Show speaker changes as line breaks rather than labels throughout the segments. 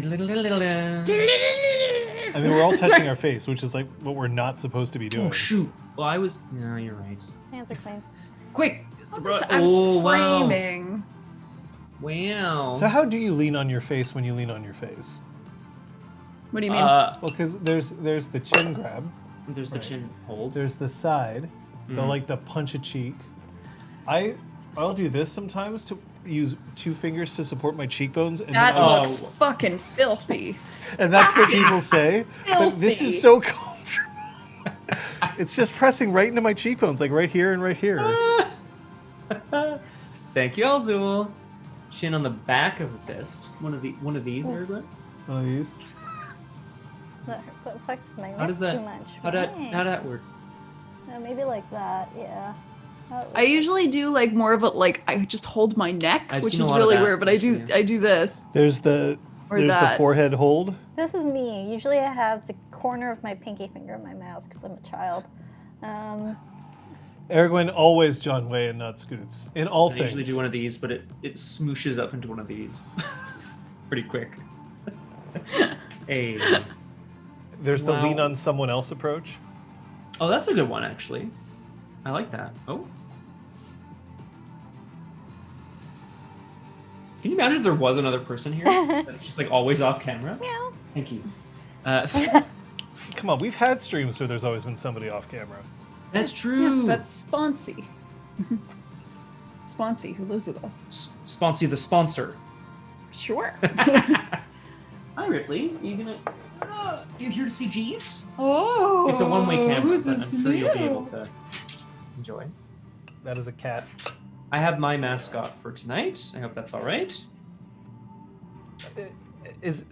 I mean, we're all touching our face, which is like what we're not supposed to be doing.
Oh shoot! Well, I was. No, you're right.
Hands are clean.
Quick!
I was
wow!
framing.
Wow.
So how do you lean on your face when you lean on your face?
What do you mean?
Well, because there's the chin grab.
There's the chin hold.
There's the side. They'll like to punch a cheek. I'll do this sometimes to use 2 fingers to support my cheekbones. And
That
then I'll-
looks fucking filthy.
And that's what people say. But this is so comfortable. It's just pressing right into my cheekbones, like right here and right here.
Thank you, Alzul. Chin on the back of the fist. One of these, everyone.
One of these.
That flexes my
How does
wrist
that?
too much.
How that work?
Maybe like that, yeah.
I usually do like more of a I just hold my neck,
I've
which
seen a
is
lot of
really
that,
weird, but
actually,
I do this.
There's the
Or
there's the
that.
forehead hold.
This is me. Usually I have the corner of my pinky finger in my mouth because I'm a child.
Aragorn always John Way and not Scoots in all
I
things.
usually do one of these, but it smooshes up into one of these pretty quick. Hey.
There's the
Wow.
lean on someone else approach.
Oh, that's a good one, actually. I like that. Oh. Can you imagine if there was another person here that's just like always off camera?
Meow.
Thank you.
Come on, we've had streams where there's always been somebody off camera.
That's true.
Yes, that's Sponsy. Sponsy, who lives with us.
Sponsy the sponsor.
Sure.
Hi, Ripley. Are you gonna? You here to see Jeeves?
Oh,
It's a one-way camera,
who's
but I'm
this
sure you'll be
new?
able to enjoy.
That is a cat.
I have my mascot for tonight. I hope that's all right.
Is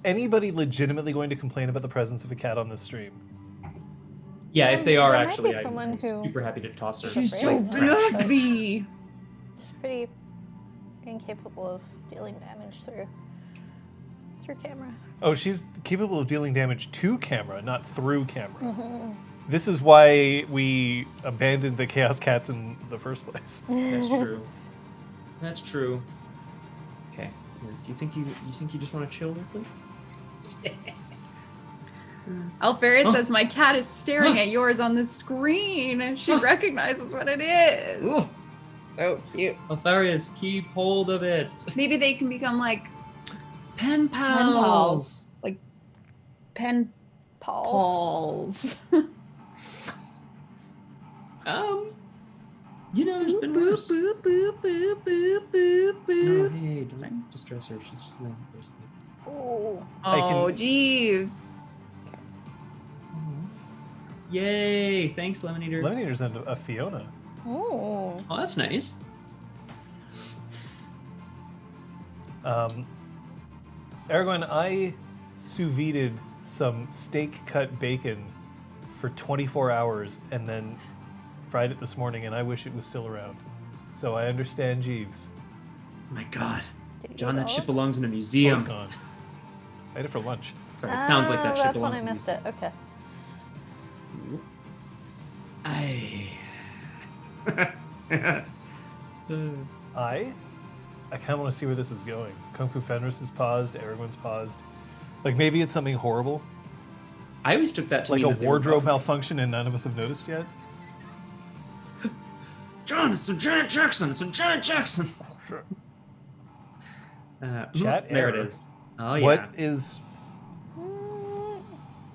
anybody legitimately going to complain about the presence of a cat on this stream?
Yeah, if they are
There might
actually,
be someone
I'm
who-
super happy to toss her.
She's so
Right.
fluffy.
She's pretty incapable of dealing damage through camera.
Oh, she's capable of dealing damage to camera, not through camera. This is why we abandoned the Chaos Cats in the first place.
That's true. That's true. Okay. Here, do you think you just want to chill, Ripley?
Alfaria
Oh.
says my cat is staring at yours on the screen. She recognizes what it is.
Ooh.
So cute.
Altharius, keep hold of it.
Maybe they can become like
Pen pals.
pen pals. Like pen
Paul.
pals.
There's been worse.
boop, boop, boop, boop, boop,
No,
boop.
hey, don't distress her. She's just laying her to sleep.
Oh.
Oh, Jeeves.
Yay! Thanks, Lemon Eater.
Lemon Eater's and a Fiona.
Oh.
Oh, that's nice.
Aragorn, I sous vide'd some steak cut bacon for 24 hours and then fried it this morning, and I wish it was still around. So I understand Jeeves.
Oh my God,
Did you
John,
eat
that
all
shit
of it?
belongs in a
Oh,
museum.
it's gone. I ate it for lunch.
It sounds like that shit
That's
belongs
when I
in a
missed it. Okay.
I kind of want to see where this is going. Kung Fu Fenris is paused. Aragorn's paused. Like maybe it's something horrible,
I always took that to
like
mean
a
that they were
wardrobe
buffering.
malfunction, and none of us have noticed yet.
John, it's a Janet Jackson. It's a Janet Jackson.
Chat
there
error.
it is. Oh yeah.
What is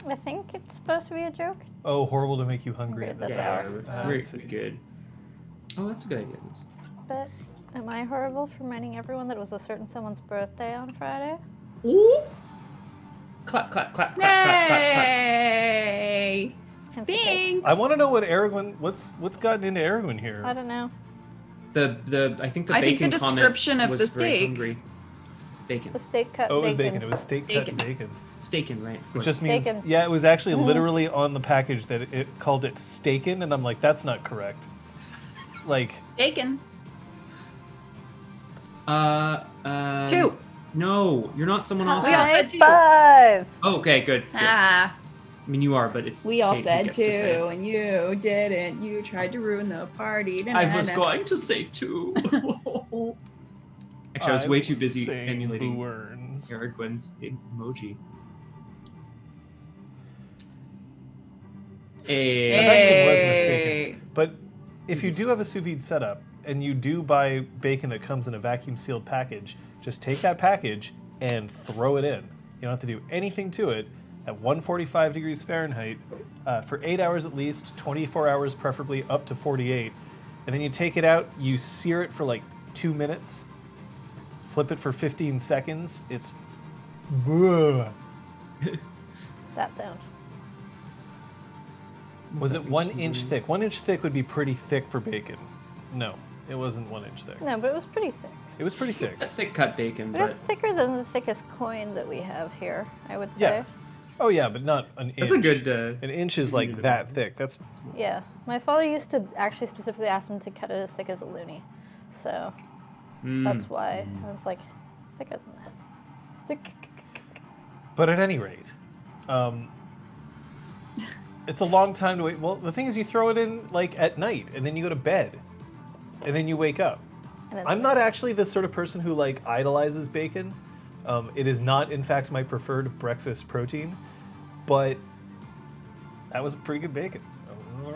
I think it's supposed to be a joke.
oh horrible to make you hungry
Agree
at
with
this
that.
hour?
hour.
We're
I see.
good. Oh, that's a good idea. Liz.
But am I horrible for reminding everyone that it was a certain someone's birthday on Friday?
Ooh. Clap, clap, clap, clap, clap, clap, clap.
Yay!
Hence the cake.
Thanks.
I want to know what Aragorn. What's gotten into Aragorn here?
I don't know.
I think the
I think
bacon
the
comment
description of
was
the
very
steak.
hungry. Bacon.
The steak cut
Oh, it was
bacon.
bacon. It was steak
Steakin'.
cut bacon.
Staken, right? of
Which
course.
just means,
Bacon.
yeah, it was actually literally on the package that it called it staken, and I'm like, that's not correct. Like,
Bacon.
2. No, you're not someone else.
We all
High
said two.
five.
Oh, okay, good. good.
Ah,
I mean, you are, but it's.
we all
Kate who
said
gets to say it.
2, and you didn't. You tried to ruin the party.
I was going to say 2. I Actually, I was way too busy
saying
emulating
Boo-earns.
Aragwen's emoji.
That vacuum was
Hey.
mistaken. But if you do have a sous vide setup and you do buy bacon that comes in a vacuum sealed package, just take that package and throw it in. You don't have to do anything to it at 145 degrees Fahrenheit for 8 hours at least, 24 hours preferably, up to 48. And then you take it out, you sear it for like 2 minutes, flip it for 15 seconds. It's...
That sound.
Was it 1 inch thick? 1 inch thick would be pretty thick for bacon. No, it wasn't 1 inch thick.
No, but it was pretty thick.
It was pretty thick.
A thick cut bacon,
It was
but
thicker than the thickest coin that we have here, I would say.
Yeah. Oh yeah, but not an inch.
that's a good.
An inch is like that thick. That's
Yeah. My father used to actually specifically ask him to cut it as thick as a loony. So that's why I was like, it's thicker than that. Thick.
But at any rate, it's a long time to wait. Well, the thing is, you throw it in like at night, and then you go to bed, and then you wake up.
And it's
I'm not actually the sort of person who like idolizes bacon. It is not, in fact, my preferred breakfast protein, but that was a pretty good bacon. You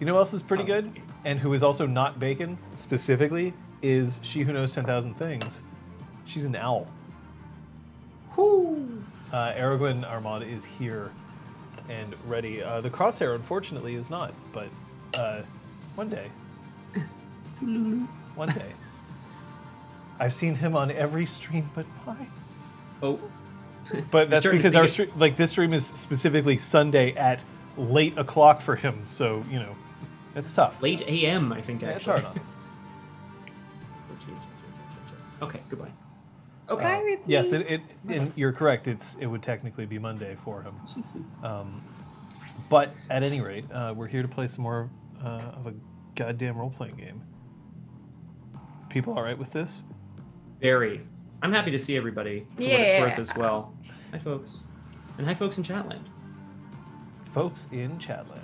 know who else is pretty good, and who is also not bacon specifically, is She Who Knows 10,000 Things. She's an owl.
Whoo!
Aragwen Armada is here and ready. The crosshair, unfortunately, is not, but one day. One day. I've seen him on every stream but mine.
Oh,
But that's
starting to
because
think
our
it-
stream, like this stream is specifically Sunday at late o'clock for him, so you know, it's tough.
late AM, I think.
Yeah, it's
Actually.
hard on him.
Okay, goodbye.
Okay. Can I repeat?
Yes, and you're correct. It would technically be Monday for him. But at any rate, we're here to play some more of a goddamn role-playing game. People all right with this?
Very. I'm happy to see everybody for what it's worth as well. Hi, folks. And hi, folks in Chatland.
Folks in Chatland.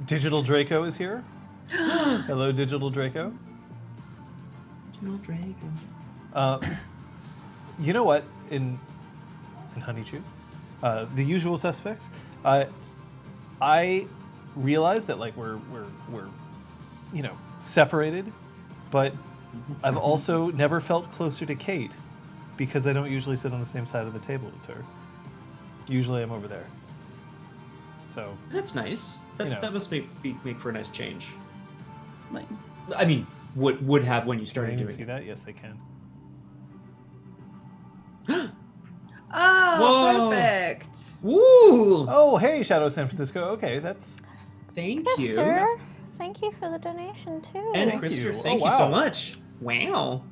Digital Draco is here. Hello, Digital Draco. You know what? In Honeychew, the usual suspects. I realize that like we're you know separated, but I've also never felt closer to Kate because I don't usually sit on the same side of the table as her. Usually I'm over there. So
That's nice. That,
You know.
that must make for a nice change.
Like,
I mean, would have when you
can
started
anyone
doing
see
it.
that? Yes, they can.
oh,
Whoa.
perfect.
Woo!
Oh, hey, Shadow San Francisco. Okay, that's
Thank you.
Mister, thank you for the donation too.
And
Thank
Krister,
you.
thank
Oh,
you so
wow.
much. Wow.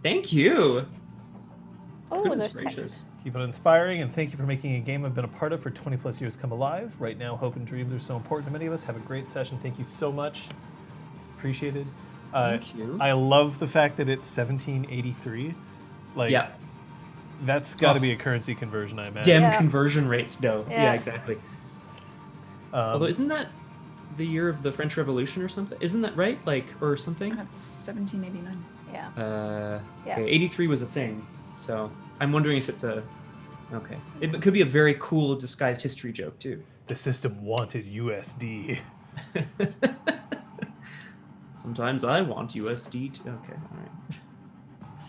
Thank you.
oh,
Goodness
there's text.
gracious.
keep it inspiring, and thank you for making a game I've been a part of for 20 plus years come alive. Right now, hope and dreams are so important to many of us. Have a great session. Thank you so much. It's appreciated.
Thank you.
I love the fact that it's 1783. Like,
Yeah.
that's got to
Oh.
be a currency conversion, I imagine.
Gem
Yeah.
conversion rates, no. Yeah,
Yeah.
exactly. Although, isn't that the year of the French Revolution or something? Isn't that right? Like, or something?
That's 1789.
Yeah. Yeah.
Okay, 83 was a thing. So I'm wondering if it's a... Okay. It could be a very cool disguised history joke, too.
The system wanted USD.
Sometimes I want USD, too. Okay, all right.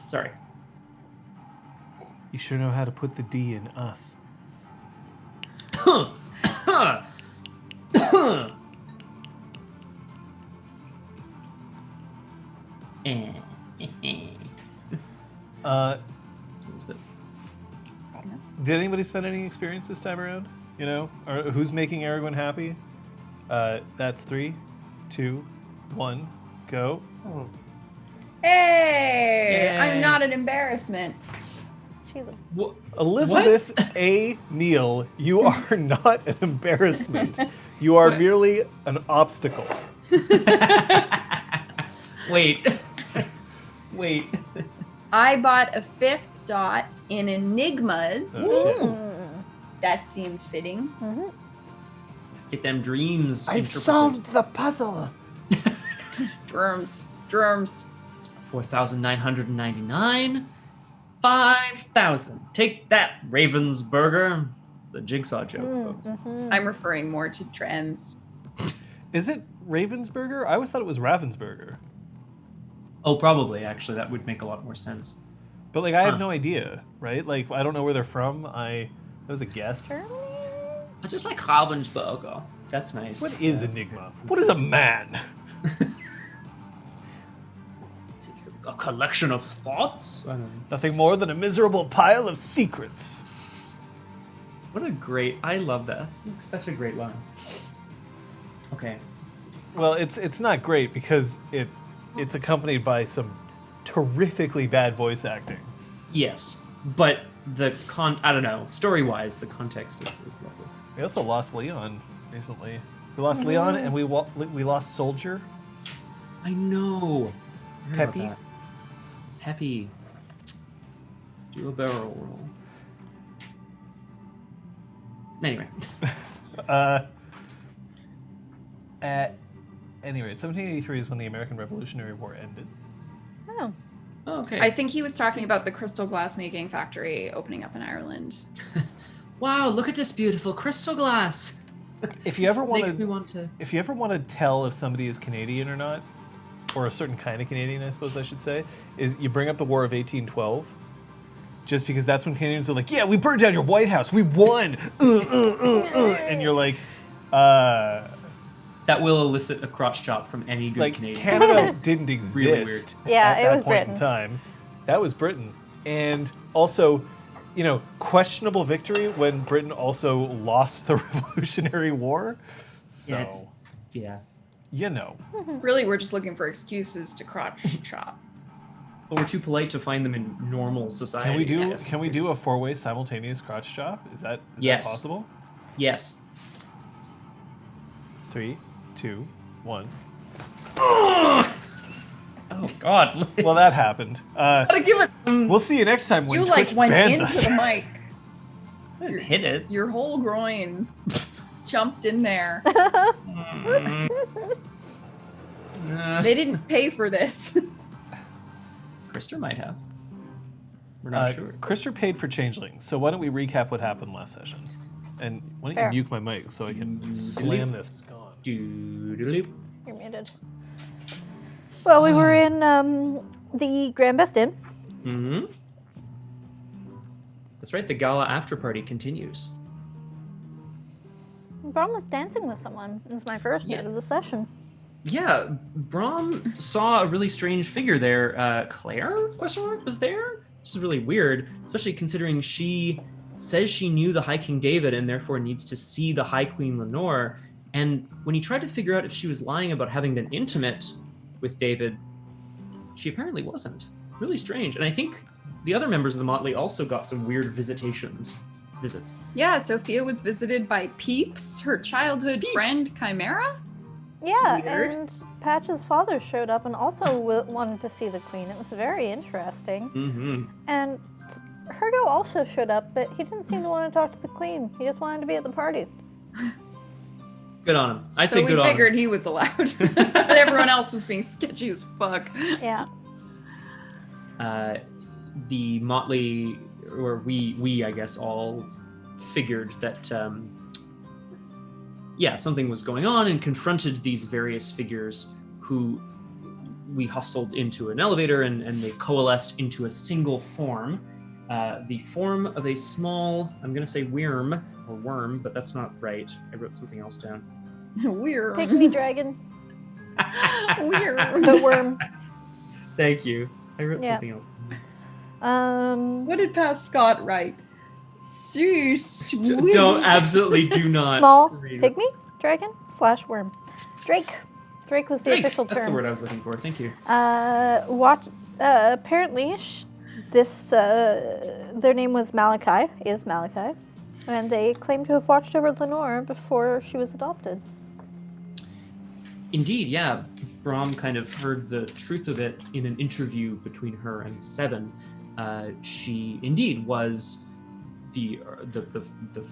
Sorry.
You sure know how to put the D in us.
Scottiness.
Did anybody spend any experience this time around? You know, or who's making Aragorn happy? That's 3, 2, 1, go.
Hey!
Yay.
I'm not an embarrassment.
She's a
Wha-
Elizabeth A. Neale, you are not an embarrassment. You are
What?
merely an obstacle.
Wait. Wait.
I bought a 5th dot in Enigmas.
Oh, shit.
That seemed fitting.
Get them dreams. interpreted.
the puzzle.
Worms. Germs.
4,999. 5,000. Take that, Ravensburger. The jigsaw joke, folks.
Mm-hmm.
I'm referring more to Drems.
Is it Ravensburger? I always thought it was Ravensburger.
Oh, probably, actually. That would make a lot more sense.
But, like, I have no idea, right? Like, I don't know where they're from. That was a guess.
Germany?
I just like Ravensburger. That's nice.
What is Enigma? What is a man?
A collection of thoughts? I don't know.
Nothing more than a miserable pile of secrets.
What a great... I love that. That's such a great line. Okay.
Well, it's not great because it's accompanied by some terrifically bad voice acting.
Yes, but I don't know, story-wise, the context is lovely.
We also lost Leon recently. We lost Leon and we lost Soldier.
I know. I heard about
Peppy?
that. Peppy. Do a barrel roll. Anyway.
At any rate, 1783 is when the American Revolutionary War ended.
Oh.
Oh, okay.
I think he was talking about the crystal glass making factory opening up in Ireland.
Wow, look at this beautiful crystal glass.
If you ever
Makes me
want
want to...
if you ever want to tell if somebody is Canadian or not, or a certain kind of Canadian, I suppose I should say, is you bring up the War of 1812, just because that's when Canadians are like, yeah, we burned down your White House, we won, and you're like,
That will elicit a crotch chop from any good
like
Canadian.
Canada didn't
Really
exist
Yeah,
at
it
that
was
point in
Britain.
time. That was Britain, and also, you know, questionable victory when Britain also lost the Revolutionary War. So,
Yeah.
you know.
Really, we're just looking for excuses to crotch chop.
But we're too polite to find them in normal society.
Can we do a 4-way simultaneous crotch chop? Is that
Yes.
possible?
Yes.
3, 2, 1.
Oh God.
Well, that happened.
Gotta give it.
We'll see you next time when
You
Twitch
like went
bans
into
us.
the mic.
I didn't hit it.
Your whole groin jumped in there. They didn't pay for this.
Krister might have. We're not sure.
Krister paid for Changeling, so why don't we recap what happened last session? And why don't
Fair.
you nuke my mic so I can slam this on?
Doodle-oop.
You're muted. Well, we were in the Grand Best Inn.
Mm-hmm. That's right. The gala after party continues.
Brom was dancing with someone. It was my first
Yeah.
night of the session.
Yeah, Brom saw a really strange figure there. Claire? Question mark was there. This is really weird, especially considering she says she knew the High King David and therefore needs to see the High Queen Lenore. And when he tried to figure out if she was lying about having been intimate with David, she apparently wasn't. Really strange. And I think the other members of the Motley also got some weird visits.
Yeah, Sophia was visited by Peeps, her childhood
Peeps.
friend Chimera.
Yeah,
Weird.
and Patch's father showed up and also wanted to see the queen. It was very interesting.
Mm-hmm.
And Hergo also showed up, but he didn't seem to want to talk to the queen. He just wanted to be at the party.
Good on him. I
So
say
we
good on him.
figured he was allowed. But everyone else was being sketchy as fuck.
Yeah.
The Motley, or we I guess all figured that something was going on and confronted these various figures who we hustled into an elevator and they coalesced into a single form. The form of a small, I'm going to say worm, but that's not right. I wrote something else down.
Weird.
Pygmy dragon.
Weird.
The worm.
Thank you. I wrote
Yeah.
something else.
What did Pat Scott write? So sweet.
Absolutely do not.
Small
read it.
pygmy dragon / worm. Drake. Drake was the
Drake,
official
That's the
term.
word I was looking for. Thank you.
Apparently, their name was Malachi, is Malachi, and they claim to have watched over Lenore before she was adopted.
Indeed, yeah. Brom kind of heard the truth of it in an interview between her and Seven. She indeed was the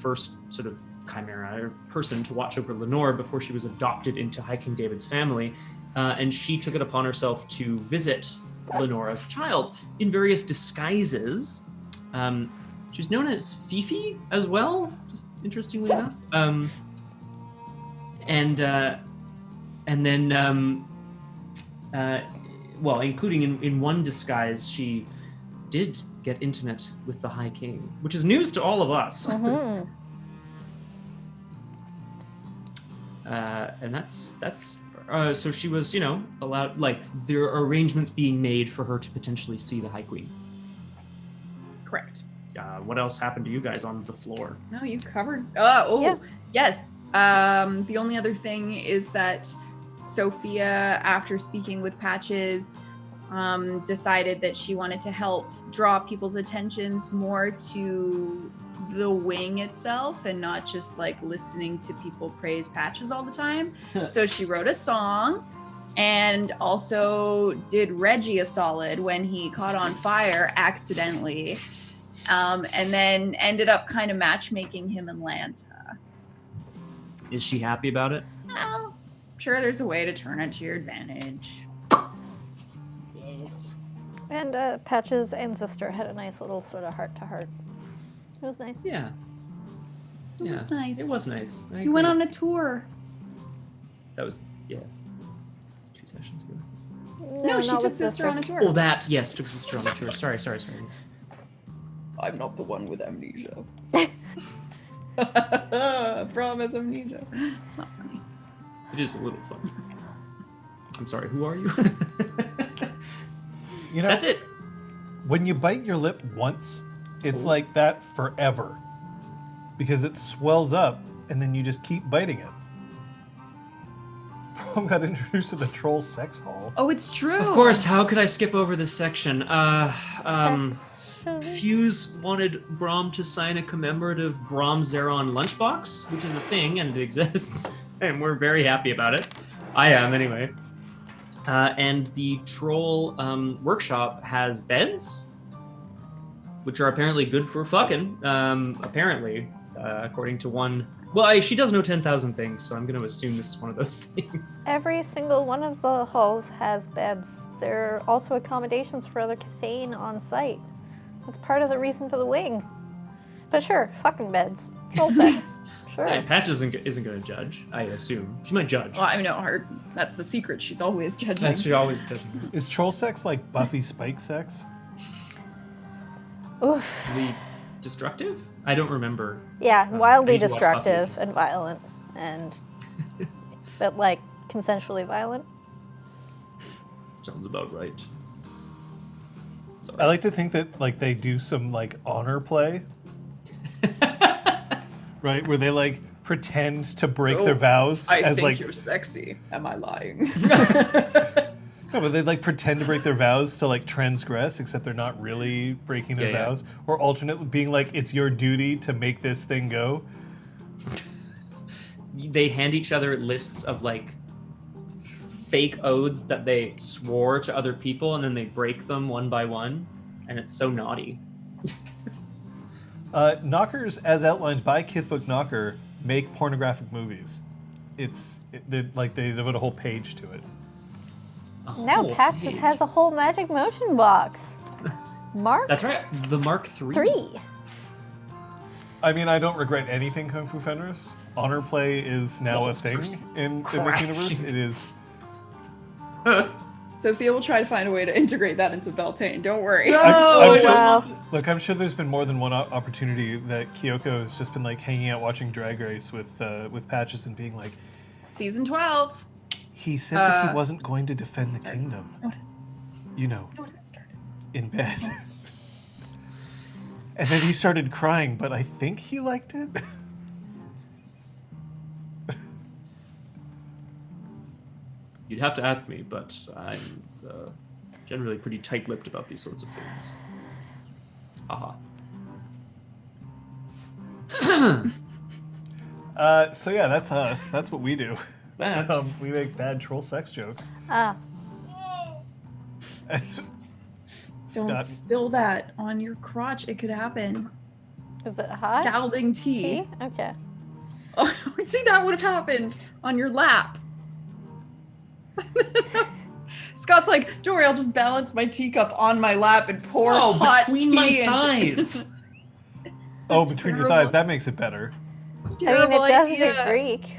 first sort of chimera or person to watch over Lenore before she was adopted into High King David's family. and she took it upon herself to visit Lenora the child in various disguises. She was known as Fifi as well, just interestingly enough. And then, well, including in one disguise, she did get intimate with the High King, which is news to all of us.
Mm-hmm.
And that's so she was, allowed, like, there are arrangements being made for her to potentially see the High Queen.
Correct.
What else happened to you guys on the floor?
No, you covered.
Yeah.
Yes. The only other thing is that Sophia, after speaking with Patches, decided that she wanted to help draw people's attentions more to the wing itself and not just like listening to people praise Patches all the time. So she wrote a song and also did Reggie a solid when he caught on fire accidentally. And then ended up kind of matchmaking him in Lanta.
Is she happy about it?
Well, sure, there's a way to turn it to your advantage. Yes.
And Patch's ancestor had a nice little sort of heart-to-heart. It was nice.
Yeah.
It was nice.
It was nice.
You went on a tour.
That was, 2 sessions ago.
No, she
not
took
with
sister on a tour.
Oh, that, yes, took sister on the tour. Sorry.
I'm not the one with amnesia. Brom has amnesia. It's not funny.
It is a little fun. I'm sorry, who are you? That's it.
When you bite your lip once, it's like that forever. Because it swells up, and then you just keep biting it. Prom got introduced to the troll sex hall.
Oh, it's true.
Of course, how could I skip over this section? Fuse wanted Brom to sign a commemorative Brom Zeron lunchbox, which is a thing and it exists, and we're very happy about it. I am, anyway. And the troll workshop has beds, which are apparently good for fucking, apparently, according to one. Well, she does know 10,000 things, so I'm going to assume this is one of those things.
Every single one of the halls has beds. There are also accommodations for other Cathane on site. That's part of the reason for the wing. But sure, fucking beds. Troll sex. Sure.
Yeah, Patch isn't going to judge, I assume. She might judge.
Well, I know that's the secret. She's always judging.
She's always judging.
Is troll sex like Buffy Spike sex?
Oof.
Really destructive? I don't remember.
Yeah,
I
wildly
need to watch
destructive
Buffy.
and violent, but like consensually violent.
Sounds about right.
I like to think that like they do some like honor play, right? Where they like pretend to break their vows
I
as
think
like
you're sexy. Am I lying?
no, but they like pretend to break their vows to like transgress, except they're not really breaking their vows. Or alternate being like it's your duty to make this thing go.
They hand each other lists of like fake oaths that they swore to other people, and then they break them one by one, and it's so naughty.
Knockers, as outlined by Kithbook Knocker, make pornographic movies. They devote a whole page to it.
Now Patches has a whole magic motion box. Mark
That's right, the Mark III.
3.
I mean, I don't regret anything Kung Fu Fenris. Honor play is now a thing in this universe. It is.
Sophia will try to find a way to integrate that into Beltane. Don't worry.
I'm sure,
Wow.
look, I'm sure there's been more than one opportunity that Kyoko has just been like hanging out watching Drag Race with Patches and being like,
Season 12.
he said that he wasn't going to defend the kingdom. You know, in bed. And then he started crying, but I think he liked it.
You'd have to ask me, but I'm generally pretty tight-lipped about these sorts of things. Haha.
So yeah, that's us. That's what we do.
That.
We make bad troll sex jokes.
Don't
Scott,
spill that on your crotch. It could happen.
Is it hot?
Scalding tea.
Tea? Okay.
Oh, see, that would have happened on your lap. Scott's like, don't worry, I'll just balance my teacup on my lap and pour
Oh,
hot
between
tea
my
into
thighs.
Oh, between your thighs. That makes it better.
I mean,
Terrible
it does
idea.
speak Greek.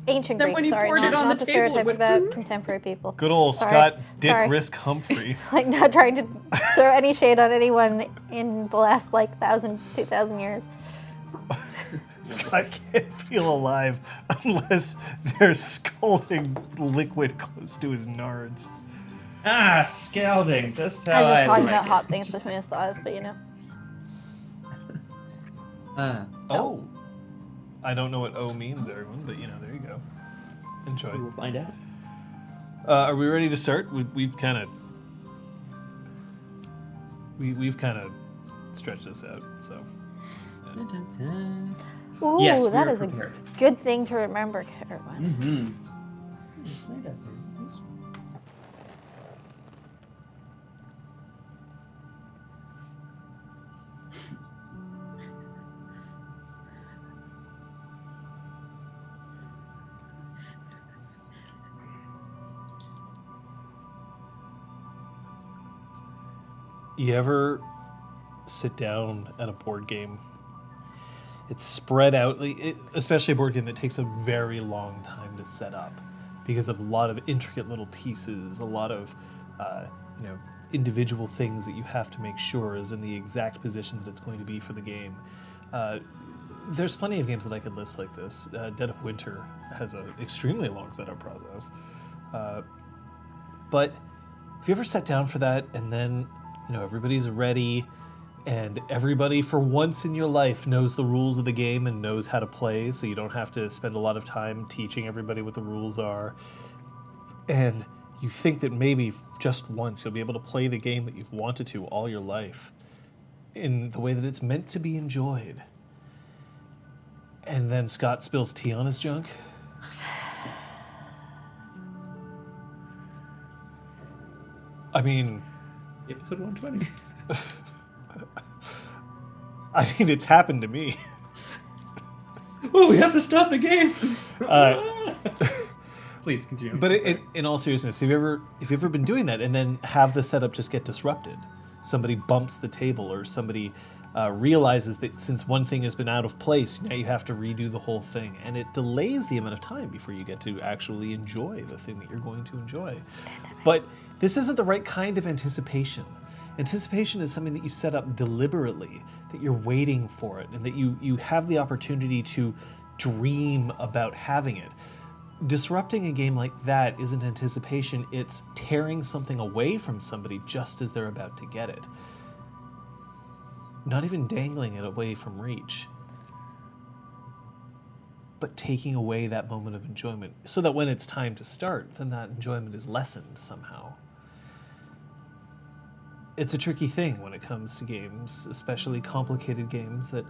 Ancient
Then
Greek,
when you
sorry,
poured it
not,
on
not
the
to
table, it
stereotype
went
about
boom.
contemporary people.
Good old
Sorry.
Scott Dick
Sorry.
Risk Humphrey.
Like, not trying to throw any shade on anyone in the last, 1,000, 2,000 years.
Scott can't feel alive unless there's scalding liquid close to his nards.
Ah, scalding. Just how
I was just talking
like
about
it.
hot things between his thighs, but you know.
Oh. I don't know what O means, everyone, but there you go. Enjoy.
We will find out.
Are we ready to start? We've kind of stretched this out, so.
Dun, dun, dun.
Ooh,
Yes, we
that
are
is
prepared.
a good thing to remember, everyone.
Mm-hmm.
You ever sit down at a board game? It's spread out, especially a board game that takes a very long time to set up because of a lot of intricate little pieces, a lot of individual things that you have to make sure is in the exact position that it's going to be for the game. There's plenty of games that I could list like this. Dead of Winter has an extremely long setup process. But if you ever sat down for that and then everybody's ready and everybody for once in your life knows the rules of the game and knows how to play, so you don't have to spend a lot of time teaching everybody what the rules are, and you think that maybe just once you'll be able to play the game that you've wanted to all your life in the way that it's meant to be enjoyed. And then Scott spills tea on his junk. I mean...
Episode 120.
I mean, it's happened to me.
Oh, we have to stop the game. Please continue.
But in all seriousness, have you ever been doing that and then have the setup just get disrupted? Somebody bumps the table, or somebody realizes that since one thing has been out of place, now you have to redo the whole thing, and it delays the amount of time before you get to actually enjoy the thing that you're going to enjoy. But this isn't the right kind of anticipation. Anticipation is something that you set up deliberately, that you're waiting for it, and that you have the opportunity to dream about having it. Disrupting a game like that isn't anticipation, it's tearing something away from somebody just as they're about to get it. Not even dangling it away from reach, but taking away that moment of enjoyment so that when it's time to start, then that enjoyment is lessened somehow. It's a tricky thing when it comes to games, especially complicated games, that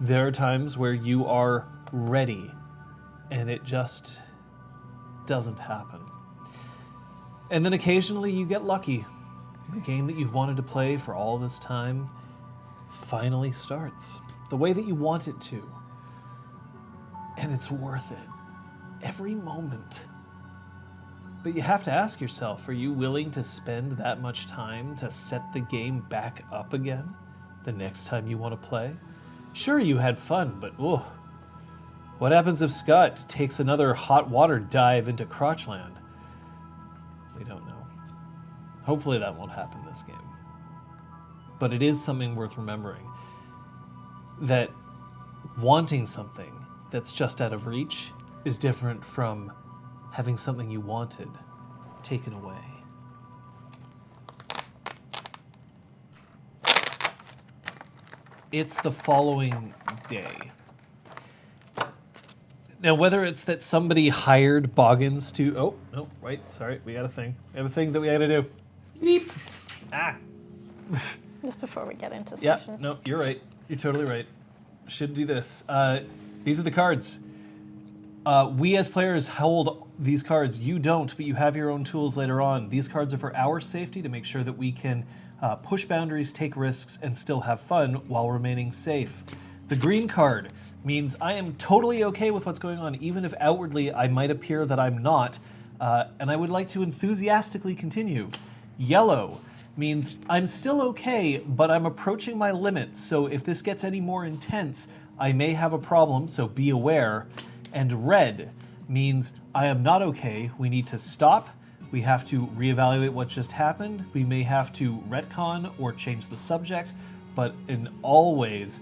there are times where you are ready and it just doesn't happen. And then occasionally you get lucky. The game that you've wanted to play for all this time finally starts the way that you want it to. And it's worth it. Every moment. But you have to ask yourself, are you willing to spend that much time to set the game back up again the next time you want to play? Sure, you had fun, but what happens if Scott takes another hot water dive into Crotchland? We don't know. Hopefully that won't happen this game. But it is something worth remembering, that wanting something that's just out of reach is different from having something you wanted taken away. It's the following day. Now, whether it's that somebody hired Boggins to... Oh, no, wait, sorry, we got a thing. We have a thing that we gotta do.
Beep.
Ah.
Just before we get into
Yeah,
session.
no, you're right. You're totally right. Should do this. These are the cards. We as players hold these cards. You don't, but you have your own tools later on. These cards are for our safety, to make sure that we can push boundaries, take risks, and still have fun while remaining safe. The green card means I am totally okay with what's going on, even if outwardly I might appear that I'm not. And I would like to enthusiastically continue. Yellow means I'm still okay, but I'm approaching my limit, so if this gets any more intense, I may have a problem, so be aware. And red means I am not okay, we need to stop, we have to reevaluate what just happened, we may have to retcon or change the subject, but in all ways,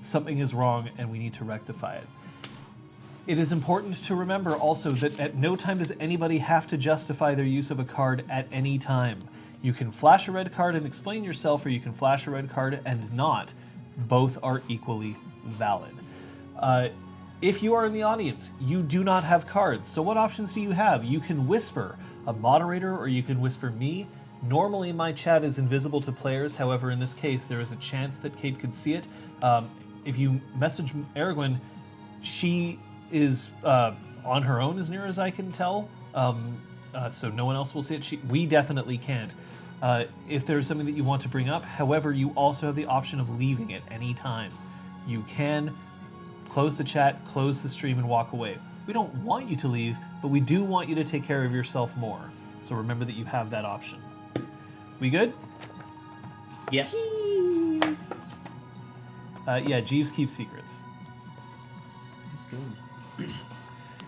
something is wrong and we need to rectify it. It is important to remember also that at no time does anybody have to justify their use of a card at any time. You can flash a red card and explain yourself, or you can flash a red card and not. Both are equally valid. If you are in the audience, you do not have cards. So what options do you have? You can whisper a moderator, or you can whisper me. Normally my chat is invisible to players. However, in this case, there is a chance that Kate could see it. If you message Aragorn, she is on her own as near as I can tell. So no one else will see it. We definitely can't. If there's something that you want to bring up, however, you also have the option of leaving at any time. You can close the chat, close the stream, and walk away. We don't want you to leave, but we do want you to take care of yourself more. So remember that you have that option. We good?
Yes.
Yeah, Jeeves keeps secrets.
That's good.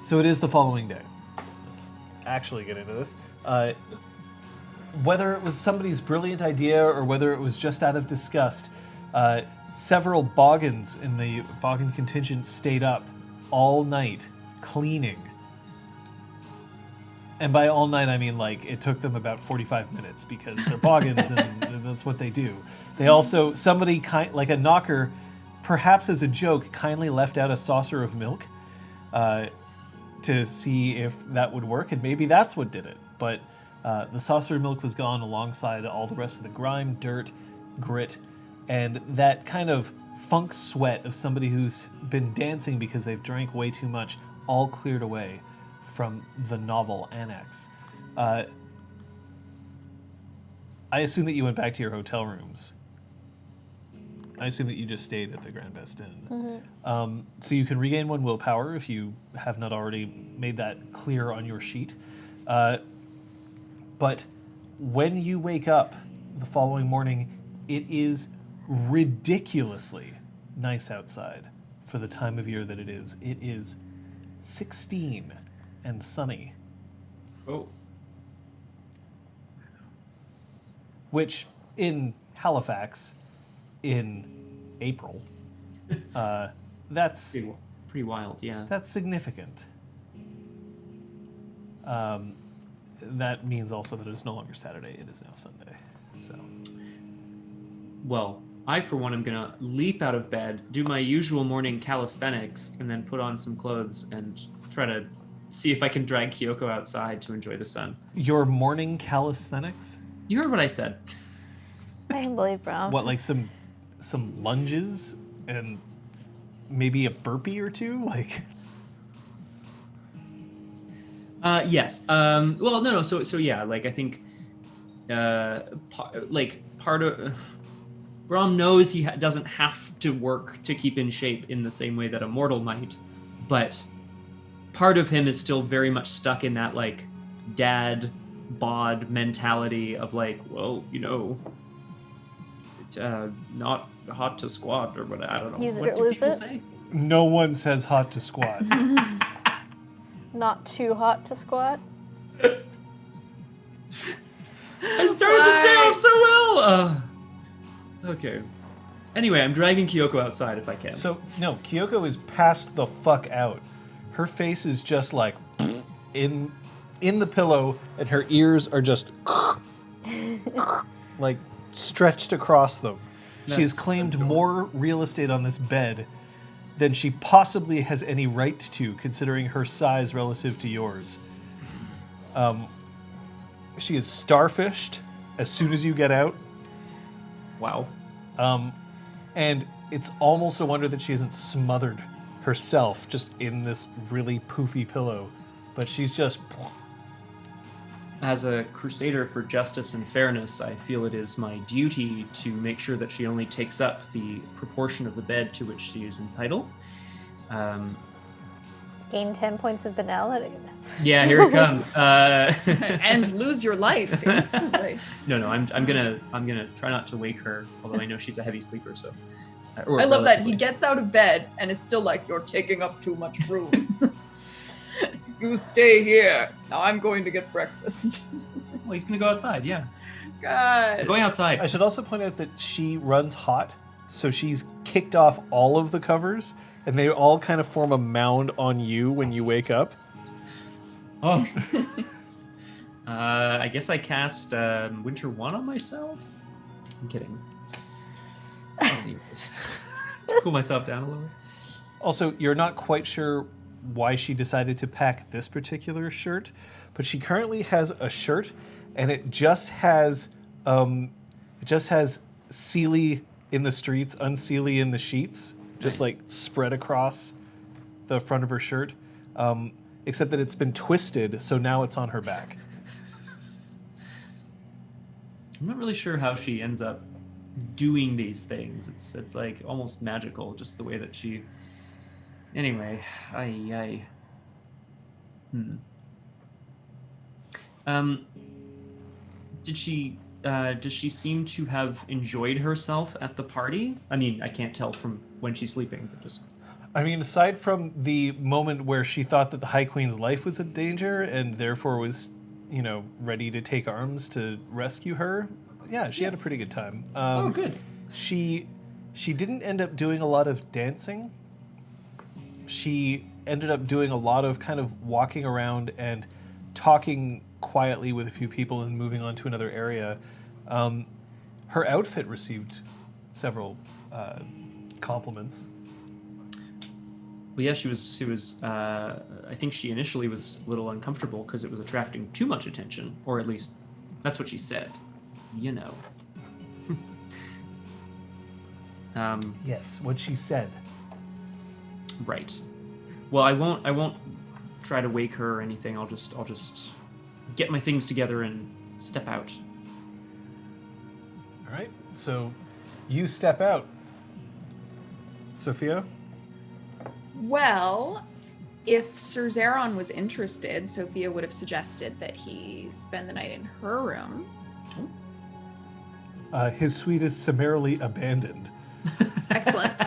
So it is the following day. Let's actually get into this. Whether it was somebody's brilliant idea or whether it was just out of disgust, several Boggins in the Boggin contingent stayed up all night cleaning. And by all night, I mean like it took them about 45 minutes because they're Boggins and that's what they do. They also, somebody like a knocker, perhaps as a joke, kindly left out a saucer of milk to see if that would work, and maybe that's what did it. But the saucer of milk was gone alongside all the rest of the grime, dirt, grit, and that kind of funk sweat of somebody who's been dancing because they've drank way too much, all cleared away from the novel annex. I assume that you went back to your hotel rooms. I assume that you just stayed at the Grand Best Inn.
Mm-hmm.
So you can regain 1 willpower if you have not already made that clear on your sheet. But when you wake up the following morning, it is ridiculously nice outside for the time of year that it is. It is 16 and sunny.
Oh.
Which in Halifax in April, that's
Pretty wild, yeah.
that's significant. That means also that it is no longer Saturday, it is now Sunday. So,
Well, I, for one, am going to leap out of bed, do my usual morning calisthenics, and then put on some clothes and try to see if I can drag Kyoko outside to enjoy the sun.
your morning calisthenics?
You heard what I said.
I can believe Brom.
What, like some lunges and maybe a burpee or two? Like,
Yes. Well, no. So yeah. Like I think, part of Brom knows he doesn't have to work to keep in shape in the same way that a mortal might, but part of him is still very much stuck in that like dad bod mentality of like, well, not hot to squat or what. I don't know.
Use it
What
or
do
lose
people
it?
say?
no one says hot to squat.
Not too hot to squat.
I started this day off so well. Okay. Anyway, I'm dragging Kyoko outside if I can.
So, no, Kyoko is passed the fuck out. Her face is just like in the pillow, and her ears are just like stretched across them. She has
That's
claimed
adorable.
more real estate on this bed than she possibly has any right to, considering her size relative to yours. She is starfished as soon as you get out.
Wow.
And it's almost a wonder that she isn't smothered herself just in this really poofy pillow. But she's just...
As a crusader for justice and fairness, I feel it is my duty to make sure that she only takes up the proportion of the bed to which she is entitled.
Gain 10 points of banality.
Yeah, here it comes.
And lose your life instantly.
No, I'm gonna try not to wake her. Although I know she's a heavy sleeper, so.
I love that he gets out of bed and is still like, "You're taking up too much room. You stay here. Now I'm going to get breakfast."
Well, he's gonna go outside. Yeah.
God.
Going outside.
I should also point out that she runs hot, so she's kicked off all of the covers, and they all kind of form a mound on you when you wake up.
Oh. I guess I cast Winter 1 on myself. I'm kidding. I need to cool myself down a little bit.
Also, you're not quite sure why she decided to pack this particular shirt, but she currently has a shirt, and it just has Sealy in the streets, Unsealy in the sheets, just
Nice.
like spread across the front of her shirt, except that it's been twisted, so now it's on her back.
I'm not really sure how she ends up doing these things. It's like almost magical, just the way that she. Anyway, does she seem to have enjoyed herself at the party? I mean, I can't tell from when she's sleeping, but just.
I mean, aside from the moment where she thought that the High Queen's life was in danger and therefore was, ready to take arms to rescue her, yeah, she had a pretty good time.
Oh, good.
She didn't end up doing a lot of dancing. She ended up doing a lot of kind of walking around and talking quietly with a few people and moving on to another area. Her outfit received several compliments.
Well, yeah, she was. I think she initially was a little uncomfortable because it was attracting too much attention, or at least that's what she said.
Yes, what she said.
Right. Well, I won't try to wake her or anything. I'll just get my things together and step out.
All right, so you step out. Sophia?
Well, if Sir Zeron was interested, Sophia would have suggested that he spend the night in her room.
His suite is summarily abandoned.
Excellent.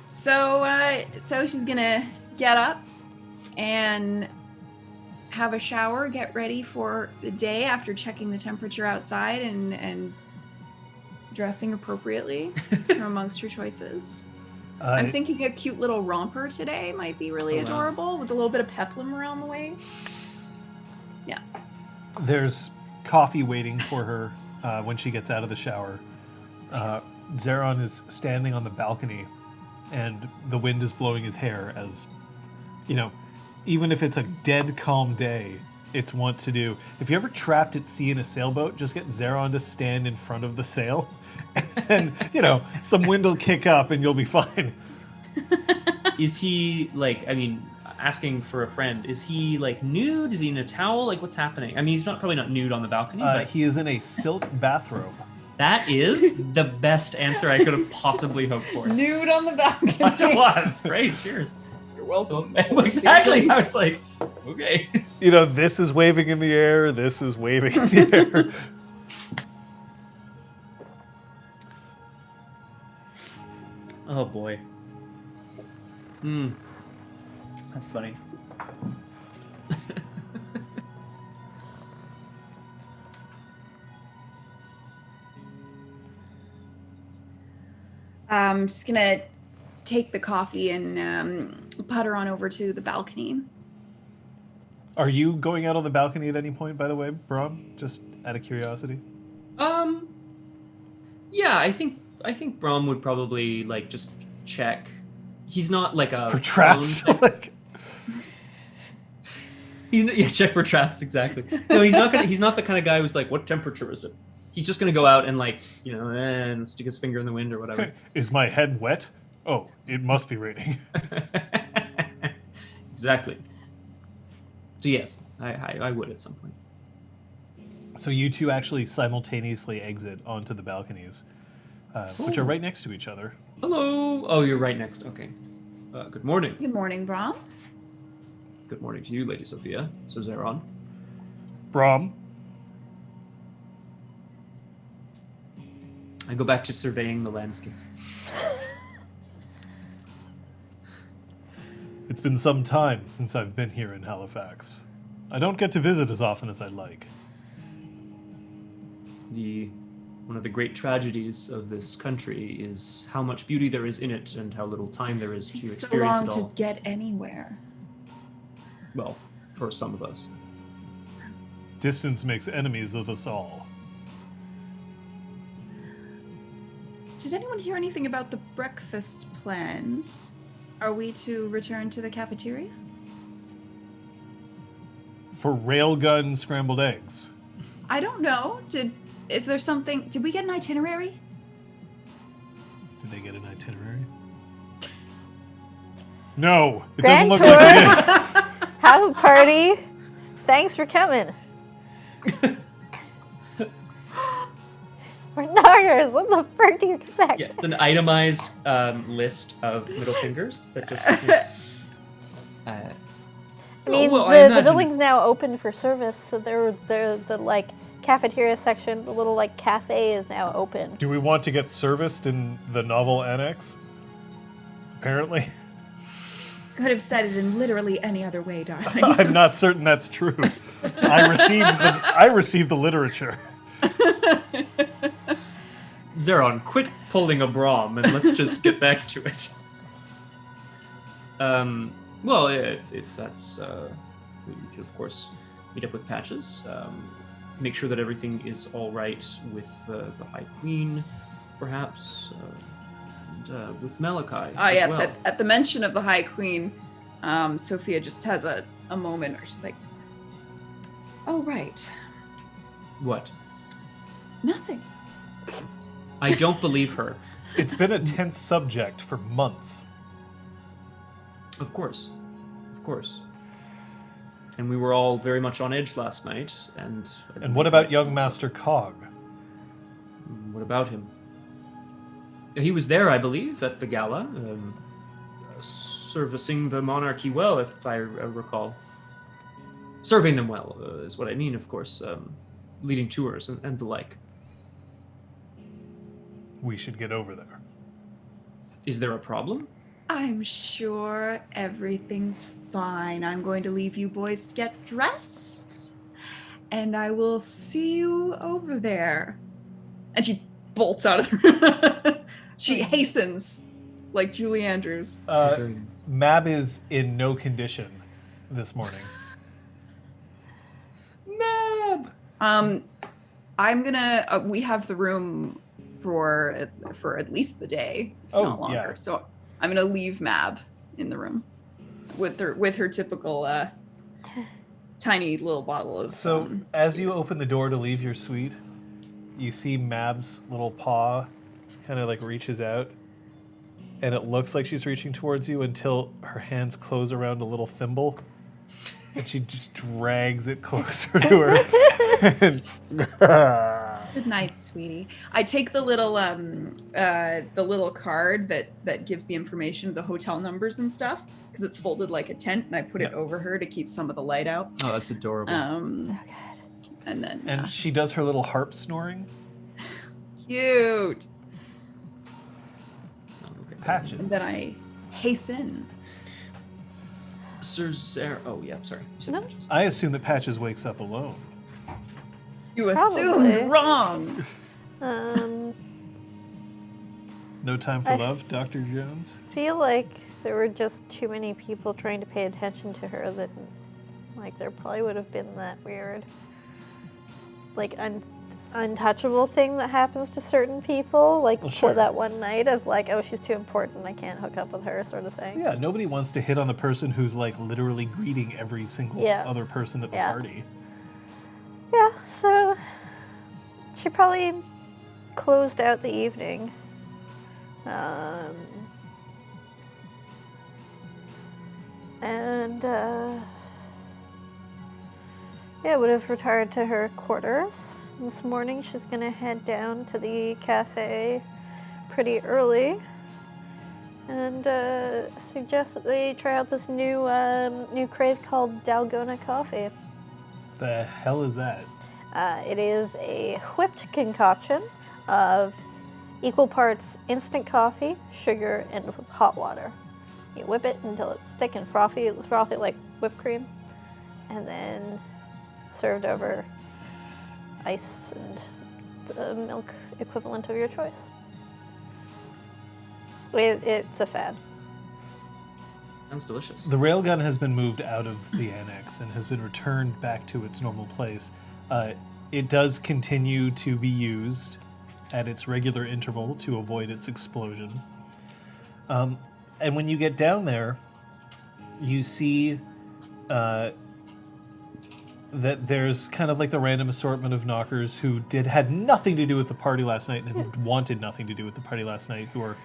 So she's gonna get up and have a shower, get ready for the day after checking the temperature outside and dressing appropriately from amongst her choices. I'm thinking a cute little romper today might be really adorable with a little bit of peplum around the waist. Yeah.
There's coffee waiting for her when she gets out of the shower.
Nice.
Zeron is standing on the balcony, and the wind is blowing his hair as, even if it's a dead calm day, it's wont to do. If you're ever trapped at sea in a sailboat, just get Zeron to stand in front of the sail, and, some wind will kick up and you'll be fine.
Is he asking for a friend? Is he nude? Is he in a towel? What's happening? I mean, he's probably not nude on the balcony. But
He is in a silk bathrobe.
that is the best answer I could have possibly hoped for.
Nude on the balcony.
That's great. Cheers.
You're welcome.
So, exactly. I was like, okay.
This is waving in the air. This is waving in the air.
Oh boy. That's funny.
I'm just gonna take the coffee and putter on over to the balcony.
Are you going out on the balcony at any point, by the way, Brom? Just out of curiosity.
Yeah, I think Brom would probably just check. He's not like a
For traps?
check for traps, exactly. No, he's not the kind of guy who's like, what temperature is it? He's just gonna go out and and stick his finger in the wind or whatever.
Is my head wet? Oh, it must be raining.
Exactly. So yes, I would at some point.
So you two actually simultaneously exit onto the balconies, which are right next to each other.
Hello. Oh, you're right next. Okay. Good morning.
Good morning, Brom.
Good morning to you, Lady Sophia. So Zeron.
Brom,
I go back to surveying the landscape.
it's been some time since I've been here in Halifax. I don't get to visit as often as I'd like.
One of the great tragedies of this country is how much beauty there is in it and how little time there is to
Takes so
experience
long
it
to
all.
get anywhere.
Well, for some of us.
Distance makes enemies of us all.
Did anyone hear anything about the breakfast plans? Are we to return to the cafeteria?
For railgun scrambled eggs.
I don't know. Is there something? Did we get an itinerary?
Did they get an itinerary? No, it
Grand
doesn't look like they did.
Have a party. Thanks for coming. We're Nagas. What the frick do you expect?
Yeah, it's an itemized list of middle fingers that just.
I mean,
well, I
the
imagine-
building's now open for service, so the like cafeteria section, the little like cafe is now open.
Do we want to get serviced in the novel annex? Apparently.
Could have said it in literally any other way, darling.
I'm not certain that's true. I received the literature.
Zeron, quit pulling a Brahm and let's just get back to it. Well, if that's, we could of course meet up with Patches, make sure that everything is all right with the High Queen, perhaps, and with Malachi.
Ah,
as
yes.
well.
At the mention of the High Queen, Sophia just has a moment where she's like, "Oh, right,
What?
nothing."
I don't believe her.
It's been a tense subject for months.
Of course. Of course. And we were all very much on edge last night, and...
And what about young Master Cog?
What about him? He was there, I believe, at the gala, servicing the monarchy well, if I recall. Serving them well is what I mean, of course. Leading tours and the like.
We should get over there.
Is there a problem?
I'm sure everything's fine. I'm going to leave you boys to get dressed, and I will see you over there. And she bolts out of the room. She hastens, like Julie Andrews.
Mab is in no condition this morning.
Mab!
I'm gonna. We have the room for at least the day, if
Oh,
not longer.
yeah.
So I'm gonna leave Mab in the room with her typical tiny little bottle of.
So, as you open the door to leave your suite, you see Mab's little paw kind of like reaches out, and it looks like she's reaching towards you until her hands close around a little thimble, and she just drags it closer to her.
Good night, sweetie. I take the little card that gives the information of the hotel numbers and stuff, because it's folded like a tent, and I put it over her to keep some of the light out.
Oh, that's adorable.
So good.
And then
And she does her little harp snoring.
cute.
Okay.
Patches.
And then I hasten.
Sir Zer- Oh, yeah, sorry. You said
No.
Patches.
I assume that Patches wakes up alone.
You
Probably.
assumed wrong.
No time for
I-
love, Dr. Jones?
Feel like there were just too many people trying to pay attention to her that, like, there probably would have been that weird, like, untouchable thing that happens to certain people, like
Well, sure.
that one night of like, oh, she's too important, I can't hook up with her, sort of thing.
Yeah, nobody wants to hit on the person who's like literally greeting every single
Yeah.
other person at the
Yeah.
party.
Yeah, so she probably closed out the evening. And yeah, would have retired to her quarters. This morning she's gonna head down to the cafe pretty early and suggest that they try out this new craze called Dalgona coffee.
The hell is that?
It is a whipped concoction of equal parts instant coffee, sugar, and hot water. You whip it until it's thick and frothy like whipped cream, and then served over ice and the milk equivalent of your choice. It's a fad.
Sounds delicious.
The railgun has been moved out of the annex and has been returned back to its normal place. It does continue to be used at its regular interval to avoid its explosion. And when you get down there, you see that there's kind of like the random assortment of knockers who had nothing to do with the party last night and wanted nothing to do with the party last night, who are,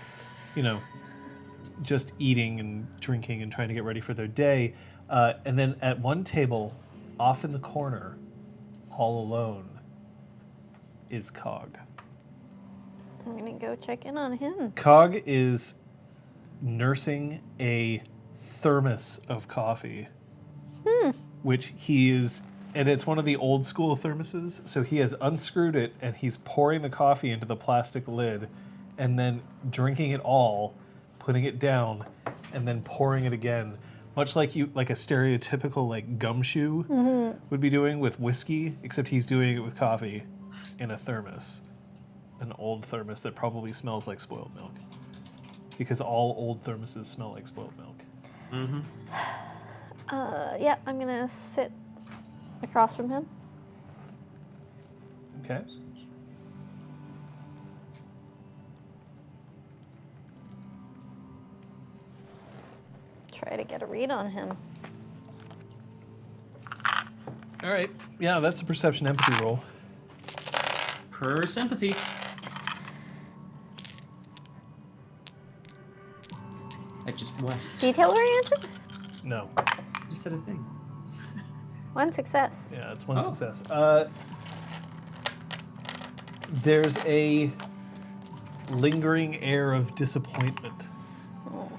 just eating and drinking and trying to get ready for their day. And then at one table, off in the corner, all alone, is Cog.
I'm gonna go check in on him.
Cog is nursing a thermos of coffee, which he is, and it's one of the old school thermoses, so he has unscrewed it and he's pouring the coffee into the plastic lid and then drinking it all, putting it down, and then pouring it again, much like a stereotypical like gumshoe would be doing with whiskey, except he's doing it with coffee in a thermos, an old thermos that probably smells like spoiled milk, because all old thermoses smell like spoiled milk.
Mm-hmm.
Yeah, I'm gonna sit across from him.
Okay.
Try to get a read on him.
All right. Yeah, that's a perception empathy roll.
Per sympathy. I just what?
Detail oriented?
No.
Just said a thing.
One success.
Yeah, it's one
Oh.
success. There's a lingering air of disappointment.
Oh.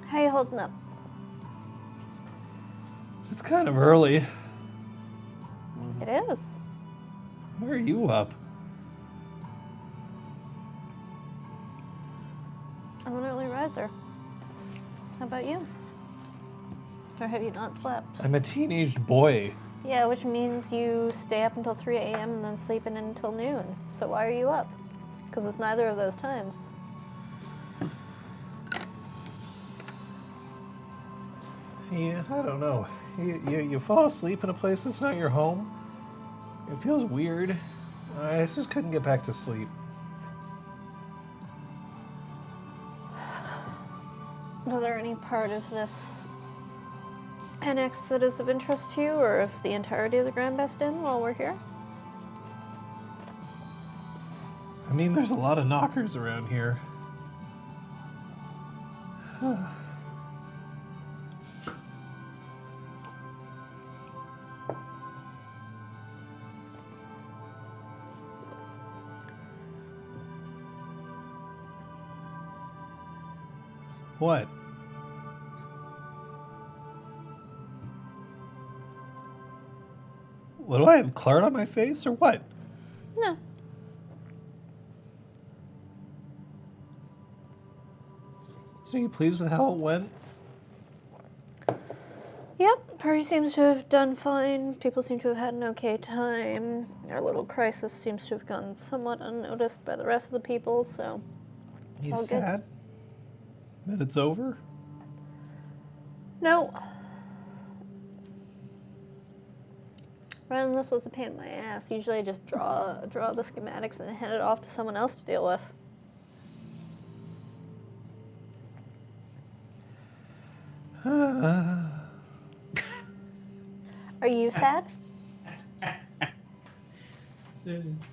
How you holding up?
It's kind of early.
It is.
Where are you up?
I'm an early riser. How about you? Or have you not slept?
I'm a teenage boy.
Yeah, which means you stay up until 3 a.m. and then sleep in until noon. So why are you up? Because it's neither of those times.
Yeah, I don't know. You fall asleep in a place that's not your home. It feels weird. I just couldn't get back to sleep.
Was there any part of this annex that is of interest to you, or of the entirety of the Grand Best Inn while we're here?
I mean, there's a lot of knockers around here. What? What do I have, Claret on my face or what?
No.
So you pleased with how it went?
Yep, party seems to have done fine. People seem to have had an okay time. Our little crisis seems to have gone somewhat unnoticed by the rest of the people, so
You
all good.
sad that it's over?
No. Rather than this was a pain in my ass, usually I just draw the schematics and hand it off to someone else to deal with. Are you sad?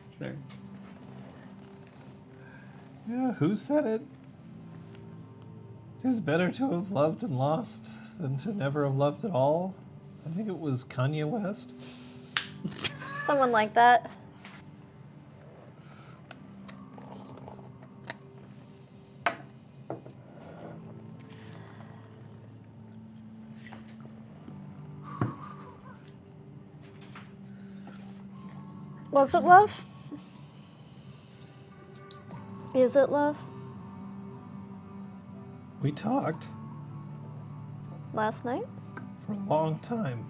Sorry.
Yeah, who said it? 'Tis better to have loved and lost than to never have loved at all. I think it was Kanye West.
Someone like that. Was it love? Is it love?
We talked
Last night?
for a long time.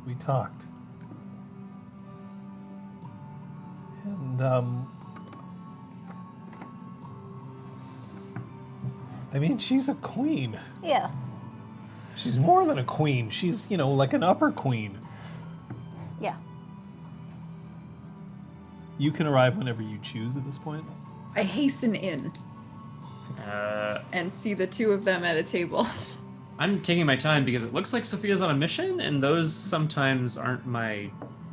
We talked. And, I mean, she's a queen.
Yeah.
She's more than a queen. She's, like an upper queen.
Yeah.
You can arrive whenever you choose at this point.
I hasten in and see the two of them at a table.
I'm taking my time because it looks like Sophia's on a mission, and those sometimes aren't my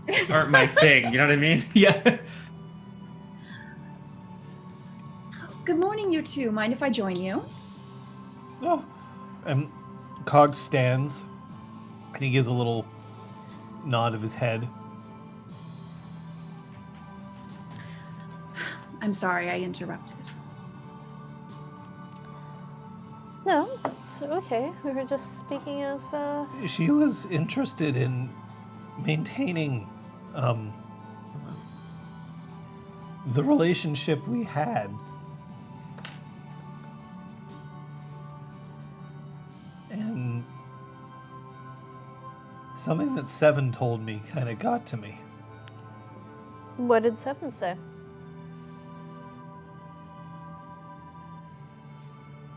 thing. You know what I mean? Yeah.
Good morning, you two. Mind if I join you?
Oh. And Cog stands, and he gives a little nod of his head.
I'm sorry I interrupted.
No, it's okay. We were just speaking of,
She was interested in maintaining the relationship we had. And something that Seven told me kind of got to me.
what did Seven say?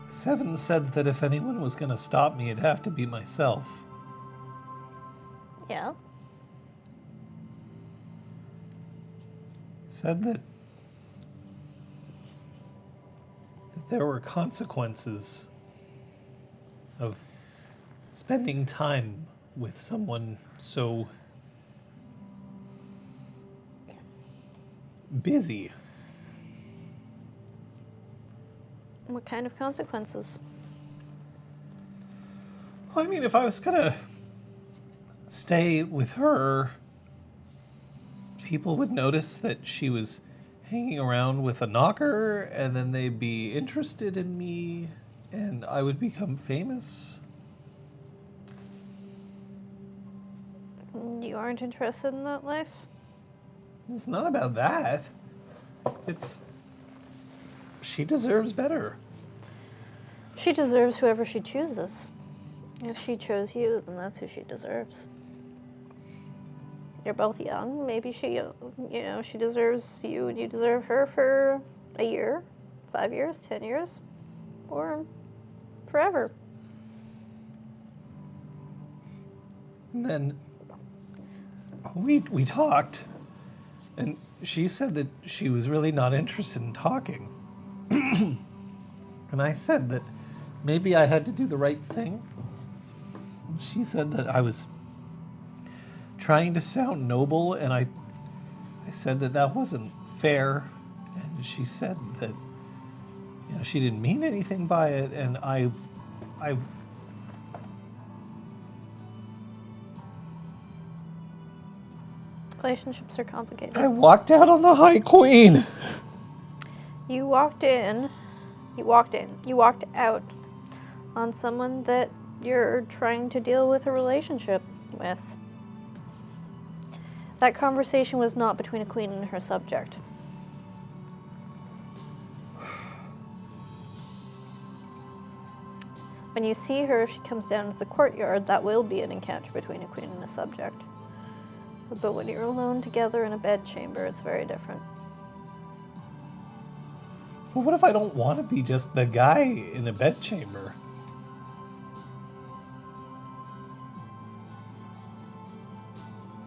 Seven said that if anyone was going to stop me, it'd have to be myself.
Yeah.
Said that there were consequences of spending time with someone so busy.
What kind of consequences?
Well, I mean, if I was gonna stay with her, people would notice that she was hanging around with a knocker, and then they'd be interested in me, and I would become famous.
You aren't interested in that life?
It's not about that. It's... She deserves better.
She deserves whoever she chooses. If she chose you, then that's who she deserves. You're both young. Maybe she, she deserves you and you deserve her for a year, 5 years, 10 years, or forever.
And then we talked, and she said that she was really not interested in talking. And I said that maybe I had to do the right thing. And she said that I was trying to sound noble, and I said that that wasn't fair. And she said that she didn't mean anything by it, and I
Relationships are complicated.
I walked out on the High Queen.
You walked out on someone that you're trying to deal with a relationship with. That conversation was not between a queen and her subject. When you see her, if she comes down to the courtyard, that will be an encounter between a queen and a subject. But when you're alone together in a bedchamber, it's very different.
But what if I don't want to be just the guy in a bedchamber?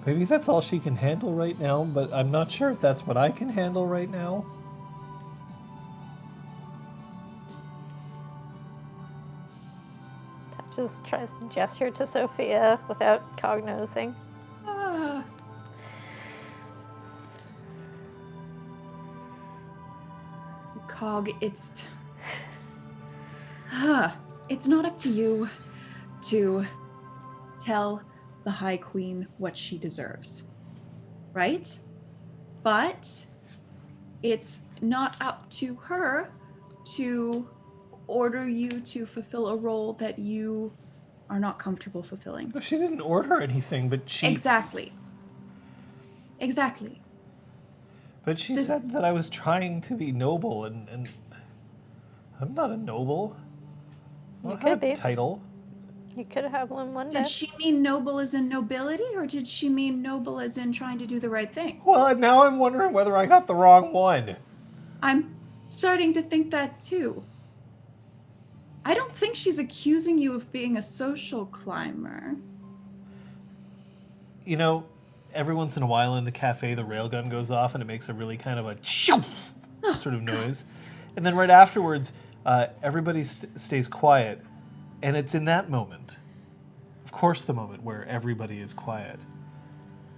Maybe that's all she can handle right now, but I'm not sure if that's what I can handle right now.
Just tries to gesture to Sophia without cognizing.
Cog, it's not up to you to tell the High Queen what she deserves, right? But it's not up to her to order you to fulfill a role that you are not comfortable fulfilling.
No, she didn't order anything, but she...
Exactly.
But she
This-
said that I was trying to be noble, and I'm not a noble. I don't
could
have a
be.
title.
You could have one day.
Did she mean noble as in nobility, or did she mean noble as in trying to do the right thing?
Well, now I'm wondering whether I got the wrong one.
I'm starting to think that too. I don't think she's accusing you of being a social climber.
You know, every once in a while in the cafe, the railgun goes off and it makes a really kind of a shoo sort of noise. And then right afterwards, everybody stays quiet. And it's in that moment, of course the moment where everybody is quiet,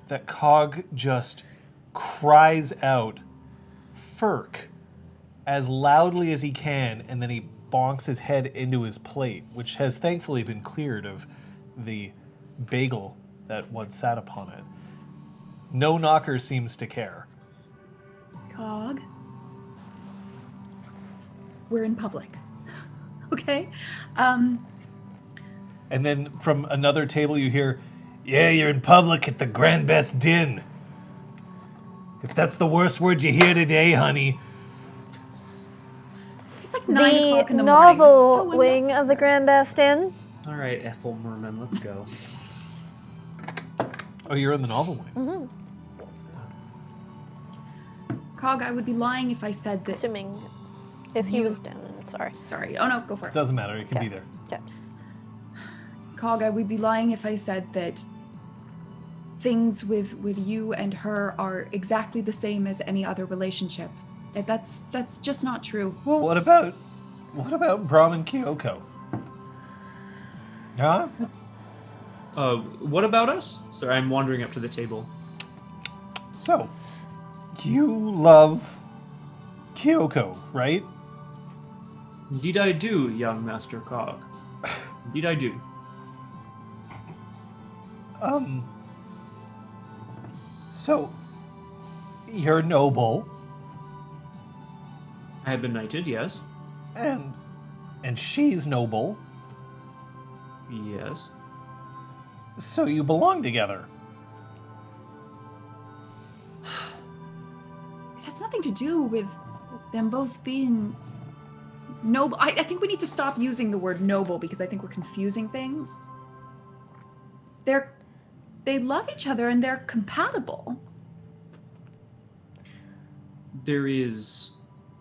that Cog just cries out, "Firk," as loudly as he can, and then he bonks his head into his plate, which has thankfully been cleared of the bagel that once sat upon it. No knocker seems to care.
Cog. We're in public. Okay?
And then from another table you hear, "Yeah, you're in public at the Grand Best Din. If that's the worst word you hear today, honey."
It's like 9 o'clock in
The
the morning. It's
novel
so
wing of the
unnecessary.
Grand Best Inn.
All right, Ethel Merman, let's go.
Oh, you're in the novel wing.
Mm-hmm.
Cog, I would be lying if I said that.
Assuming if he
You-
was down. Sorry.
Sorry. Oh no, go for it.
Doesn't matter, you can
Okay.
be there.
Okay.
Cog, I would be lying if I said that things with you and her are exactly the same as any other relationship. That's just not true.
Well, what about Brahm and Kyoko? Huh?
What about us? Sorry, I'm wandering up to the table.
So, you love Kyoko, right?
Indeed I do, young Master Cog. Indeed I do.
So, you're noble,
I have been knighted, yes.
and she's noble,
Yes.
so you belong together.
It has nothing to do with them both being noble. I think we need to stop using the word noble because I think we're confusing things. They love each other and they're compatible.
There is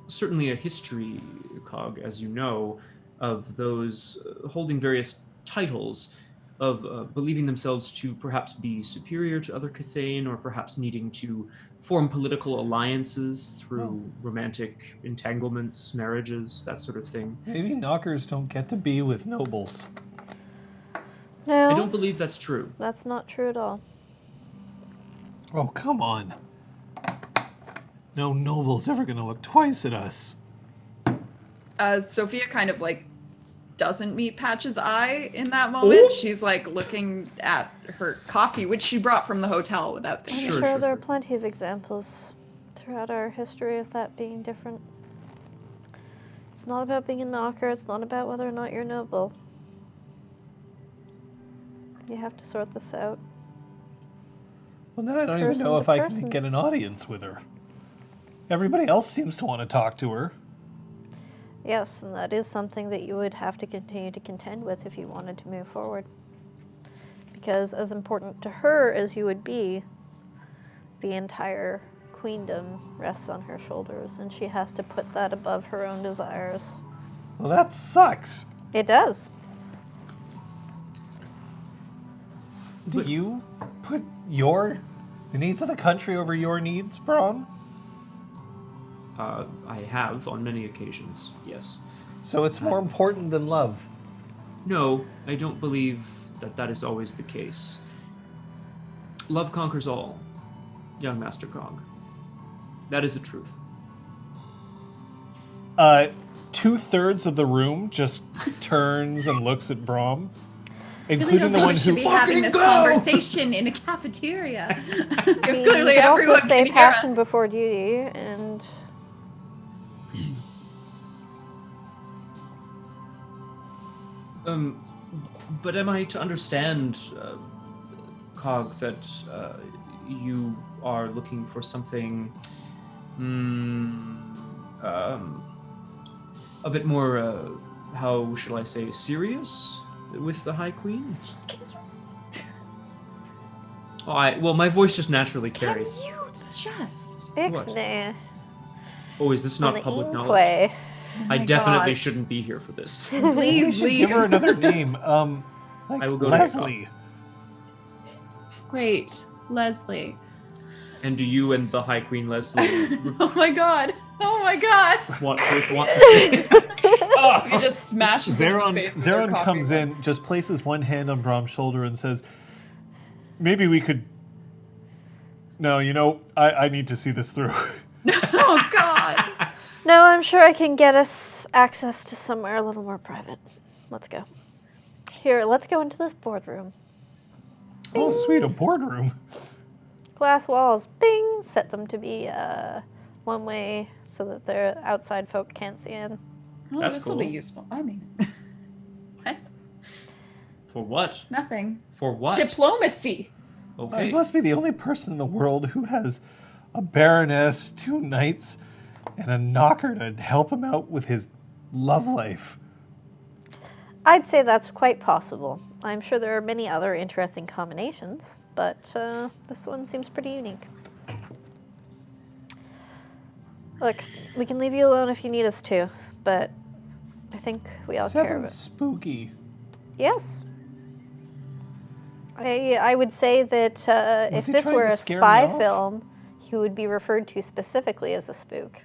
certainly a history, Cog, as you know, of those holding various titles, of believing themselves to perhaps be superior to other Cathane, or perhaps needing to form political alliances through romantic entanglements, marriages, that sort of thing.
Maybe knockers don't get to be with nobles.
No,
I don't believe that's true.
that's not true at all.
Oh, come on. No noble's ever gonna look twice at us.
Sophia kind of like doesn't meet Patch's eye in that moment.
Ooh.
She's like looking at her coffee, which she brought from the hotel without
I'm
thinking.
Sure,
sure
sure,
there are
sure.
plenty of examples throughout our history of that being different. It's not about being a knocker, it's not about whether or not you're noble. You have to sort this out.
Well, now I don't even
Person
know
to
if I can
person.
get an audience with her. Everybody else seems to want to talk to her.
Yes, and that is something that you would have to continue to contend with if you wanted to move forward. Because as important to her as you would be, the entire queendom rests on her shoulders, and she has to put that above her own desires.
Well, that sucks.
It does.
Do you put the needs of the country over your needs, Braun?
I have on many occasions, yes.
So it's more important than love.
No, I don't believe that that is always the case. Love conquers all, young Master Cog. That is the truth.
2/3 of the room just turns and looks at Braum,
Really
including
don't
the
think
one
we should
who
be having this
go!
conversation in a cafeteria.
I mean,
Clearly,
you could
everyone
also say
can hear us.
passion before duty, and
But am I to understand, Cog, that you are looking for something A bit more, how shall I say, serious with the High Queen? Well, my voice just naturally carries.
Can you just?
Ixnay.
Oh, is this
On
not
the
public knowledge?
Inquay.
Oh
I
my
definitely
gosh.
shouldn't be here for this.
We
Please
should
leave.
give her another name. Like
I will go to
Leslie.
Great, Leslie.
And do you and the High Queen Leslie
Oh my god. Oh my god.
want the same?
So he just smashes him in the face with their
Zeron
coffee
comes
mug.
in, just places one hand on Brom's shoulder and says, maybe we could... No, I need to see this through.
Oh god.
No, I'm sure I can get us access to somewhere a little more private. Let's go. Here, let's go into this boardroom.
Oh, sweet, a boardroom.
Glass walls, bing! Set them to be one way so that the outside folk can't see in.
Oh,
That's
this will be
cool.
useful. I mean, what?
For what?
Nothing.
For what?
Diplomacy.
Okay.
I must be the only person in the world who has a baroness, 2 knights, and a knocker to help him out with his love life.
I'd say that's quite possible. I'm sure there are many other interesting combinations, but this one seems pretty unique. Look, we can leave you alone if you need us to, but I think we all care of
7's
it.
spooky.
Yes. I would say that
Was
if
he
this
trying
were
to
a
scare me
spy
off?
film, he would be referred to specifically as a spook.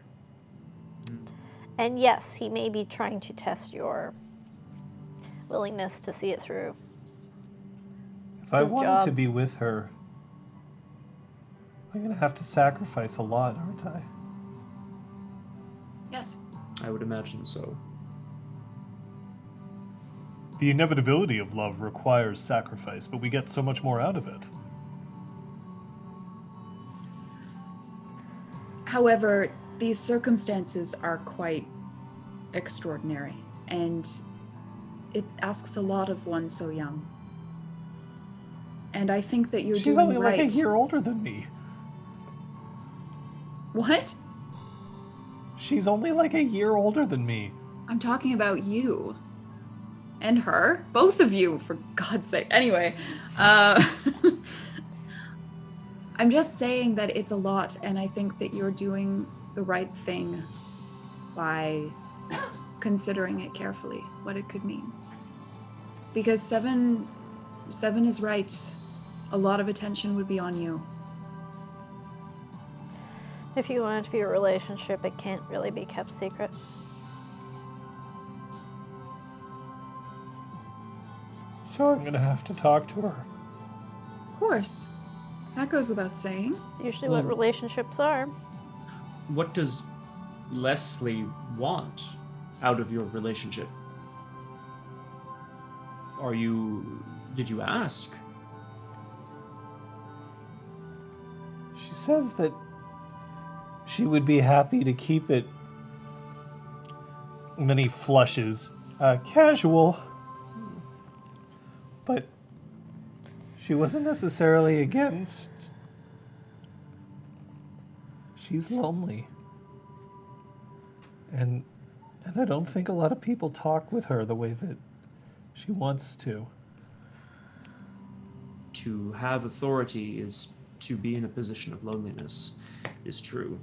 And yes, he may be trying to test your willingness to see it through.
If I
his
wanted
job.
to be with her, I'm going to have to sacrifice a lot, aren't I?
Yes.
I would imagine so.
The inevitability of love requires sacrifice, but we get so much more out of it.
However, these circumstances are quite extraordinary, and it asks a lot of one so young. And I think that you're
She's
doing
only
right.
like a year older than me.
What?
She's only like a year older than me.
I'm talking about you. And her. Both of you, for God's sake. Anyway, I'm just saying that it's a lot, and I think that you're doing the right thing by considering it carefully, what it could mean. Because seven is right. A lot of attention would be on you.
If you want it to be a relationship, it can't really be kept secret.
So I'm going to have to talk to her.
Of course. That goes without saying.
It's usually what relationships are.
What does Leslie want out of your relationship? Did you ask?
She says that she would be happy to keep it, many flushes, casual. But she wasn't necessarily against. She's lonely. And I don't think a lot of people talk with her the way that she wants to.
To have authority is to be in a position of loneliness, is true.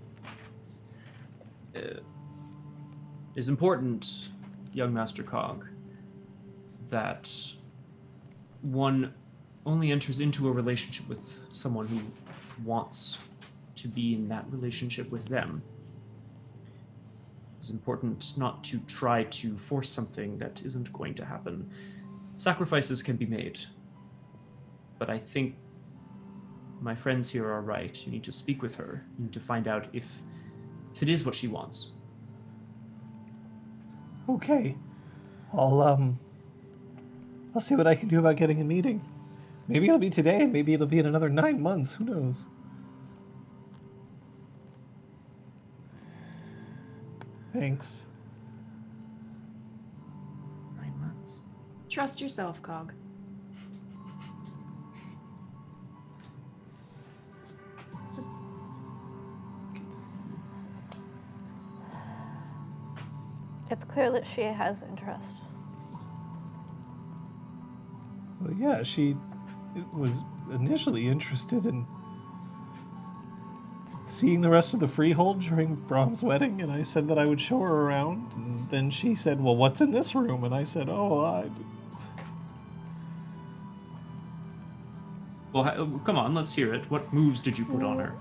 It's important, young Master Cog, that one only enters into a relationship with someone who wants to be in that relationship with them. It's important not to try to force something that isn't going to happen. Sacrifices can be made, but I think my friends here are right. You need to speak with her. You need to find out if it is what she wants.
Okay. I'll see what I can do about getting a meeting. Maybe it'll be today, maybe it'll be in another 9 months, who knows? Thanks.
9 months.
Trust yourself, Cog. Just
It's clear that she has interest.
Well, yeah, she was initially interested in seeing the rest of the freehold during Brahm's wedding, and I said that I would show her around. And then she said, well, what's in this room? And I said,
Well, come on, let's hear it. What moves did you put on her?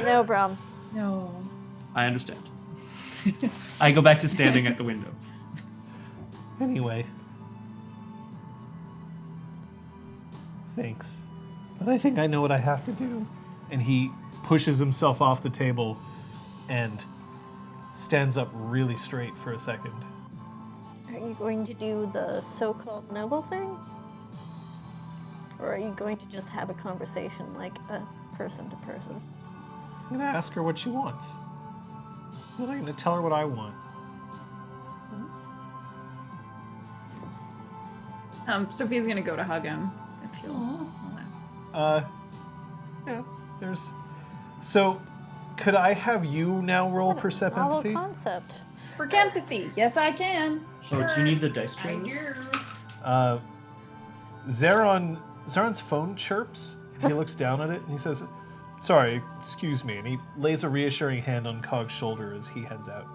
No, Brom.
No.
I understand. I go back to standing at the window.
Anyway. Thanks. But I think I know what I have to do. And he pushes himself off the table and stands up really straight for a second.
Are you going to do the so-called noble thing? Or are you going to just have a conversation like a person to person?
I'm going to ask her what she wants. Then I'm going to tell her what I want.
Sophia's gonna go to hug him. If you'll.
Yeah, there's... So, could I have you now roll percept
Novel
empathy?
concept.
For empathy, yes, I can.
So do you need the dice
I
tray?
do.
Zaron's phone chirps, and he looks down at it, and he says, sorry, excuse me, and he lays a reassuring hand on Cog's shoulder as he heads out.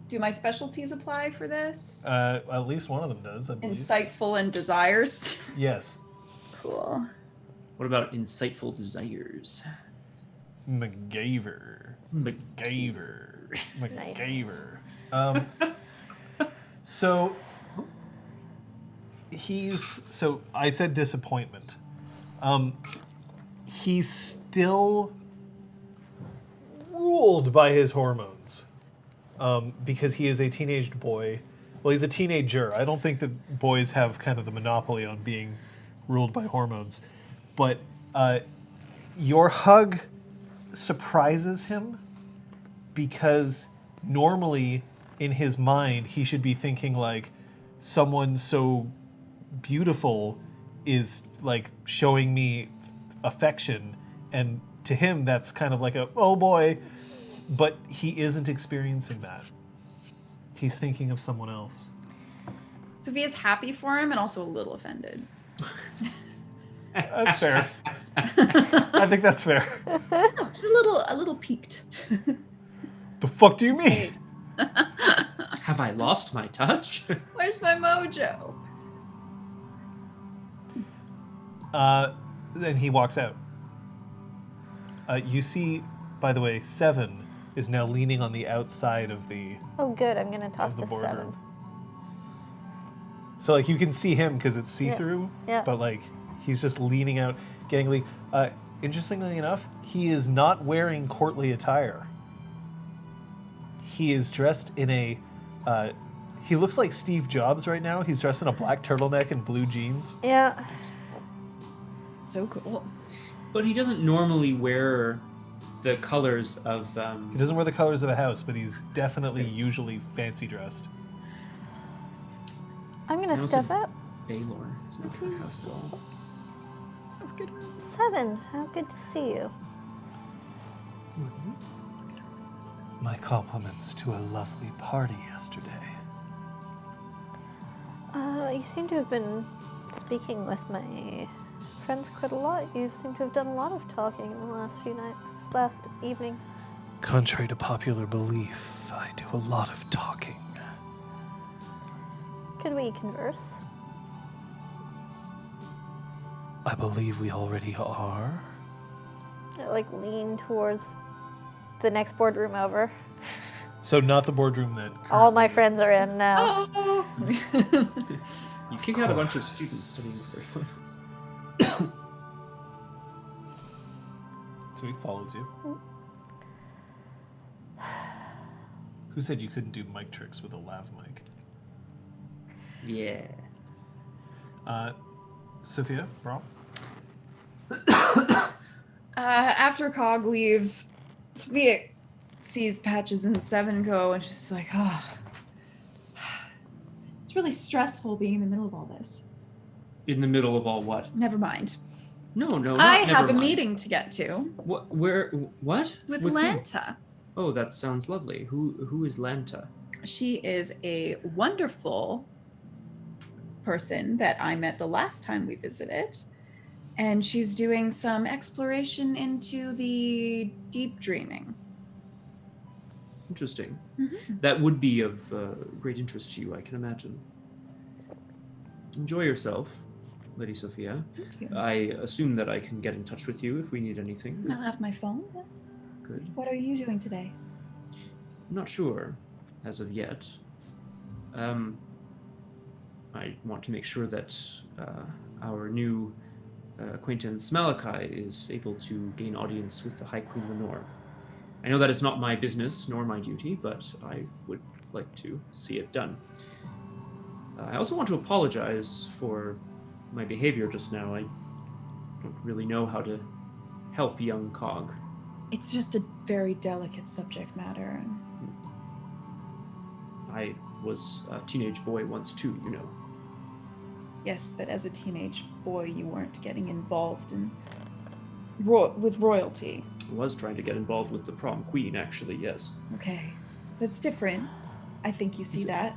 Do my specialties apply for this?
At least one of them does, I believe.
Insightful and desires.
Yes.
Cool.
What about insightful desires?
McGaver. So I said disappointment. He's still ruled by his hormones. Because he is a teenage boy. Well, he's a teenager. I don't think that boys have kind of the monopoly on being ruled by hormones. But your hug surprises him because normally in his mind he should be thinking like someone so beautiful is like showing me affection, and to him that's kind of like a oh boy, but he isn't experiencing that. He's thinking of someone else.
Sophia's happy for him and also a little offended.
That's fair. I think that's fair.
Oh, just a little peaked.
The fuck do you mean?
Have I lost my touch?
Where's my mojo?
Then he walks out. You see, by the way, Seven is now leaning on the outside of the
Oh, good. I'm gonna talk
of the
to
boardroom.
Seven.
So like you can see him because it's see-through,
Yeah.
but like he's just leaning out gangly. Interestingly enough, he is not wearing courtly attire. He is dressed in a he looks like Steve Jobs right now. He's dressed in a black turtleneck and blue jeans.
Yeah.
So cool.
But he doesn't normally wear the colors of...
He doesn't wear the colors of a house, but he's definitely usually fancy dressed.
I'm gonna
Also-
step up.
Baylor. It's not the house at all.
Seven, how good to see you.
My compliments to a lovely party yesterday.
You seem to have been speaking with my friends quite a lot. You seem to have done a lot of talking in the last evening.
Contrary to popular belief, I do a lot of talking.
Could we converse?
I believe we already are.
I, like, lean towards the next boardroom over.
So not the boardroom that
All my friends are in now.
Oh.
You kick out a bunch of students studying the first ones.
So he follows you. Who said you couldn't do mic tricks with a lav mic?
Yeah.
Sophia, Brom?
After Cog leaves, Sophia sees Patches and Seven go and she's like, oh, it's really stressful being in the middle of all this.
In the middle of all what?
Never mind.
No, not
I
never
have a
mind.
meeting to get to
What? Where? What?
with
who?
Lanta.
Oh, that sounds lovely. Who is Lanta?
She is a wonderful person that I met the last time we visited. And she's doing some exploration into the deep dreaming.
Interesting.
Mm-hmm.
That would be of great interest to you, I can imagine. Enjoy yourself, Lady Sophia.
Thank you.
I assume that I can get in touch with you if we need anything.
I'll have my phone. Yes.
Good.
What are you doing today?
I'm not sure, as of yet. I want to make sure that our new acquaintance Malachi is able to gain audience with the High Queen Lenore. I know that is not my business nor my duty, but I would like to see it done. I also want to apologize for my behavior just now. I don't really know how to help young Cog.
It's just a very delicate subject matter.
I was a teenage boy once too, you know.
Yes, but as a teenage boy, you weren't getting involved in with royalty.
I was trying to get involved with the prom queen, actually, yes.
Okay, that's different. I think you see
Is it-
that.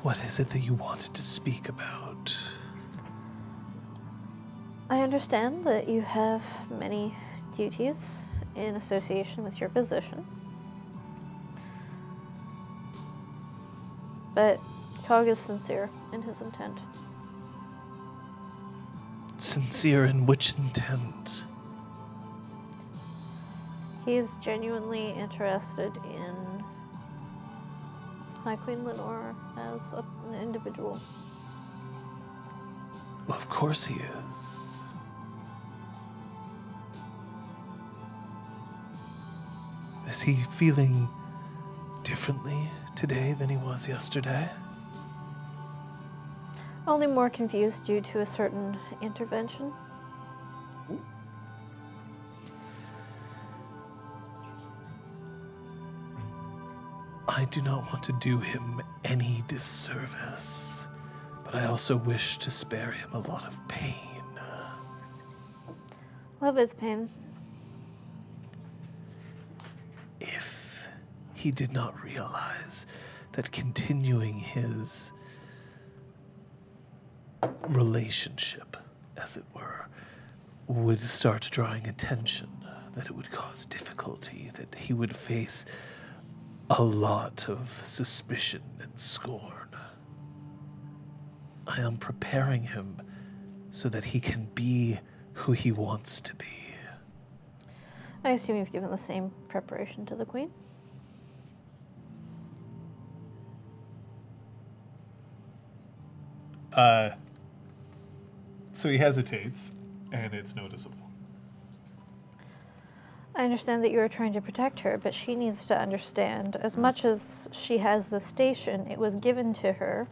What is it that you wanted to speak about?
I understand that you have many duties in association with your position. But Cog is sincere in his intent.
Sincere in which intent?
He is genuinely interested in High Queen Lenore as an individual.
Well, of course he is. Is he feeling differently today than he was yesterday?
Only more confused due to a certain intervention.
I do not want to do him any disservice, but I also wish to spare him a lot of pain.
Love is pain.
If he did not realize that continuing his relationship, as it were, would start drawing attention, that it would cause difficulty, that he would face a lot of suspicion and scorn. I am preparing him so that he can be who he wants to be.
I assume you've given the same preparation to the Queen?
So he hesitates, and it's noticeable.
I understand that you are trying to protect her, but she needs to understand, as much as she has the station, it was given to her.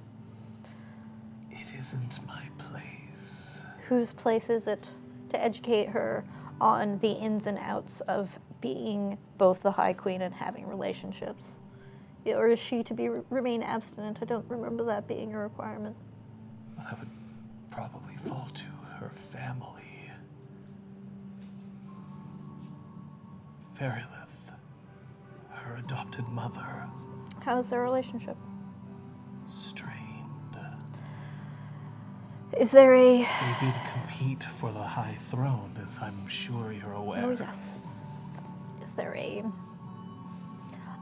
It isn't my place.
Whose place is it to educate her on the ins and outs of being both the High Queen and having relationships? Or is she to remain abstinent? I don't remember that being a requirement.
Well, that would probably fall to her family. Ferylith, her adopted mother,
How is their relationship?
strained.
Is there a...
They did compete for the high throne, as I'm sure you're aware.
Oh, yes. Is there a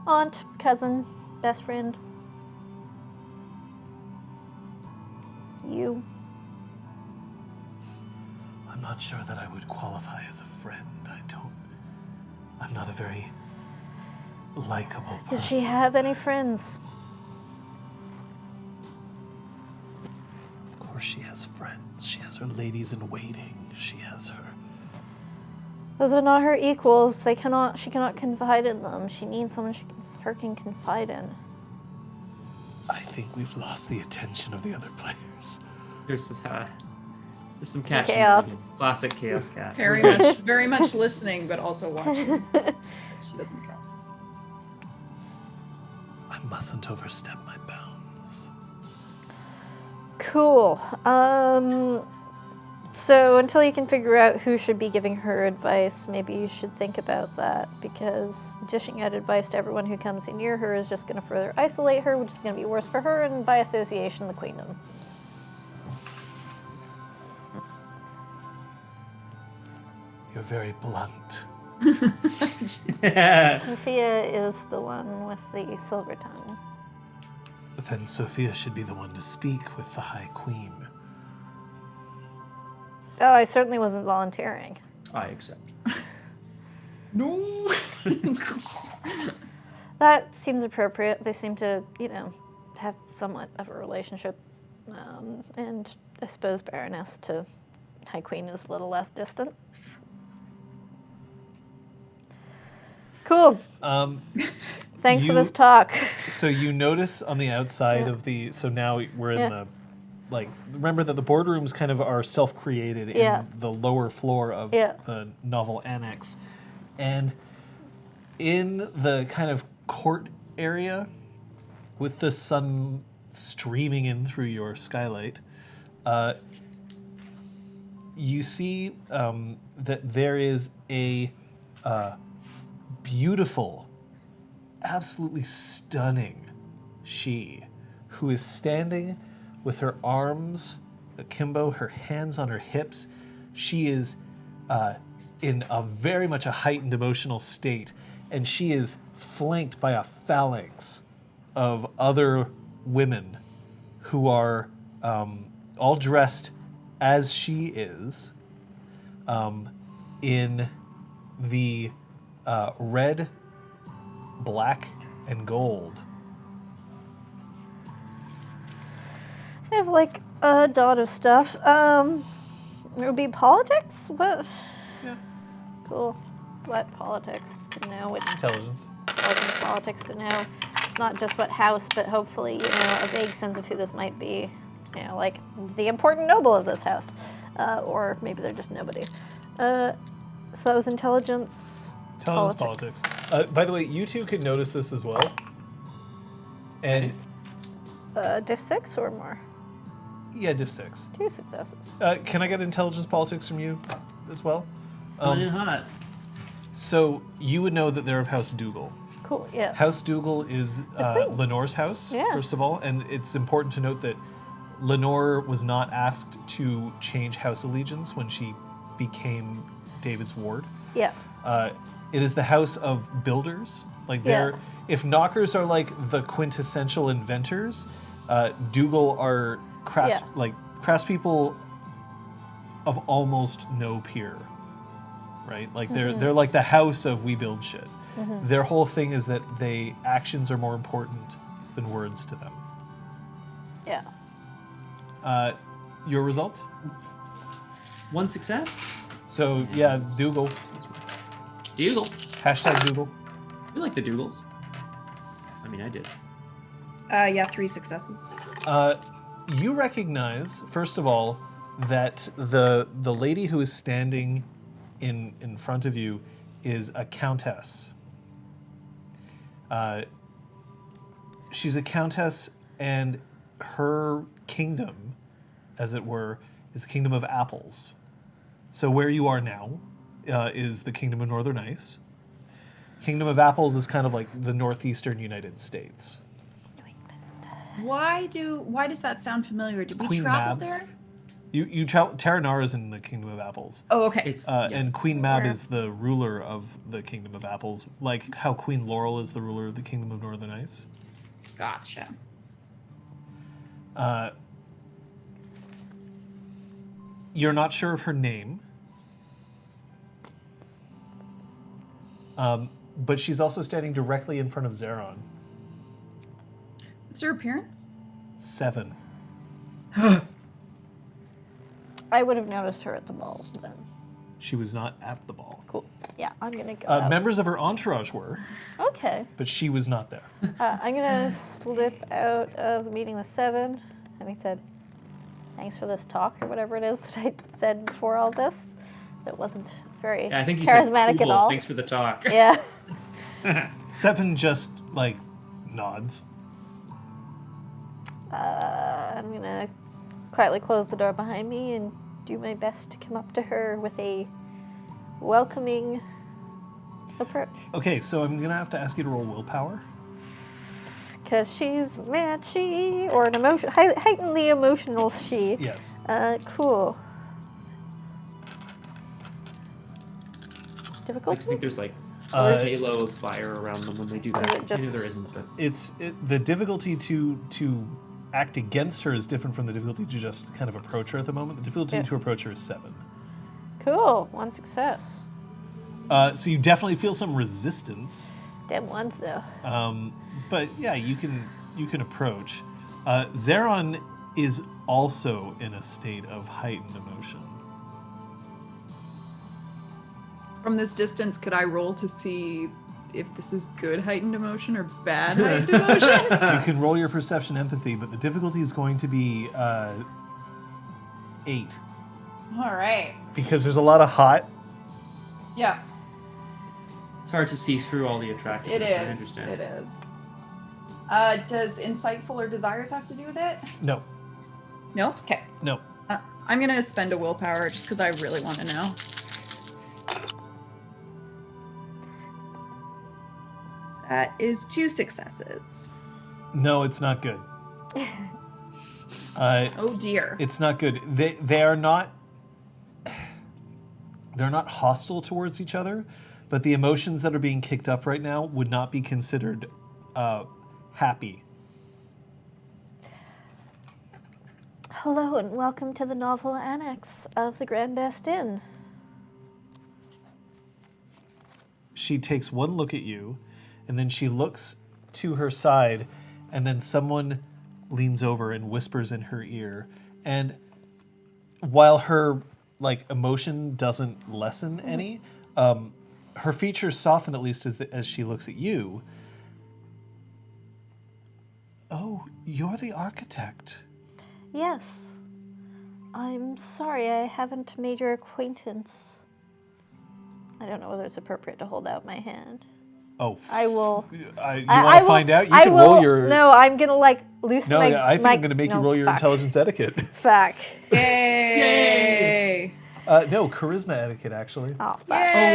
aunt, cousin, best friend? You?
I'm not sure that I would qualify as a friend. I'm not a very likable person.
Does she have any friends?
Of course she has friends. She has her ladies in waiting. She has her...
Those are not her equals. She cannot confide in them. She needs someone she can confide in.
I think we've lost the attention of the other players.
There's some cat
Chaos.
shenanigans. Classic chaos cat.
Very much listening, but also watching. She doesn't drop.
I mustn't overstep my bounds.
Cool. So until you can figure out who should be giving her advice, maybe you should think about that, because dishing out advice to everyone who comes near her is just going to further isolate her, which is going to be worse for her and by association the queendom.
You're very blunt.
Sophia is the one with the silver tongue.
Then Sophia should be the one to speak with the High Queen.
Oh, I certainly wasn't volunteering.
I accept.
No.
That seems appropriate. They seem to, have somewhat of a relationship. And I suppose Baroness to High Queen is a little less distant. Cool. Thanks for this talk.
So you notice on the outside of the... So now we're in the... Like, remember that the boardrooms kind of are self-created in the lower floor of the novel annex. And in the kind of court area, with the sun streaming in through your skylight, you see that there is a beautiful, absolutely stunning she who is standing with her arms akimbo, her hands on her hips. She is in a very much a heightened emotional state, and she is flanked by a phalanx of other women who are all dressed as she is, in the red, black, and gold.
I have like a dot of stuff. It would be politics? What?
Yeah.
Cool. What politics to know? Which
Intelligence.
politics to know? Not just what house, but hopefully, a vague sense of who this might be. Like the important noble of this house. Or maybe they're just nobody. So that was intelligence.
Intelligence politics. By the way, you two can notice this as well. And
Diff 6 or more?
yeah, diff 6.
2 successes.
Can I get intelligence politics from you as well?
Running hot.
So you would know that they're of House Dougal.
Cool, yeah.
House Dougal is
queen.
Lenore's house,
Yeah.
first of all, and it's important to note that Lenore was not asked to change house allegiance when she became David's ward.
Yeah.
It is the house of builders. Like they're, if knockers are like the quintessential inventors, Dougal are craftspeople of almost no peer, right? Like they're like the house of we build shit. Their whole thing is that actions are more important than words to them.
Yeah.
Your results?
1 success.
So yeah, Dougal.
Dougal.
Hashtag Dougal.
We like the Dougals. I mean, I did.
3 successes.
You recognize, first of all, that the lady who is standing in front of you is a countess. She's a countess, and her kingdom, as it were, is the kingdom of apples. So where you are now is the kingdom of Northern Ice. Kingdom of Apples is kind of like the northeastern United States.
Why does that sound familiar? Did we
Queen
travel
Mab's.
there?
You travel. Terranara is in the Kingdom of Apples.
Oh, okay.
It's
And Queen Mab is the ruler of the Kingdom of Apples, like how Queen Laurel is the ruler of the Kingdom of Northern Ice.
Gotcha.
You're not sure of her name, but she's also standing directly in front of Zeron.
What's her appearance?
7.
I would have noticed her at the ball then.
She was not at the ball.
Cool. Yeah, I'm gonna go. out.
Members of her entourage were,
Okay.
but she was not there.
I'm gonna slip out of the meeting with 7, having said, thanks for this talk, or whatever it is that I said before all this. That wasn't very
Yeah, I think you
charismatic
said cool.
at all.
Thanks for the talk.
Yeah.
7 just, nods.
I'm gonna quietly close the door behind me and do my best to come up to her with a welcoming approach.
Okay, so I'm gonna have to ask you to roll willpower.
Because she's matchy, or an emotion, heighten the emotional she.
Yes.
Cool.
I
Difficult?
just think there's like
Uh,
a halo of fire around them when they do that.
it just-
Maybe there isn't, but
The difficulty to act against her is different from the difficulty to just kind of approach her at the moment. The difficulty
Yeah.
to approach her is 7.
Cool. 1 success.
So you definitely feel some resistance.
Damn ones, though.
But yeah, you can approach. Zeron is also in a state of heightened emotion.
From this distance, could I roll to see if this is good heightened emotion or bad heightened emotion?
You can roll your perception empathy, but the difficulty is going to be 8
All right.
because there's a lot of hot.
Yeah,
it's hard to see through all the attractiveness.
it
I
is.
understand.
It is. Does insightful or desires have to do with it?
No,
No. Okay.
no.
I'm gonna spend a willpower just because I really want to know. That is 2 successes.
No, it's not good.
Oh dear.
It's not good. They are not. They're not hostile towards each other, but the emotions that are being kicked up right now would not be considered happy.
Hello, and welcome to the novel annex of the Grand Best Inn.
She takes one look at you, and then she looks to her side, and then someone leans over and whispers in her ear. And while her emotion doesn't lessen any, her features soften, at least as she looks at you. Oh, you're the architect.
Yes. I'm sorry I haven't made your acquaintance. I don't know whether it's appropriate to hold out my hand.
Oh,
I will.
You want to find out? You can roll your.
No, I'm gonna loosen
No,
my.
yeah, I think I'm going to make you roll your
fuck.
intelligence etiquette.
Fuck.
Yay!
No, charisma etiquette, actually.
Oh, fuck.
Yay!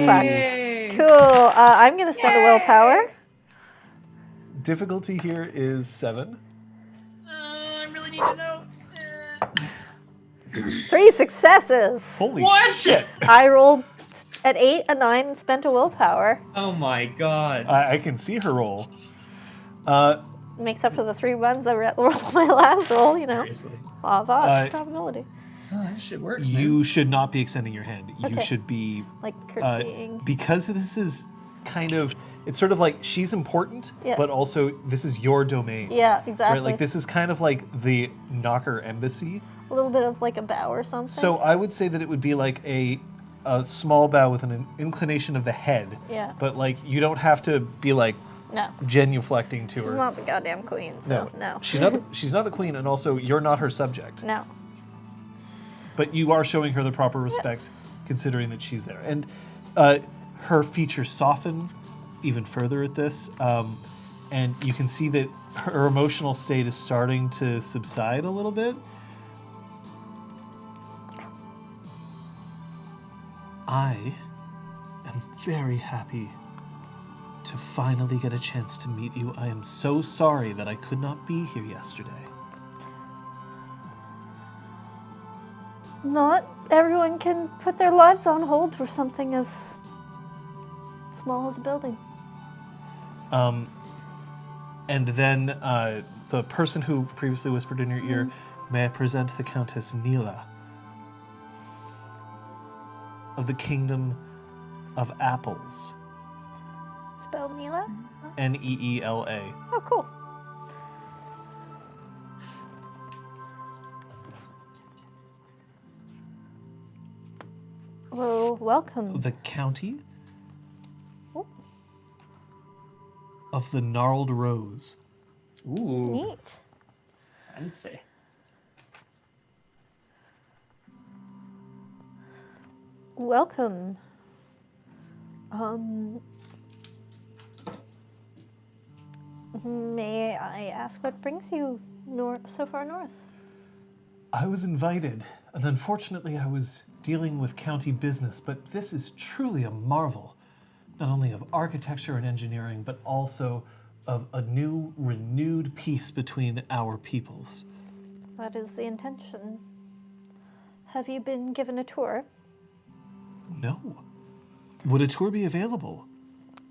Fuck.
Yay!
Cool. I'm gonna spend a willpower.
Difficulty here is 7.
I really need to know.
3 successes.
Holy
What?
shit!
I rolled at 8, a 9, and spent a willpower.
Oh my god.
I can see her roll.
Makes up for the 3 ones I rolled on my last roll, you know.
Seriously.
Law of odds, probability.
Oh, that shit works, man.
You should not be extending your hand. You
Okay.
should be
Like curtsying.
because this is kind of. It's sort of like she's important,
Yeah.
but also this is your domain.
Yeah, exactly.
Right, like this is kind of like the Knocker embassy.
A little bit of like a bow or something.
So I would say that it would be like a small bow with an inclination of the head.
Yeah.
But like you don't have to be like
No.
genuflecting to
She's
her.
not the goddamn queen, so no.
She's not. She's not the queen, and also you're not her subject.
No.
But you are showing her the proper respect, considering that she's there. And her features soften even further at this, and you can see that her emotional state is starting to subside a little bit. I am very happy to finally get a chance to meet you. I am so sorry that I could not be here yesterday.
Not everyone can put their lives on hold for something as small as a building.
And then the person who previously whispered in your ear, may I present the Countess Neale of the Kingdom of Apples.
Spell Neela?
Neela.
Oh, cool. Well, welcome.
The county
Oh,
of the Gnarled Rose.
Ooh,
neat.
fancy.
Welcome. May I ask what brings you so far north?
I was invited, and unfortunately I was dealing with county business, but this is truly a marvel, not only of architecture and engineering, but also of a new, renewed peace between our peoples.
That is the intention. Have you been given a tour?
No. Would a tour be available?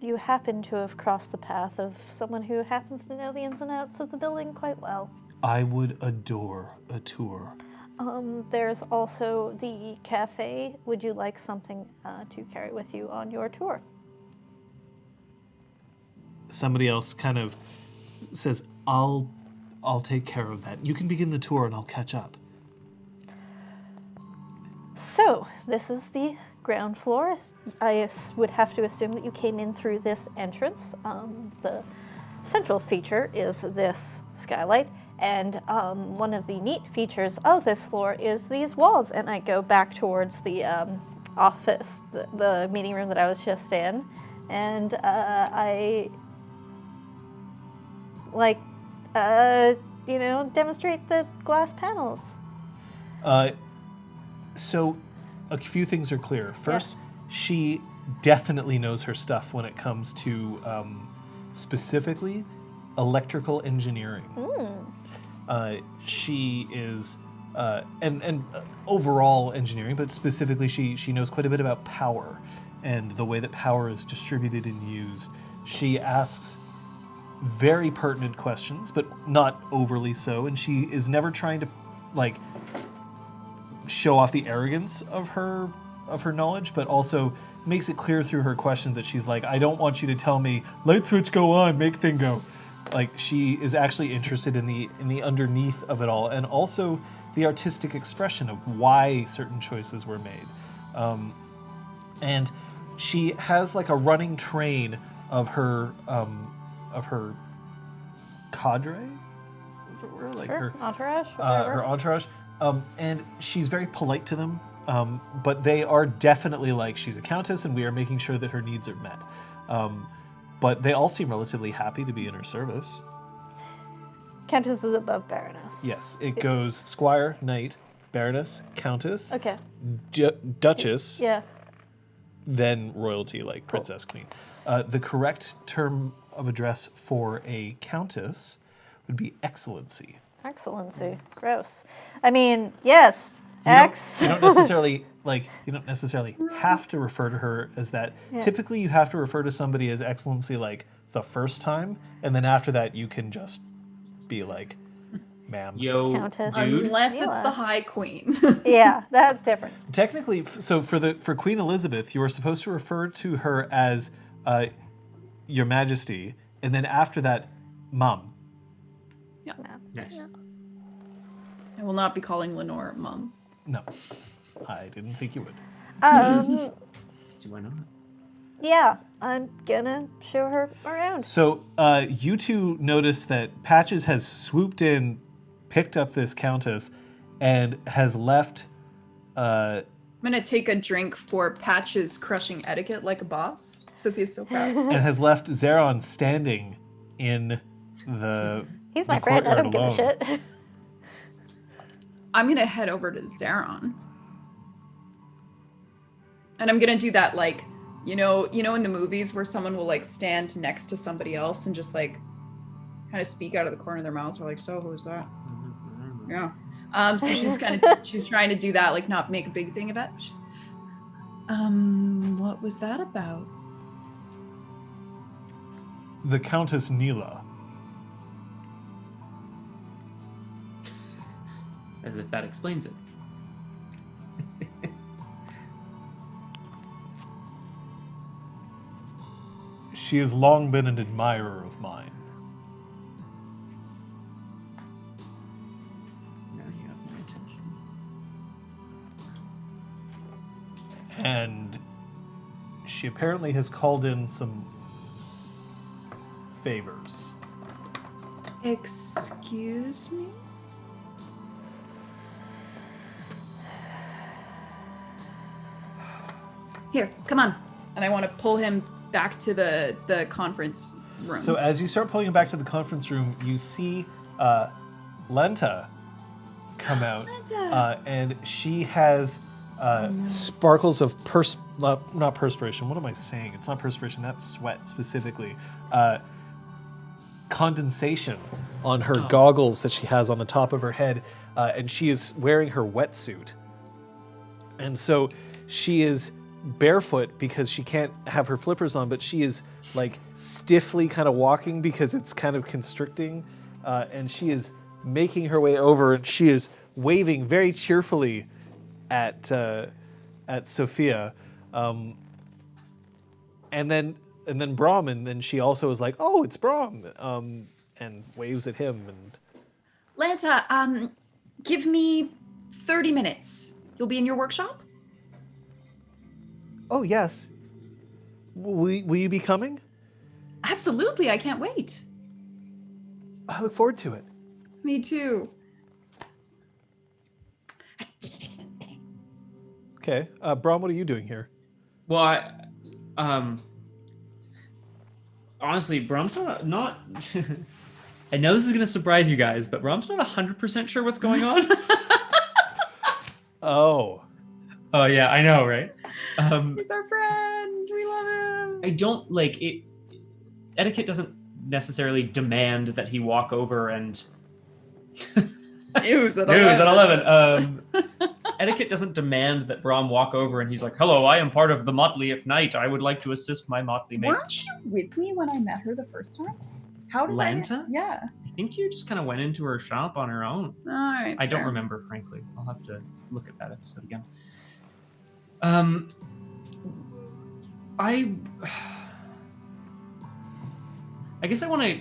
You happen to have crossed the path of someone who happens to know the ins and outs of the building quite well.
I would adore a tour.
There's also the cafe. Would you like something to carry with you on your tour?
Somebody else kind of says, I'll take care of that. You can begin the tour and I'll catch up.
So, this is the ground floor. I would have to assume that you came in through this entrance. The central feature is this skylight, and one of the neat features of this floor is these walls. And I go back towards the office, the meeting room that I was just in, and I demonstrate the glass panels.
So a few things are clear. First, she definitely knows her stuff when it comes to specifically electrical engineering. She is, and overall engineering, but specifically she knows quite a bit about power and the way that power is distributed and used. She asks very pertinent questions, but not overly so, and she is never trying to show off the arrogance of her knowledge, but also makes it clear through her questions that she's like, I don't want you to tell me light switch go on, make thing go. Like, she is actually interested in the underneath of it all, and also the artistic expression of why certain choices were made. And she has like a running train of her cadre, as it were, like
Sure,
her
entourage.
her entourage. And she's very polite to them, but they are definitely like, she's a countess and we are making sure that her needs are met. But they all seem relatively happy to be in her service.
Countess is above Baroness.
Yes, it goes Squire, Knight, Baroness, Countess,
Okay.
Duchess,
Yeah.
then royalty, like Princess, Queen. The correct term of address for a countess would be Excellency.
Excellency. Gross. I mean, yes.
You don't necessarily have to refer to her as that.
Yeah.
Typically, you have to refer to somebody as Excellency like the first time, and then after that, you can just be like, "Ma'am."
Yo,
Countess.
dude.
Unless it's
Neale.
the High Queen.
Yeah, that's different.
Technically, so for Queen Elizabeth, you are supposed to refer to her as Your Majesty, and then after that, Mum.
Nice.
I will not be calling Lenore Mum.
No, I didn't think you would.
See why not?
Yeah, I'm gonna show her around.
So you two notice that Patches has swooped in, picked up this countess, and has left.
I'm gonna take a drink for Patches crushing etiquette like a boss. Sophia's so proud.
and has left Zeron standing in the
He's
the
my friend. I
courtyard
don't give a
alone.
shit.
I'm gonna head over to Zeron. And I'm gonna do that like, you know in the movies where someone will like stand next to somebody else and just like kind of speak out of the corner of their mouths. They're like, so who's that? Yeah. So she's trying to do that, like not make a big thing of it. She's, what was that about?
The Countess Neale.
As if that explains it.
She has long been an admirer of mine.
Now you have my attention.
And she apparently has called in some favors.
Excuse me? Here, come on. And I want to pull him back to the conference room.
So as you start pulling him back to the conference room, you see Lenta come out, and she has sparkles of not perspiration. What am I saying? It's not perspiration. That's sweat specifically. Condensation on her goggles that she has on the top of her head, and she is wearing her wetsuit. And so she is barefoot because she can't have her flippers on, but she is like stiffly kind of walking because it's kind of constricting, and she is making her way over, and she is waving very cheerfully at Sophia, and then Brahm, and then she also is like, "Oh, it's Brahm," and waves at him. And
Lanta, give me 30 minutes. You'll be in your workshop?
oh yes, will you be coming?
Absolutely, I can't wait.
I look forward to it.
Me too.
Okay, Brahm, what are you doing here?
Well, honestly, Brahm's not I know this is going to surprise you guys, but Brahm's not 100% sure what's going on.
Oh,
Oh, yeah, I know, right?
He's our friend. We love him.
I don't, like, etiquette doesn't necessarily demand that he walk over and...
News at
News
11.
at 11. Etiquette doesn't demand that Brahm walk over and he's like, "Hello, I am part of the motley at night. I would like to assist my motley mate."
Weren't you with me when I met her the first time? How did
Lanta?
Yeah.
I think you just kind of went into her shop on her own.
All right.
I don't
fair.
remember, frankly. I'll have to look at that episode again. I guess I want to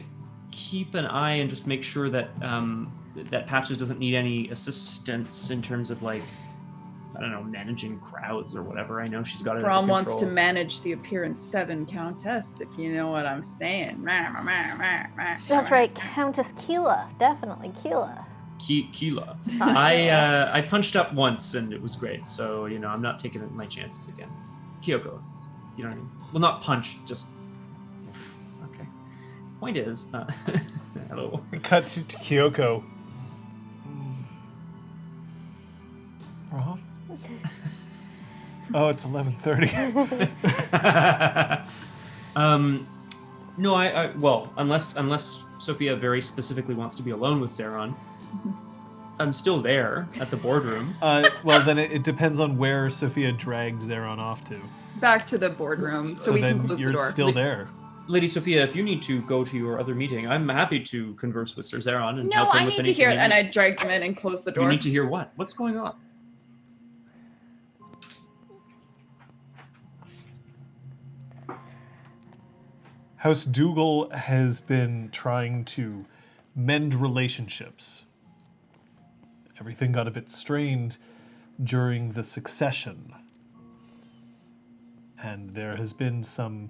keep an eye and just make sure that that Patches doesn't need any assistance in terms of, like, I don't know, managing crowds or whatever. I know she's got it under
Brahm wants to
control.
manage the Appearance 7 Countess, if you know what I'm saying.
That's right, Countess Keela. Definitely Keela.
Keela. I punched up once and it was great, so, you know, I'm not taking my chances again. Kyoko, you know what I mean? Well, not punch, just... Okay. Point is... hello.
cut to Kyoko. Brahm? Oh, it's 11:30.
No, well, unless Sophia very specifically wants to be alone with Zeron, I'm still there at the boardroom.
Well, then it depends on where Sophia dragged Zeron off to.
Back to the boardroom so we
then
can close
you're
the door.
still there.
Lady Sophia, if you need to go to your other meeting, I'm happy to converse with Sir Zeron and
No,
help him
I
with
need to hear it.
anything he
And
needs.
I dragged him in and closed the door.
You need to hear what? What's going on?
House Dougal has been trying to mend relationships. Everything got a bit strained during the succession. And there has been some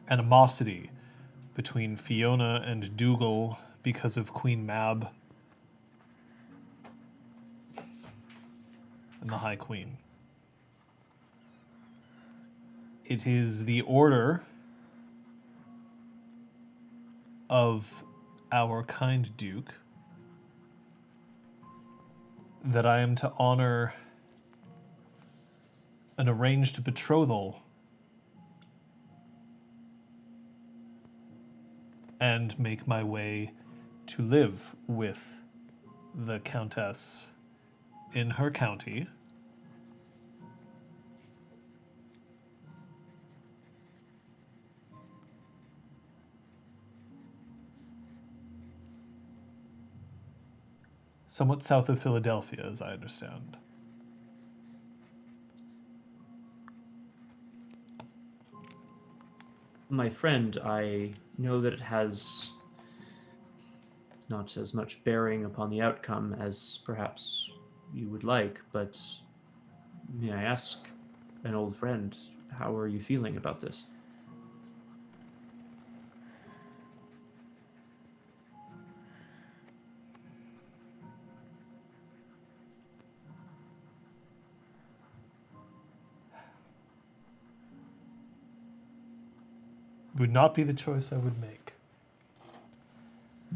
animosity between Fiona and Dougal because of Queen Mab and the High Queen. It is the order of our kind Duke that I am to honor an arranged betrothal and make my way to live with the Countess in her county. Somewhat south of Philadelphia, as I understand.
My friend, I know that it has not as much bearing upon the outcome as perhaps you would like, but may I ask, an old friend, how are you feeling about this?
Would not be the choice I would make.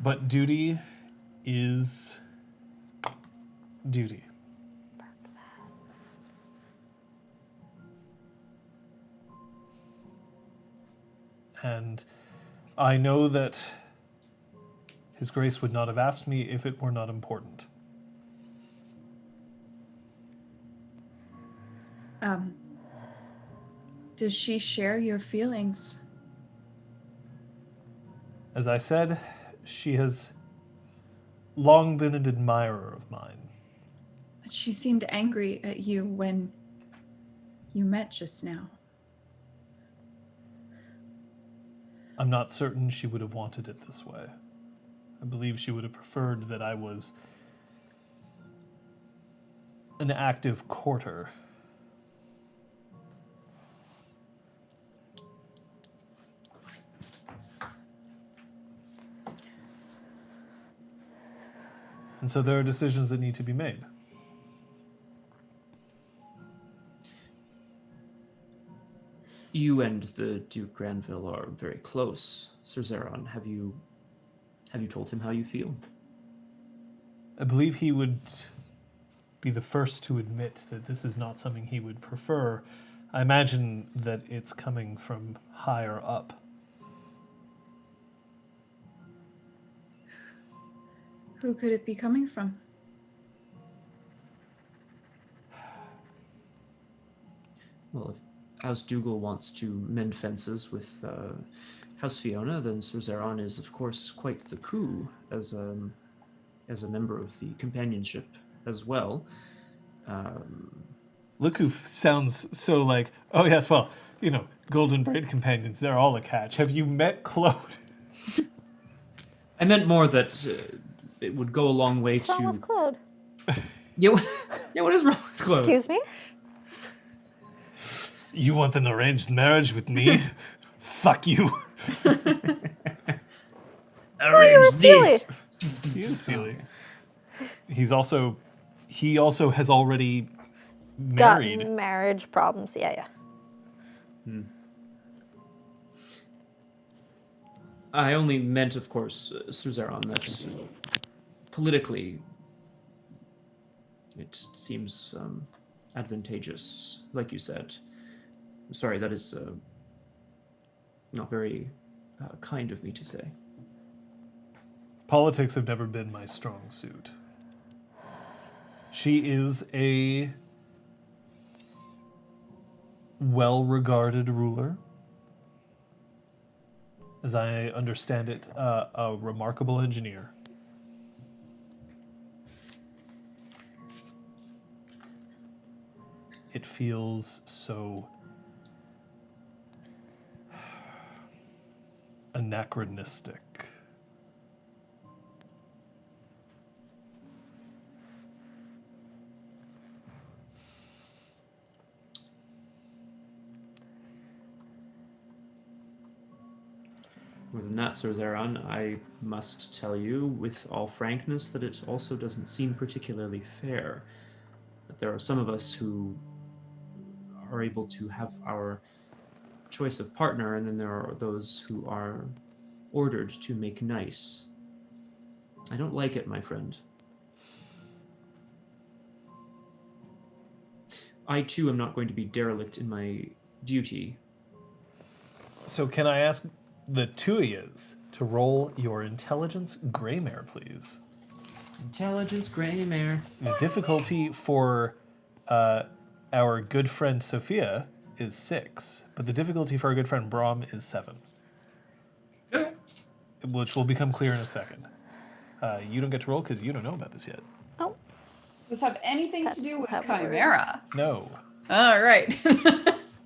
But duty is duty. And I know that His Grace would not have asked me if it were not important.
Does she share your feelings?
As I said, she has long been an admirer of mine.
But she seemed angry at you when you met just now.
I'm not certain she would have wanted it this way. I believe she would have preferred that I was an active courter. And so there are decisions that need to be made.
You and the Duke Granville are very close, Sir Zeron. Have you told him how you feel?
I believe he would be the first to admit that this is not something he would prefer. I imagine that it's coming from higher up.
Who could it be coming from?
Well, if House Dougal wants to mend fences with House Fiona, then Sir Zeron is, of course, quite the coup as a member of the companionship as well.
Look who sounds so like, oh yes, well, you know, Golden Braid companions, they're all a catch. Have you met Claude?
I meant more that it would go a long way
What's wrong with
to...
Claude?
Yeah, what is wrong with Claude?
Excuse me?
You want an arranged marriage with me? Fuck you.
Arrange this!
He is silly. He also has already married.
Got marriage problems. Yeah.
I only meant, of course, Sir Zeron, that politically it seems advantageous, like you said. I'm sorry, that is not very kind of me to say.
Politics have never been my strong suit. She is a well-regarded ruler. As I understand it, a remarkable engineer. It feels so anachronistic.
More than that, Sir Zeron, I must tell you with all frankness that it also doesn't seem particularly fair. That there are some of us who are able to have our choice of partner, and then there are those who are ordered to make nice. I don't like it, my friend. I, too, am not going to be derelict in my duty.
So can I ask the two of yous to roll your intelligence Greymare, please?
Intelligence, gray mare.
The difficulty for our good friend Sophia is 6, but the difficulty for our good friend Brom is 7. Which will become clear in a second. You don't get to roll because you don't know about this yet.
Oh,
Does this have anything
Pets
to do
will
with
have
Chimera?
No.
All right.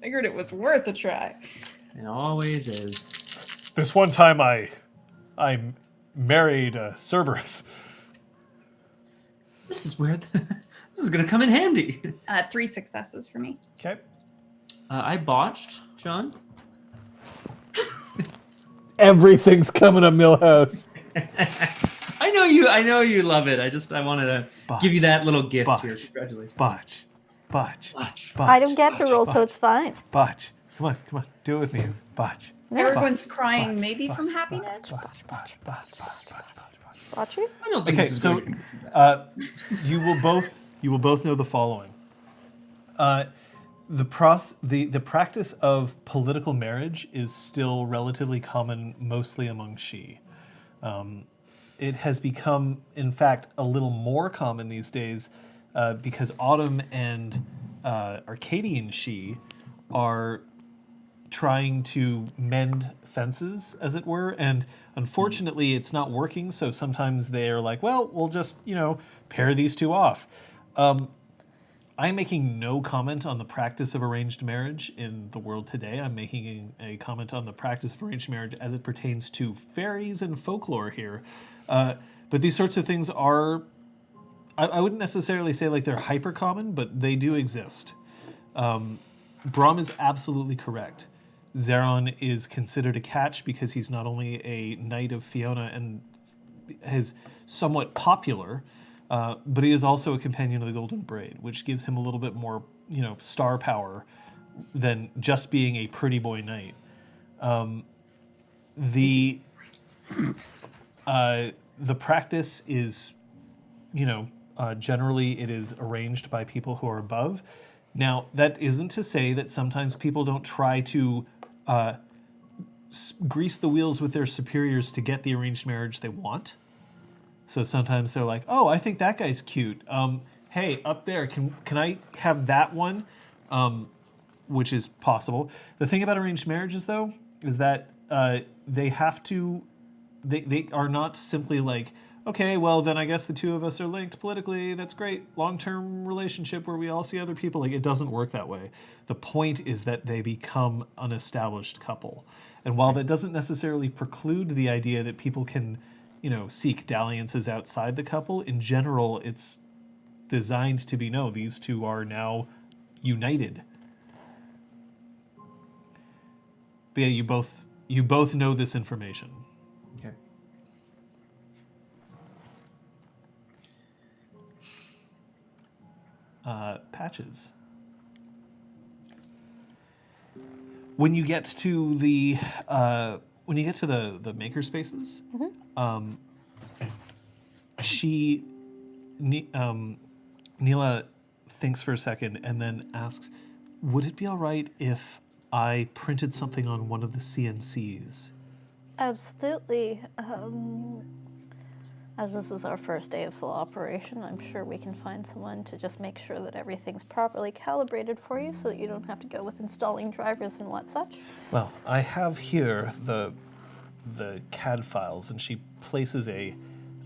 Figured it was worth a try.
It always is.
This one time I married Cerberus.
This is where this is going to come in handy.
3 successes for me.
Okay.
I botched, John.
Everything's coming up, Millhouse.
I know you love it. I wanted to give you that little gift here. Congratulations.
Botch.
Botch.
I don't get to roll, so it's fine.
Botch. Come on, do it with me. Botch.
Everyone's crying,
Botch,
maybe
botch,
from
botch,
happiness.
botch.
Bocce?
I don't think
Okay,
this is
so
going
you will both know the following. The practice of political marriage is still relatively common, mostly among Shi. It has become, in fact, a little more common these days because Autumn and Arcadian Shi are trying to mend fences, as it were, and unfortunately, it's not working. So sometimes they're like, "Well, we'll just pair these two off." I'm making no comment on the practice of arranged marriage in the world today. I'm making a comment on the practice of arranged marriage as it pertains to fairies and folklore here. But these sorts of things are, I wouldn't necessarily say like they're hyper common, but they do exist. Brahm is absolutely correct. Zeron is considered a catch because he's not only a knight of Fiona and is somewhat popular, but he is also a companion of the Golden Braid, which gives him a little bit more, star power than just being a pretty boy knight. The practice is, generally it is arranged by people who are above. Now, that isn't to say that sometimes people don't try to grease the wheels with their superiors to get the arranged marriage they want. So sometimes they're like, "Oh, I think that guy's cute. Hey, up there, can I have that one?" Which is possible. The thing about arranged marriages, though, is that they have to. They are not simply like, "Okay, well then I guess the two of us are linked politically. That's great. Long-term relationship where we all see other people." Like, it doesn't work that way. The point is that they become an established couple. And while that doesn't necessarily preclude the idea that people can, seek dalliances outside the couple, in general, it's designed to be, no, these two are now united. But yeah, you both know this information.
Okay.
Patches. When you get to the maker spaces, Neela thinks for a second and then asks, "Would it be all right if I printed something on one of the CNCs?"
Absolutely. As this is our first day of full operation, I'm sure we can find someone to just make sure that everything's properly calibrated for you so that you don't have to go with installing drivers and what such.
Well, I have here the CAD files, and she places a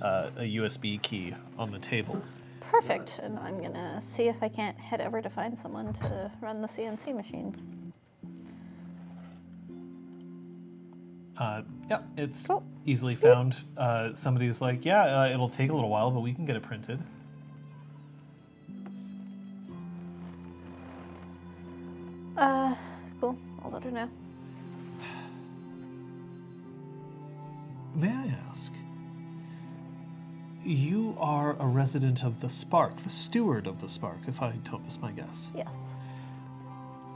USB key on the table.
Perfect. And I'm going to see if I can't head over to find someone to run the CNC machine.
Yeah, it's
Cool.
easily found. Somebody's like, "Yeah, it'll take a little while, but we can get it printed."
Cool. I'll let her know.
May I ask, you are a resident of the Spark, the steward of the Spark, if I don't miss my guess.
Yes.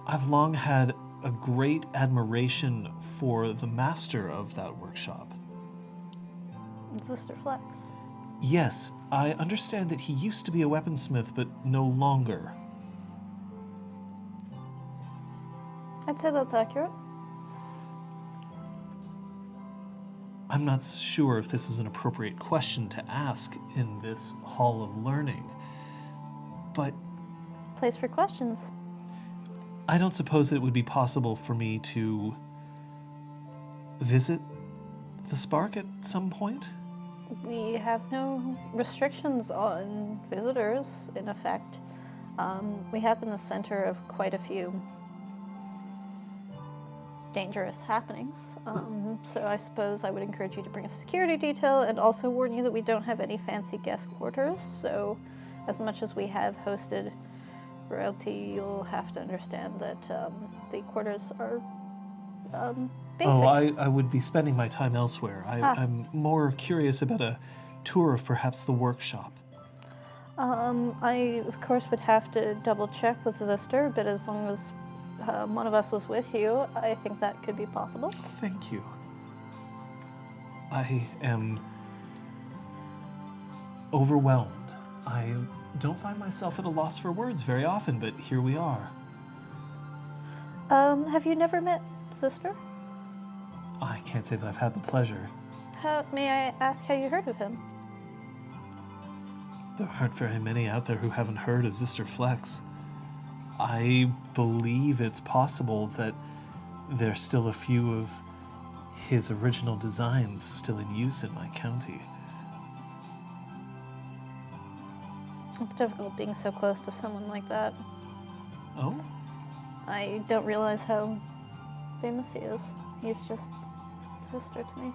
I've long had a great admiration for the master of that workshop.
Sister Flex.
Yes, I understand that he used to be a weaponsmith, but no longer.
I'd say that's accurate.
I'm not sure if this is an appropriate question to ask in this Hall of Learning, but
Place for questions.
I don't suppose that it would be possible for me to visit the Spark at some point?
We have no restrictions on visitors, in effect. We have been the center of quite a few dangerous happenings. So I suppose I would encourage you to bring a security detail and also warn you that we don't have any fancy guest quarters. So as much as we have hosted royalty, you'll have to understand that the quarters are basic.
Oh, I would be spending my time elsewhere. I'm more curious about a tour of perhaps the workshop.
I, of course, would have to double check with Zister, but as long as one of us was with you, I think that could be possible.
Thank you. I am overwhelmed. I don't find myself at a loss for words very often, but here we are.
Have you never met Sister?
I can't say that I've had the pleasure.
May I ask how you heard of him?
There aren't very many out there who haven't heard of Zister Flex. I believe it's possible that there's still a few of his original designs still in use in my county.
It's difficult being so close to someone like that.
Oh?
I don't realize how famous he is. He's just Sister to me.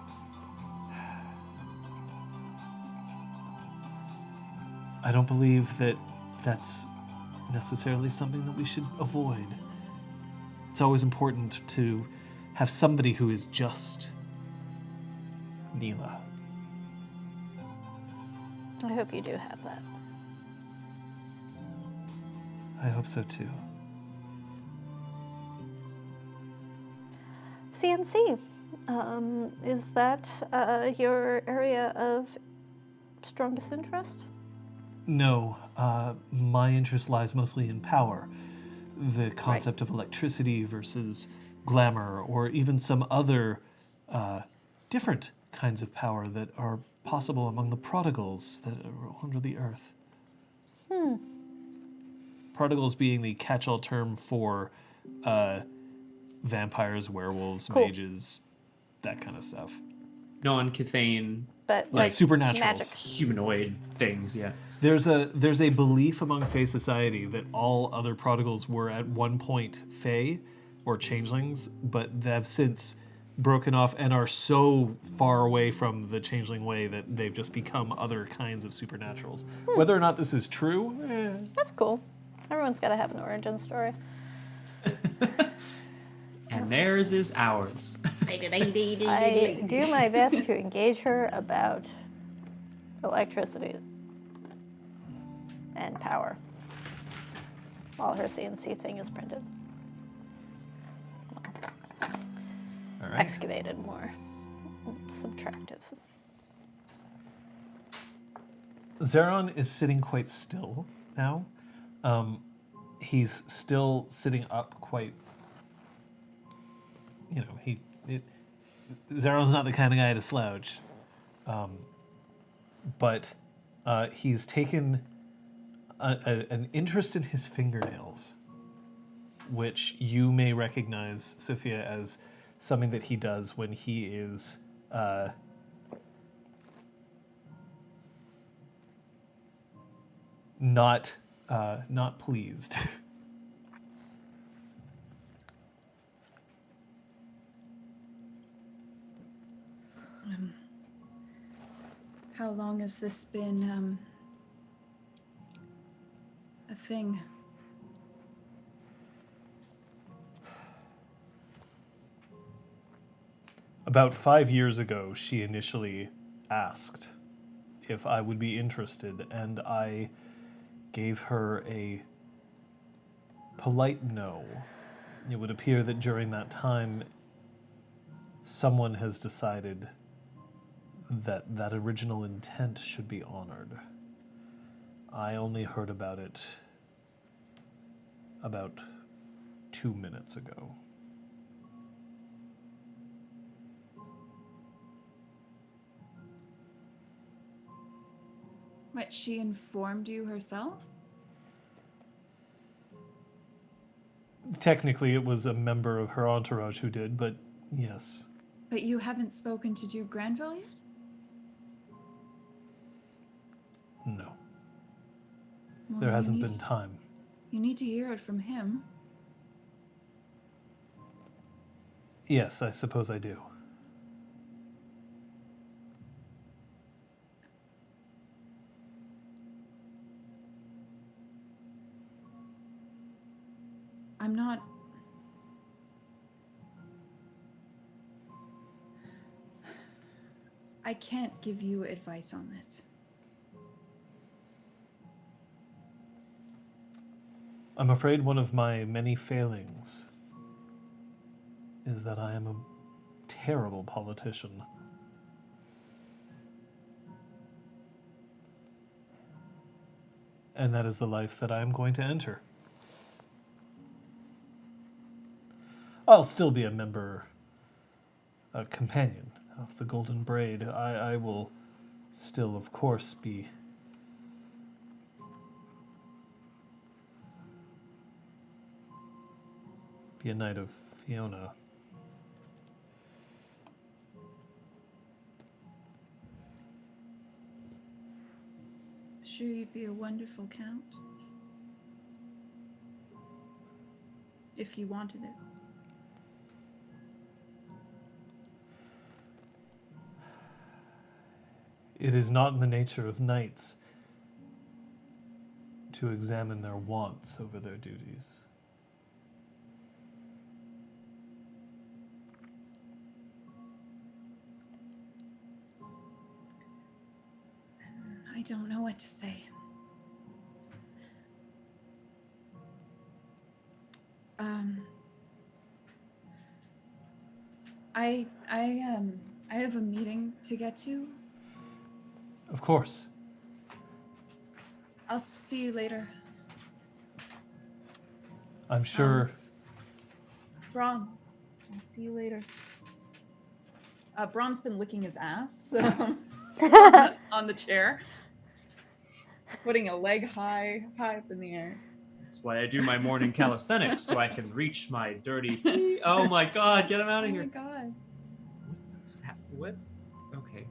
I don't believe that that's necessarily something that we should avoid. It's always important to have somebody who is just Neale.
I hope you do have that.
I hope so too.
CNC. Is that your area of strongest interest?
No, my interest lies mostly in power. The concept of electricity versus glamour, or even some other different kinds of power that are possible among the prodigals that are under the earth. Prodigals being the catch-all term for vampires, werewolves,
Cool.
mages, that kind of stuff.
Non-Cathane
But
Like supernaturals.
magic.
humanoid things, yeah.
There's a belief among Fae society that all other prodigals were at one point Fae or changelings, but they've since broken off and are so far away from the changeling way that they've just become other kinds of supernaturals. Whether or not this is true,
That's cool. Everyone's got to have an origin story.
And theirs is ours.
I do my best to engage her about electricity and power while her CNC thing is printed.
all right.
Excavated more. Subtractive.
Zeron is sitting quite still now. He's still sitting up quite. Zeron's not the kind of guy to slouch, but he's taken an interest in his fingernails, which you may recognize, Sophia, as something that he does when he is not pleased.
How long has this been a thing?
About 5 years ago, she initially asked if I would be interested, and I gave her a polite no. It would appear that during that time, someone has decided that that original intent should be honored. I only heard about it about 2 minutes ago.
What, she informed you herself?
Technically, it was a member of her entourage who did, but yes.
But you haven't spoken to Duke Granville yet?
No.
Well,
There
you
hasn't
need
been time.
You need to hear it from him.
Yes, I suppose I do.
I'm not... I can't give you advice on this.
I'm afraid one of my many failings is that I am a terrible politician. And that is the life that I am going to enter. I'll still be a member, a companion of the Golden Braid. I will still, of course, be a knight of Fiona.
Sure, you'd be a wonderful count. If you wanted it.
It is not in the nature of knights to examine their wants over their duties.
I don't know what to say. I have a meeting to get to.
Of course.
I'll see you later.
I'm sure.
Brom, I'll see you later. Brom's been licking his ass on the chair, putting a leg high up in the air.
That's why I do my morning calisthenics, so I can reach my dirty pee. Oh my god, get him out of here.
Oh my god.
What? Okay.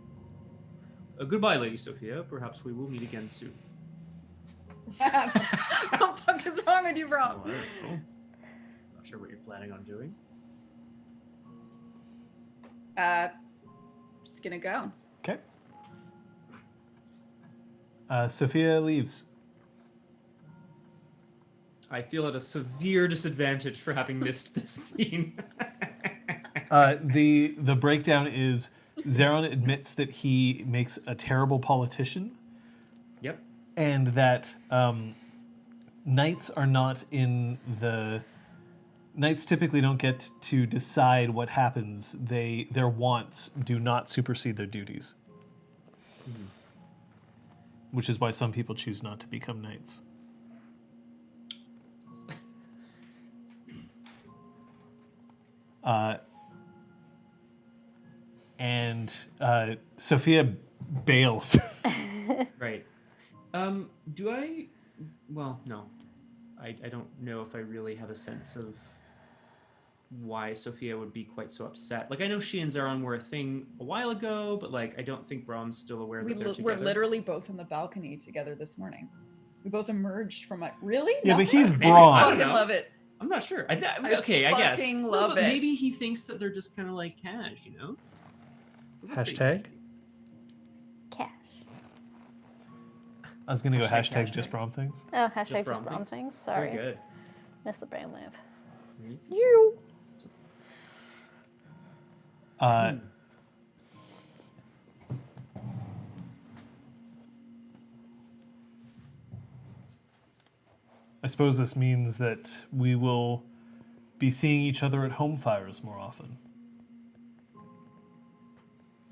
Goodbye, Lady Sophia. Perhaps we will meet again soon.
What the fuck is wrong with you, Brom?
Oh, I don't know. Not sure what you're planning on doing.
Just gonna go.
Okay. Sophia leaves.
I feel at a severe disadvantage for having missed this scene.
The breakdown is Zeron admits that he makes a terrible politician.
Yep.
And that knights are not in the... Knights typically don't get to decide what happens. Their wants do not supersede their duties.
Mm-hmm.
Which is why some people choose not to become knights. And Sophia bails.
Right. Do I... Well, no. I don't know if I really have a sense of why Sophia would be quite so upset. Like, I know she and Zeron were a thing a while ago, but, like, I don't think Brom's still aware that they're together.
We're literally both on the balcony together this morning. We both emerged from Really?
Yeah, but he's
Maybe.
Braun.
I
I
don't
fucking
know.
love it.
I'm not sure. Okay, I guess.
fucking
No,
love
but
it.
Maybe he thinks that they're just kind of like cash, you know?
Hashtag?
Cash.
I was going to go
Hashtag
hashtag just Brom things.
Oh, hashtag just
Brom
Brom
things.
things. Sorry.
Very good.
Missed the brain wave.
Mhm.
You.
I suppose this means that we will be seeing each other at home fires more often.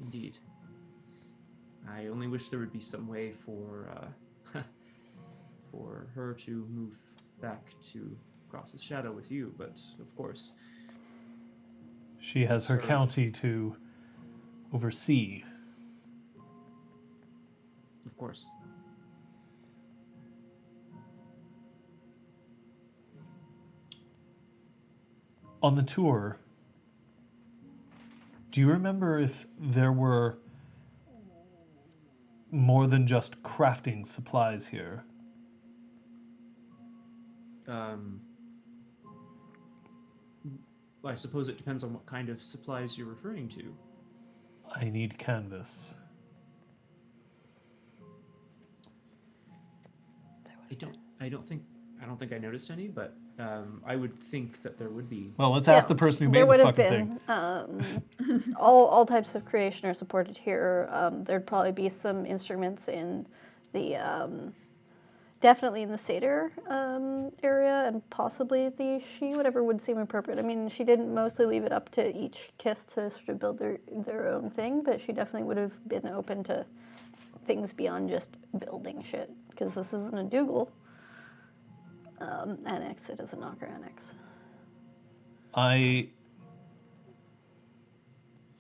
Indeed. I only wish there would be some way for for her to move back to Cross's shadow with you, but of course.
She has her
Sure.
county to oversee.
Of course.
On the tour, do you remember if there were more than just crafting supplies here?
I suppose it depends on what kind of supplies you're referring to.
I need canvas.
I don't think I noticed any, but I would think that there would be.
Well, let's
Yeah,
ask the person who
There
made
would
the
have
fucking
been
thing.
all types of creation are supported here. There'd probably be some instruments in the definitely in the satyr area, and possibly the she, whatever would seem appropriate. I mean, she didn't mostly leave it up to each kith to sort of build their own thing, but she definitely would have been open to things beyond just building shit, because this isn't a Dougal annex, it is a Knocker annex.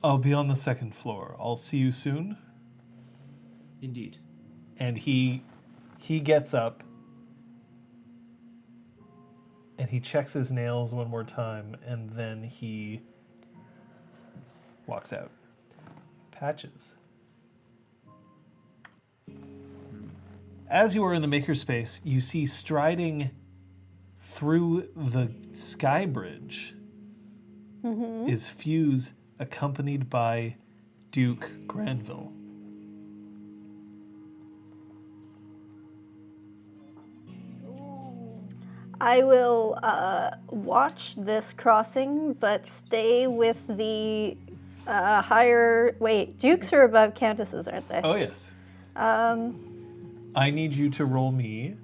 I'll be on the second floor. I'll see you soon.
Indeed.
And he gets up and he checks his nails one more time, and then he walks out. Patches. As you are in the makerspace, you see striding through the sky bridge is Fuse, accompanied by Duke Granville.
I will watch this crossing, but stay with the higher... Wait, Dukes are above Countesses, aren't they?
Oh, yes. I need you to roll me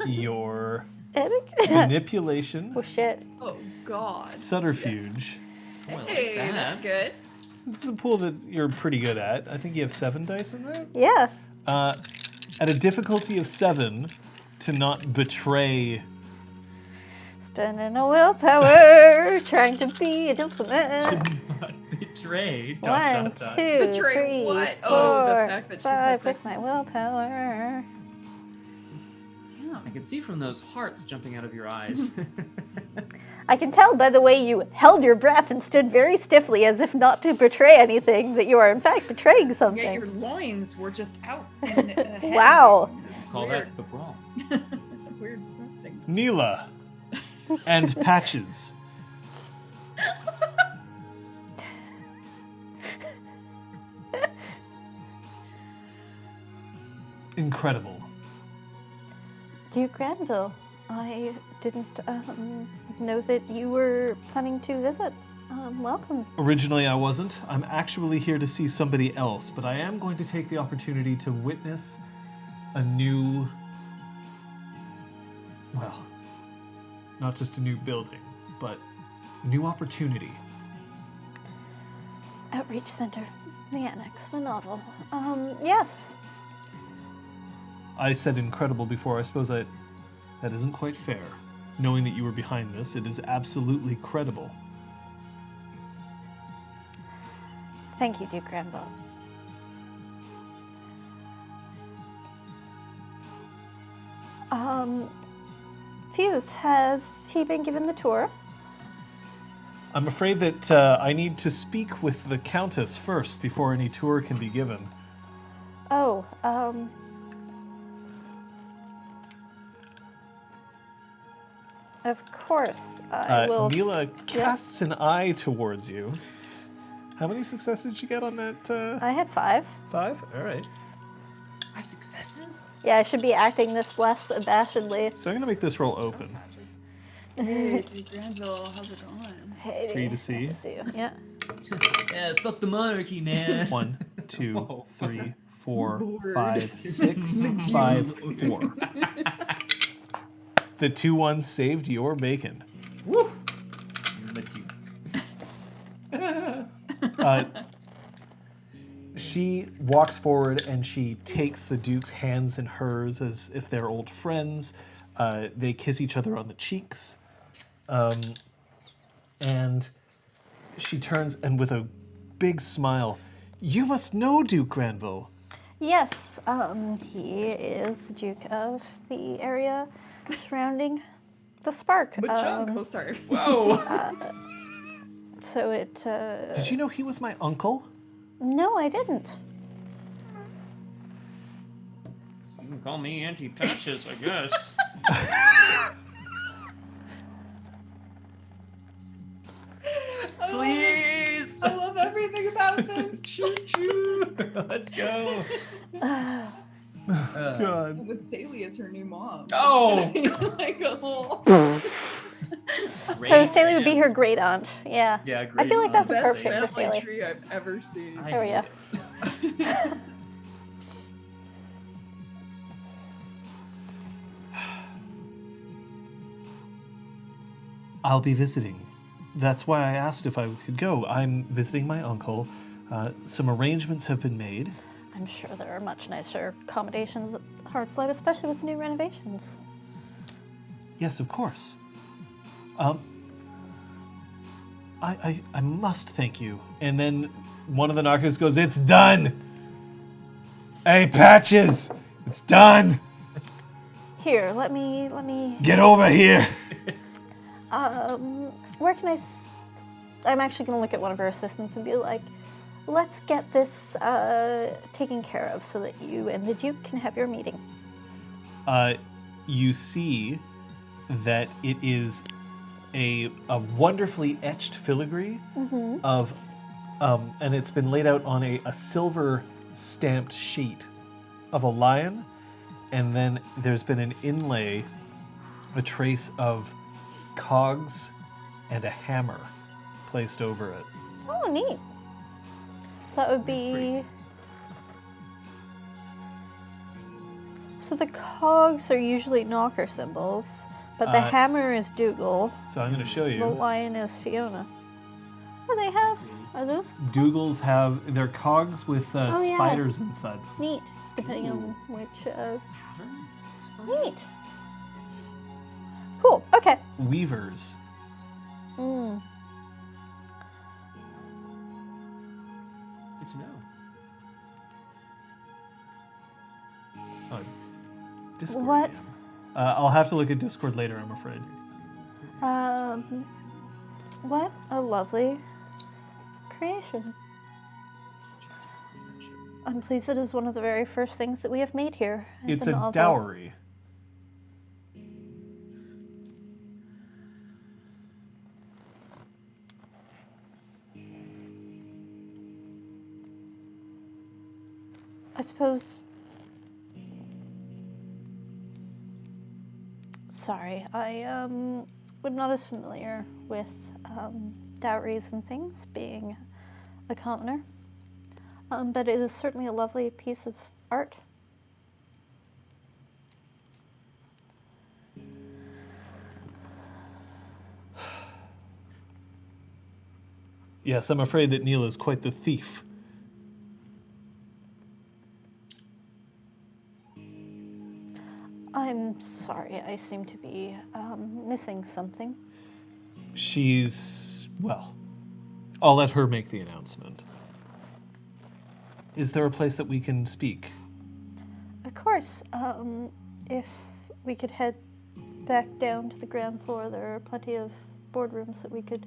your manipulation,
Oh, shit.
Oh God.
subterfuge.
Hey, that's good.
This is a pool that you're pretty good at. I think you have 7 dice in there.
Yeah.
At a difficulty of 7, to not betray.
Spending a willpower, trying to be a gentleman.
Betray.
One, two,
Betray
three,
what?
four,
Oh, the fact that she's had
five,
sex
with my willpower.
Damn, I can see from those hearts jumping out of your eyes.
I can tell by the way you held your breath and stood very stiffly as if not to betray anything that you are in fact betraying
Yet
something.
your loins were just out. And ahead.
Wow.
It's
Call
weird.
that the brawl.
Weird resting.
Neela and Patches. Incredible.
Duke Granville, I didn't know that you were planning to visit. Welcome.
Originally, I wasn't. I'm actually here to see somebody else, but I am going to take the opportunity to witness a new, well, not just a new building, but a new opportunity.
Outreach Center, the Annex, the novel. Yes.
I said incredible before. I suppose that isn't quite fair. Knowing that you were behind this, it is absolutely credible.
Thank you, Duke Granville. Fuse, has he been given the tour?
I'm afraid that I need to speak with the Countess first before any tour can be given.
Oh, of course, I will...
Neela casts an eye towards you. How many successes did you get on that?
I had 5.
5? All right.
5 successes?
Yeah, I should be acting this less abashedly.
So I'm going to make this roll open.
Hey, Duke Granville, how's it going?
Hey,
For you to see.
Nice to see you. Yeah.
Yeah, fuck the monarchy, man.
1, 2,
Whoa.
3, 4,
Lord.
5, 6, 5, 4. The 2 1s saved your bacon.
Woo!
She walks forward and she takes the Duke's hands in hers as if they're old friends. They kiss each other on the cheeks. And she turns and with a big smile, "You must know Duke Granville."
Yes, he is the Duke of the area surrounding the Spark.
What chunk? Oh, sorry.
Whoa!
So it...
Did you know he was my uncle?
No, I didn't.
You can call me Auntie Patches, I guess. Please!
I love everything about this.
Choo choo! Let's go.
God.
With Saley as her new mom.
Oh!
It's gonna be like a whole
So Saley would be her great aunt. Yeah.
Yeah,
I
great.
feel like that's
best
appropriate for
family
Saley.
tree I've ever seen.
There we go.
I'll be visiting. That's why I asked if I could go. I'm visiting my uncle. Some arrangements have been made.
I'm sure there are much nicer accommodations at Heartslight, especially with new renovations.
Yes, of course. I must thank you. And then one of the knockers goes, "It's done! Hey, Patches! It's done!
Here, let me.
Get over here!"
Where can I'm actually gonna look at one of her assistants and be like, let's get this taken care of so that you and the Duke can have your meeting.
You see that it is a wonderfully etched filigree of, and it's been laid out on a silver stamped sheet of a lion, and then there's been an inlay, a trace of cogs and a hammer placed over it.
Oh, neat. That would be... So the cogs are usually knocker symbols, but the hammer is Dougal.
So I'm going to show you.
The lion is Fiona. What do they have? Are those
Dougals have their cogs with
yeah.
spiders inside.
neat, depending on which... Neat. Cool, okay.
Weavers.
Mm.
Good to know.
Discord.
What?
Yeah. I'll have to look at Discord later, I'm afraid.
What a lovely creation. I'm pleased it is one of the very first things that we have made here. at
It's
the
a
novel.
dowry.
I suppose... Sorry, I am not as familiar with dowries and things, being a commoner. But it is certainly a lovely piece of art.
Yes, I'm afraid that Neale is quite the thief.
I'm sorry, I seem to be missing something.
She's... well, I'll let her make the announcement. Is there a place that we can speak?
Of course, if we could head back down to the ground floor, there are plenty of boardrooms that we could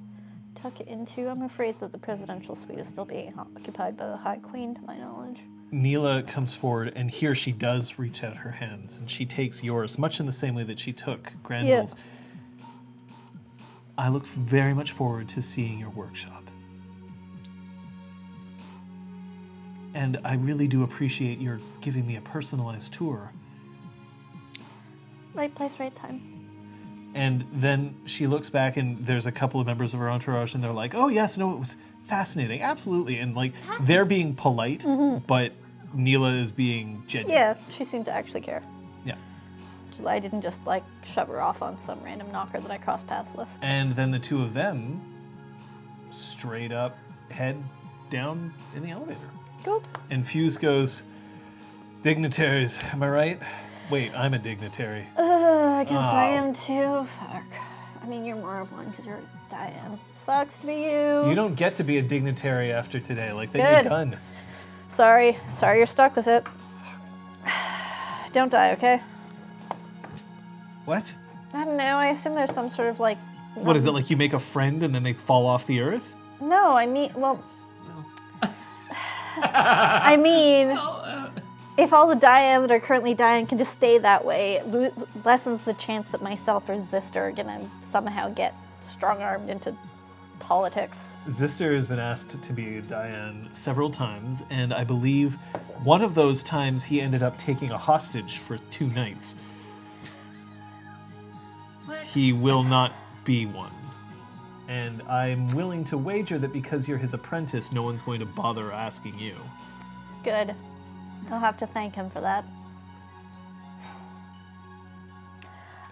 tuck it into. I'm afraid that the presidential suite is still being occupied by the High Queen, to my knowledge.
Neela comes forward, and here she does reach out her hands, and she takes yours, much in the same way that she took Granville's.
Yeah.
I look very much forward to seeing your workshop. And I really do appreciate your giving me a personalized tour.
Right place, right time.
And then she looks back, and there's a couple of members of her entourage, and they're like, "Oh yes, no, it was fascinating, absolutely." And like they're being polite, but Neela is being genuine.
Yeah, she seemed to actually care.
Yeah.
I didn't just like shove her off on some random knocker that I crossed paths with.
And then the two of them straight up head down in the elevator.
Good.
And Fuse goes, "Dignitaries, am I right? Wait, I'm a dignitary."
I guess I
Oh.
am too. Fuck. I mean, you're more of one because you're Diane. Sucks to be you.
You don't get to be a dignitary after today. Like, then
Good.
you're done.
Sorry you're stuck with it. Don't die, okay?
What?
I don't know, I assume there's some sort of like...
What is it, like you make a friend and then they fall off the earth?
No, I mean, well... I mean, if all the Diane that are currently dying can just stay that way, it lessens the chance that myself or Zister are gonna somehow get strong-armed into politics.
Zister has been asked to be Diane several times, and I believe one of those times he ended up taking a hostage for 2 nights. He will not be one. And I'm willing to wager that because you're his apprentice, no one's going to bother asking you.
Good. I'll have to thank him for that.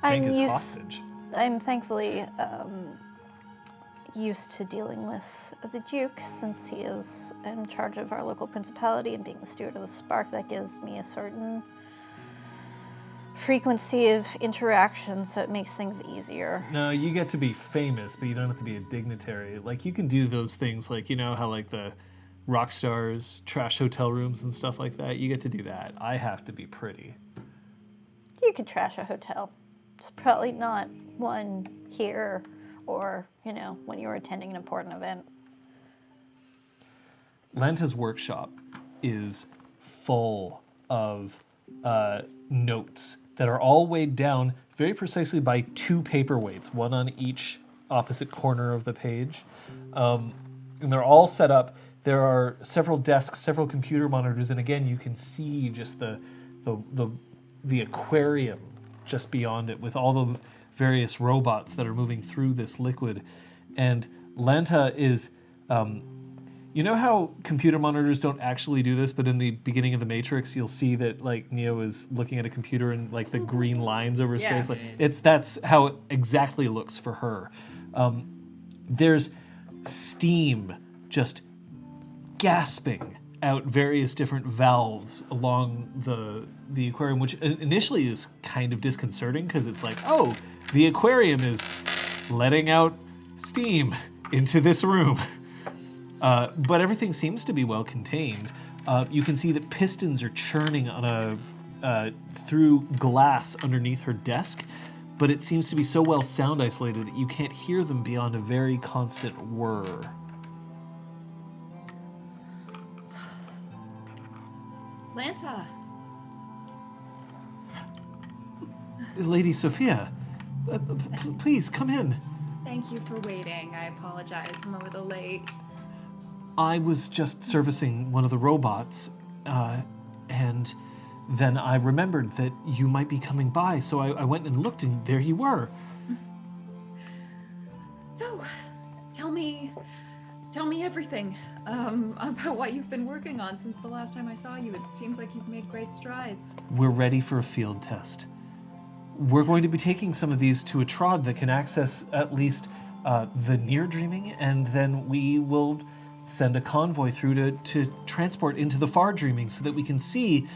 Thank
I'm
his
used,
hostage.
I'm thankfully used to dealing with the Duke, since he is in charge of our local principality and being the steward of the Spark. That gives me a certain frequency of interaction, so it makes things easier.
No, you get to be famous, but you don't have to be a dignitary. Like, you can do those things, like, you know how, like, the rock stars trash hotel rooms and stuff like that? You get to do that. I have to be pretty.
You could trash a hotel. It's probably not one here or, when you're attending an important event.
Lanta's workshop is full of notes that are all weighed down very precisely by 2 paperweights, one on each opposite corner of the page. And they're all set up. There are several desks, several computer monitors, and again, you can see just the aquarium just beyond it with all the various robots that are moving through this liquid. And Lanta is... you know how computer monitors don't actually do this, but in the beginning of the Matrix, you'll see that like Neo is looking at a computer and like the green lines over his
Yeah.
face. Like that's how it exactly looks for her. There's steam just gasping out various different valves along the aquarium, which initially is kind of disconcerting because it's like, oh, the aquarium is letting out steam into this room. But everything seems to be well contained. You can see that pistons are churning on through glass underneath her desk, but it seems to be so well sound isolated that you can't hear them beyond a very constant whir.
Lanta.
Lady Sophia, please come in.
Thank you for waiting. I apologize. I'm a little late.
I was just servicing one of the robots, and then I remembered that you might be coming by, so I went and looked, and there you were.
So, tell me everything about what you've been working on since the last time I saw you. It seems like you've made great strides.
We're ready for a field test. We're going to be taking some of these to a trod that can access at least the near dreaming, and then we will send a convoy through to transport into the far dreaming so that we can see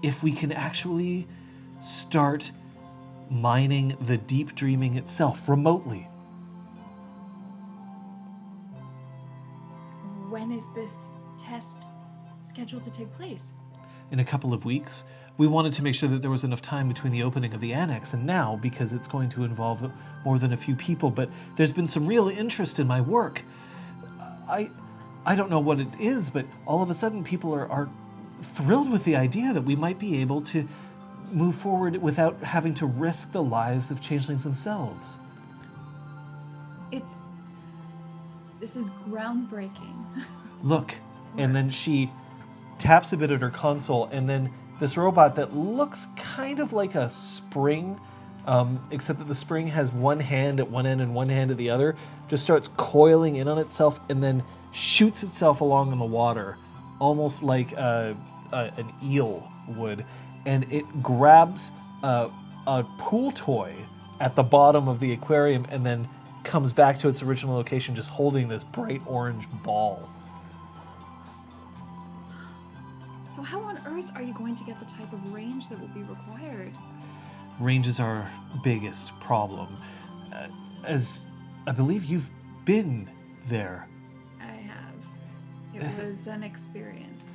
if we can actually start mining the deep dreaming itself remotely.
When is this test scheduled to take place?
In a couple of weeks. We wanted to make sure that there was enough time between the opening of the annex and now, because it's going to involve more than a few people, but there's been some real interest in my work. I don't know what it is, but all of a sudden people are thrilled with the idea that we might be able to move forward without having to risk the lives of changelings themselves.
This is groundbreaking.
Look, and then she taps a bit at her console, and then this robot that looks kind of like a spring, except that the spring has one hand at one end and one hand at the other, just starts coiling in on itself and then shoots itself along in the water, almost like an eel would. And it grabs a pool toy at the bottom of the aquarium and then comes back to its original location, just holding this bright orange ball.
So how on earth are you going to get the type of range that will be required?
Range is our biggest problem. As I believe you've been there.
I have. It was an experience.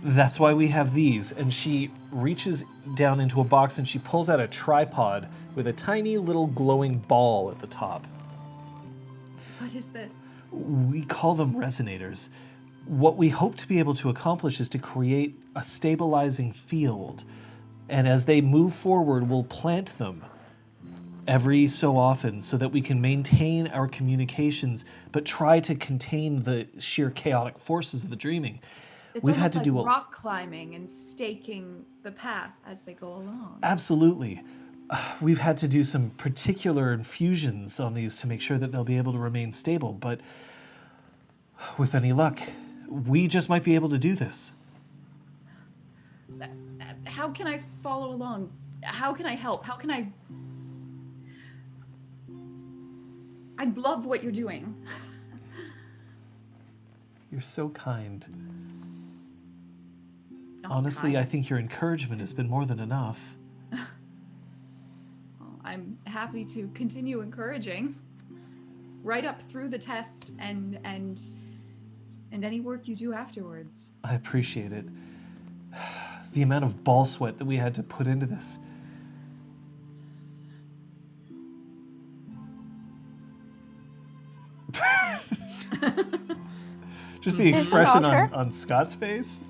That's why we have these. And she reaches down into a box and she pulls out a tripod with a tiny little glowing ball at the top.
What is this?
We call them resonators. What we hope to be able to accomplish is to create a stabilizing field. And as they move forward, we'll plant them every so often so that we can maintain our communications, but try to contain the sheer chaotic forces of the dreaming.
It's
We've
almost
had to do
like rock climbing and staking the path as they go along.
Absolutely. We've had to do some particular infusions on these to make sure that they'll be able to remain stable, but with any luck, we just might be able to do this.
How can I follow along? How can I help? How can I... I love what you're doing.
You're so kind.
Not
Honestly, I
kind.
think your encouragement has been more than enough.
Well, I'm happy to continue encouraging. Right up through the test and any work you do afterwards.
I appreciate it. The amount of ball sweat that we had to put into this. Just the expression
Sure.
on Scott's face.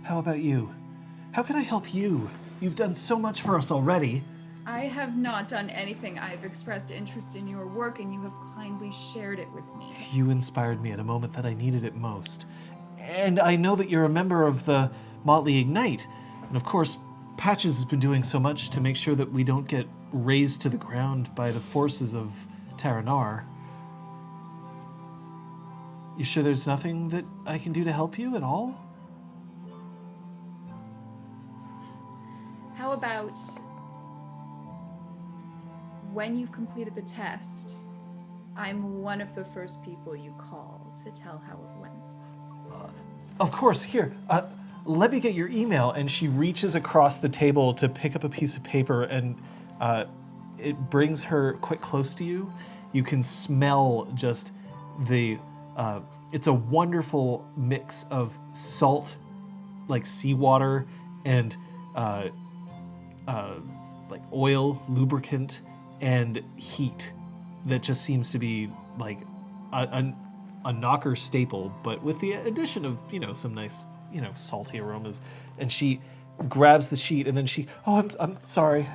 How about you? How can I help you? You've done so much for us already.
I have not done anything. I've expressed interest in your work and you have kindly shared it with me.
You inspired me at a moment that I needed it most. And I know that you're a member of the Motley Ignite. And of course, Patches has been doing so much to make sure that we don't get razed to the ground by the forces of Taranar. You sure there's nothing that I can do to help you at all?
How about when you've completed the test, I'm one of the first people you call to tell how it went.
Of course, here. Let me get your email. And she reaches across the table to pick up a piece of paper, and it brings her quite close to you. You can smell just the. It's a wonderful mix of salt, like seawater, and like oil, lubricant, and heat that just seems to be like a knocker staple, but with the addition of, some nice, salty aromas. And she grabs the sheet and then she, I'm sorry.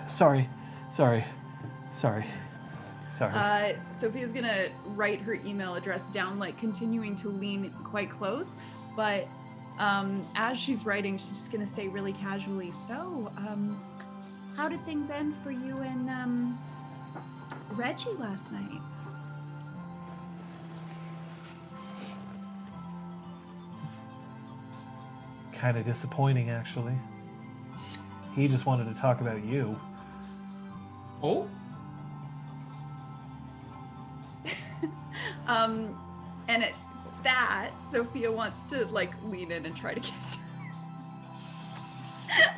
Sophia's gonna write her email address down, like continuing to lean quite close, but as she's writing, she's just gonna say really casually, so, how did things end for you and Reggie last night?
Kind of disappointing, actually. He just wanted to talk about you.
Oh?
And at that, Sophia wants to lean in and try to kiss her.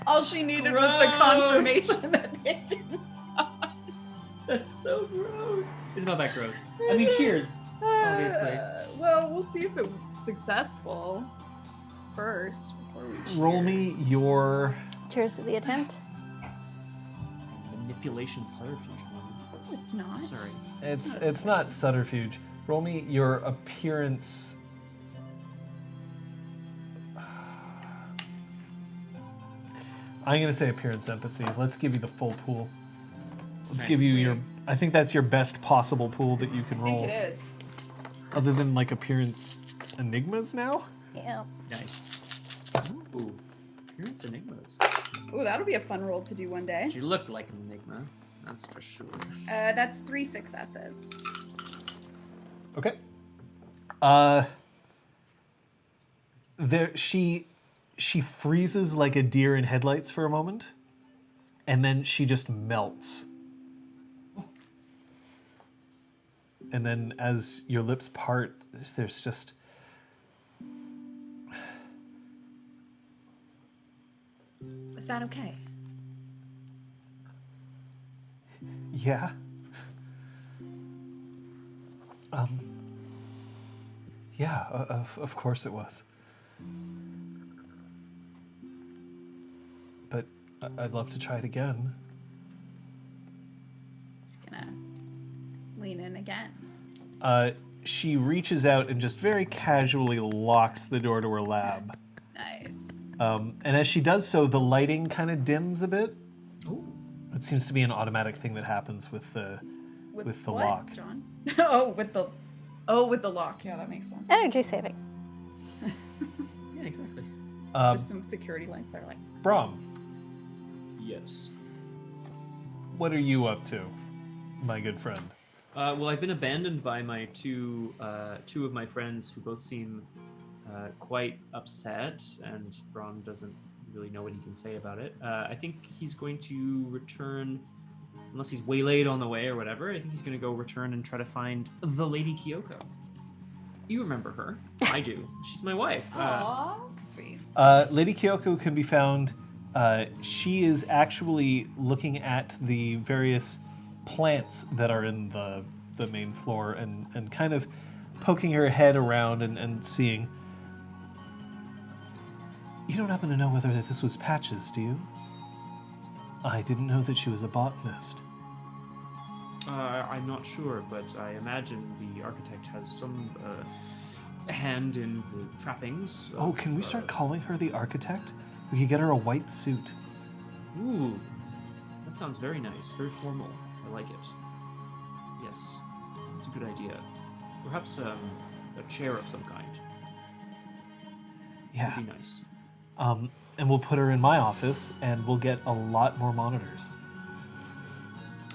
All she needed was the
Gross.
confirmation that it didn't.
That's so gross. It's not that gross. I mean, cheers. Obviously.
Well, we'll see if it's successful first before we cheers.
Roll me your...
Cheers to the attempt.
Manipulation subterfuge.
No, it's not.
Sorry.
It's not subterfuge. Roll me your appearance... I'm going to say appearance empathy. Let's give you the full pool. Let's
Nice.
give you your...
Sweet.
I think that's your best possible pool that you can
I think
roll.
it is.
Other than appearance enigmas now?
Yeah.
Nice. Ooh. Appearance enigmas.
Ooh, that'll be a fun roll to do one day.
She looked like an enigma. That's for sure.
That's 3 successes.
Okay. She freezes like a deer in headlights for a moment, and then she just melts. And then as your lips part, there's just...
Is that okay?
Yeah. Yeah, of course it was. But I'd love to try it again.
Just gonna lean in again.
She reaches out and just very casually locks the door to her lab.
Nice.
And as she does so, the lighting kind of dims a bit.
Ooh.
It seems to be an automatic thing that happens with the
With
the
what,
lock.
John? with the lock. Yeah, that makes sense.
Energy saving.
Yeah, exactly.
It's just some security lights that are like.
Brom,
Yes.
what are you up to, my good friend?
Well, I've been abandoned by my two of my friends who both seem quite upset, and Braun doesn't really know what he can say about it. I think he's going to return, unless he's waylaid on the way or whatever. I think he's going to go return and try to find the Lady Kyoko. You remember her? I do. She's my wife.
Aw, sweet.
Lady Kyoko can be found. She is actually looking at the various plants that are in the main floor and kind of poking her head around and seeing. You don't happen to know whether this was Patches, do you? I didn't know that she was a botanist.
I'm not sure, but I imagine the architect has some hand in the trappings.
Oh, can we start calling her the architect? We could get her a white suit.
Ooh, that sounds very nice, very formal. I like it. Yes, that's a good idea. Perhaps a chair of some kind.
Yeah.
Would be nice.
And we'll put her in my office, and we'll get a lot more monitors.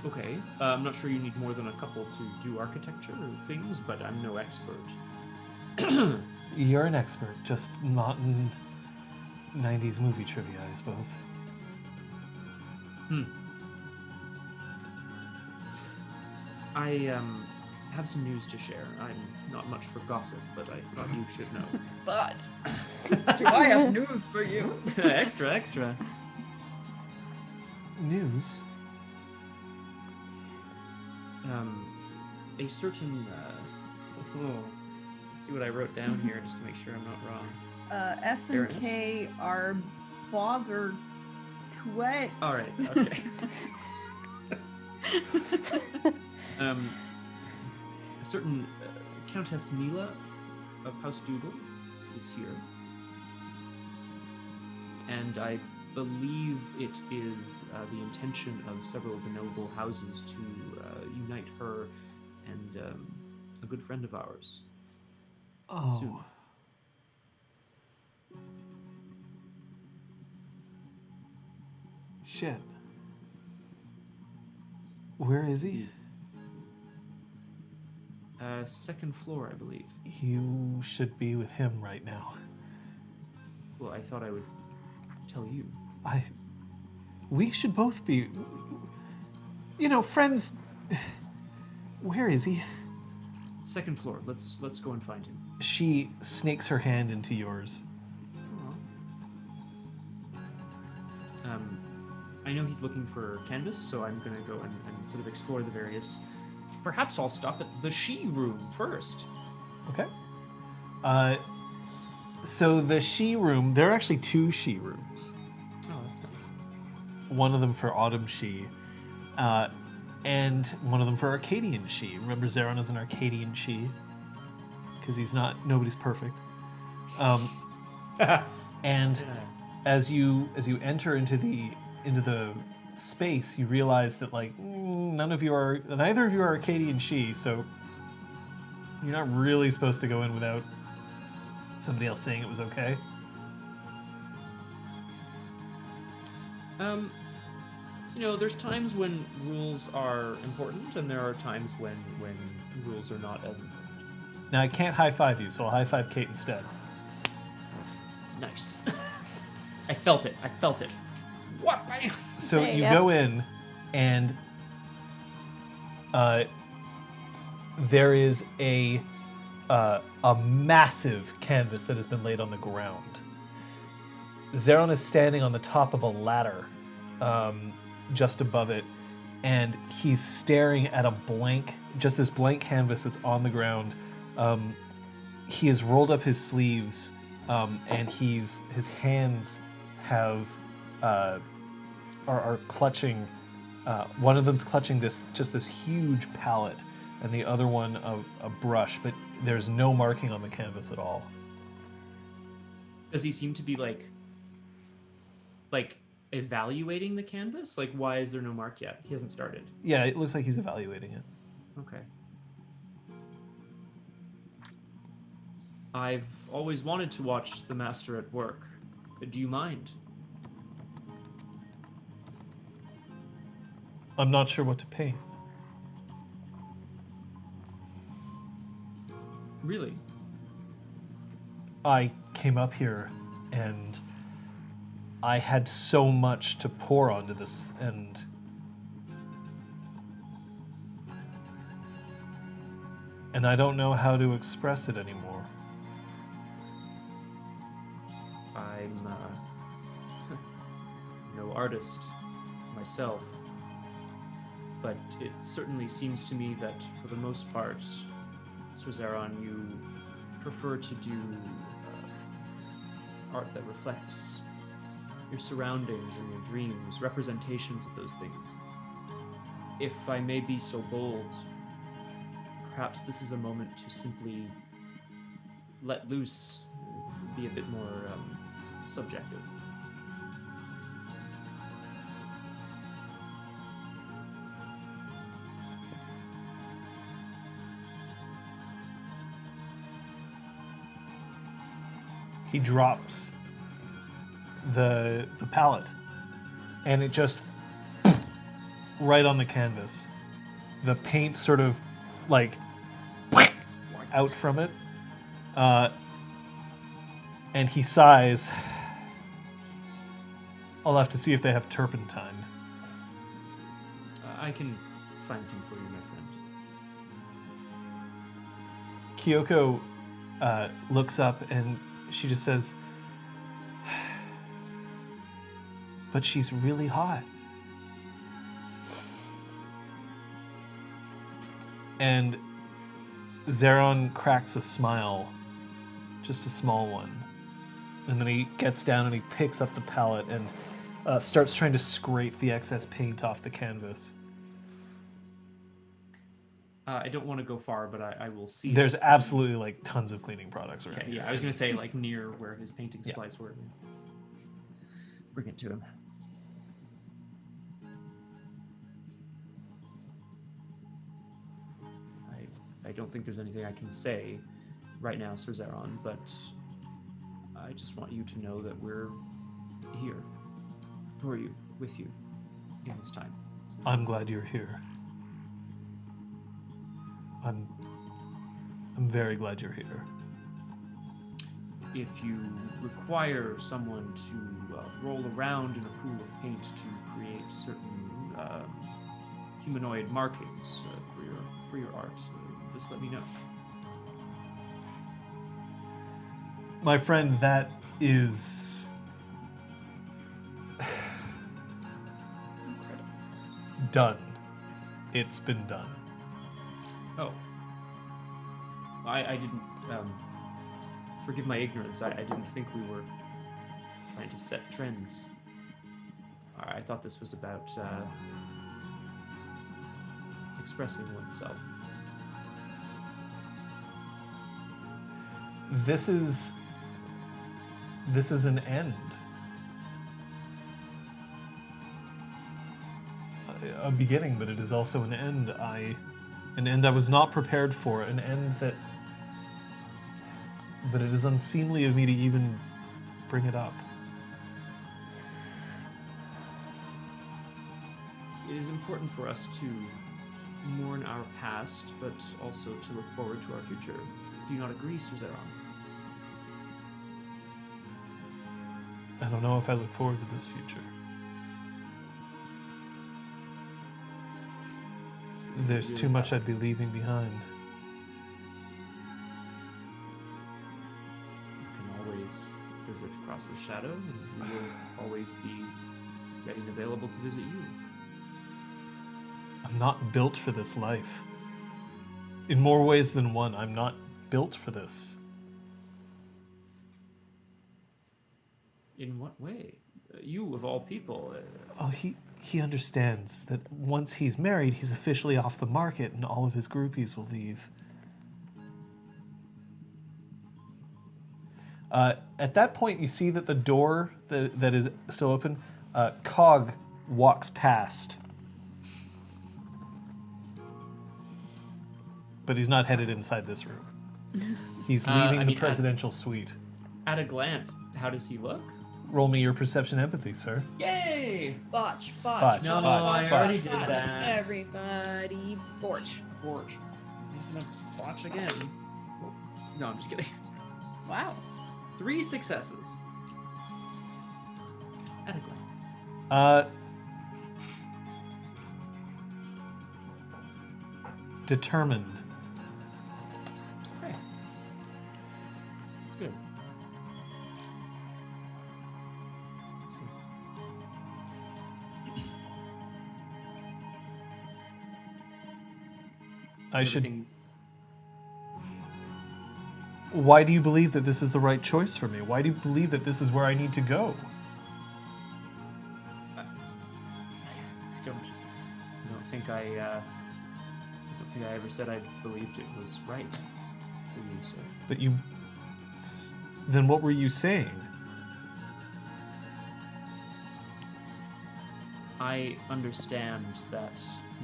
Okay, I'm not sure you need more than a couple to do architecture things, but I'm no expert.
You're an expert, just not in 90s movie trivia, I suppose.
I have some news to share. I'm not much for gossip, but I thought you should know.
But do I have news for you?
Extra.
News?
A certain let's see what I wrote down here just to make sure I'm not wrong.
S
There
and
it is.
K are bothered. What?
All right, okay. A certain Countess Neale of House Doodle is here, and I believe it is the intention of several of the noble houses to unite her and a good friend of ours.
Oh.
Soon.
Shit. Where is he?
Second floor, I believe.
You should be with him right now.
Well, I thought I would tell you.
We should both be. Friends. Where is he?
Second floor. Let's go and find him.
She snakes her hand into yours.
I know he's looking for canvas, so I'm gonna go and sort of explore the various. Perhaps I'll stop at the she room first.
Okay. So the she room, there are actually two she rooms.
Oh, that's nice.
One of them for Autumn she, and one of them for Arcadian she. Remember, Zeron is an Arcadian she, because nobody's perfect. And as you enter into the space, you realize that neither of you are Arcadian she, so you're not really supposed to go in without somebody else saying it was okay.
There's times when rules are important, and there are times when rules are not as important.
Now I can't high five you, so I'll high five Kate instead.
Nice. I felt it. What? Bam!
So
There you
you
go.
go in, and there is a massive canvas that has been laid on the ground. Zeron is standing on the top of a ladder, just above it, and he's staring at this blank canvas that's on the ground. He has rolled up his sleeves, and his hands are clutching. One of them's clutching this huge palette, and the other one a brush, but there's no marking on the canvas at all.
Does he seem to be like evaluating the canvas? Why is there no mark yet? He hasn't started.
Yeah, it looks like he's evaluating it.
Okay. I've always wanted to watch the master at work. Do you mind?
I'm not sure what to paint.
Really?
I came up here and I had so much to pour onto this, and I don't know how to express it anymore.
I'm no artist myself, but it certainly seems to me that for the most part, Sir Zeron, you prefer to do art that reflects your surroundings and your dreams, representations of those things. If I may be so bold, perhaps this is a moment to simply let loose, be a bit more subjective.
He drops the palette, and it just right on the canvas. The paint sort of like out from it, and he sighs. I'll have to see if they have turpentine.
I can find some for you, my friend.
Kyoko looks up and she just says, "But she's really hot." And Zeron cracks a smile, just a small one. And then he gets down and he picks up the palette and starts trying to scrape the excess paint off the canvas.
I don't want to go far, but I will see.
There's absolutely like tons of cleaning products around.
Okay, yeah, I was gonna say like near where his painting supplies were. Bring it to him. I don't think there's anything I can say right now, Sir Zeron, but I just want you to know that we're here for you, with you, in this time.
I'm glad you're here. I'm very glad you're here.
If you require someone to roll around in a pool of paint to create certain humanoid markings for your art, just let me know.
My friend, that is done. It's been done.
Oh. I didn't, forgive my ignorance, I didn't think we were trying to set trends. I thought this was about expressing oneself.
This is an end. A beginning, but it is also an end. An end I was not prepared for. An end that. But it is unseemly of me to even bring it up.
It is important for us to mourn our past, but also to look forward to our future. Do you not agree, Sir Zeron?
I don't know if I look forward to this future. There's too much I'd be leaving behind.
You can always visit Cross the Shadow, and we will always be ready and available to visit you.
I'm not built for this life. In more ways than one, I'm not built for this.
In what way? You, of all people.
Oh, he understands that once he's married, he's officially off the market and all of his groupies will leave. At that point, you see that the door that is still open, Cog walks past. But he's not headed inside this room. He's leaving the presidential suite.
At a glance, how does he look?
Roll me your perception empathy, sir.
Yay!
Botch.
No, I already did
botch.
that.
Everybody, borch.
Borch. He's gonna botch again. No, I'm just kidding.
Wow.
3 successes. At a glance.
Determined.
Okay. That's good. That's good.
I should.
Everything-
Why do you believe that this is the right choice for me? Why do you believe that this is where I need to go?
I don't think I ever said I believed it was right for you, sir.
But you. Then what were you saying?
I understand that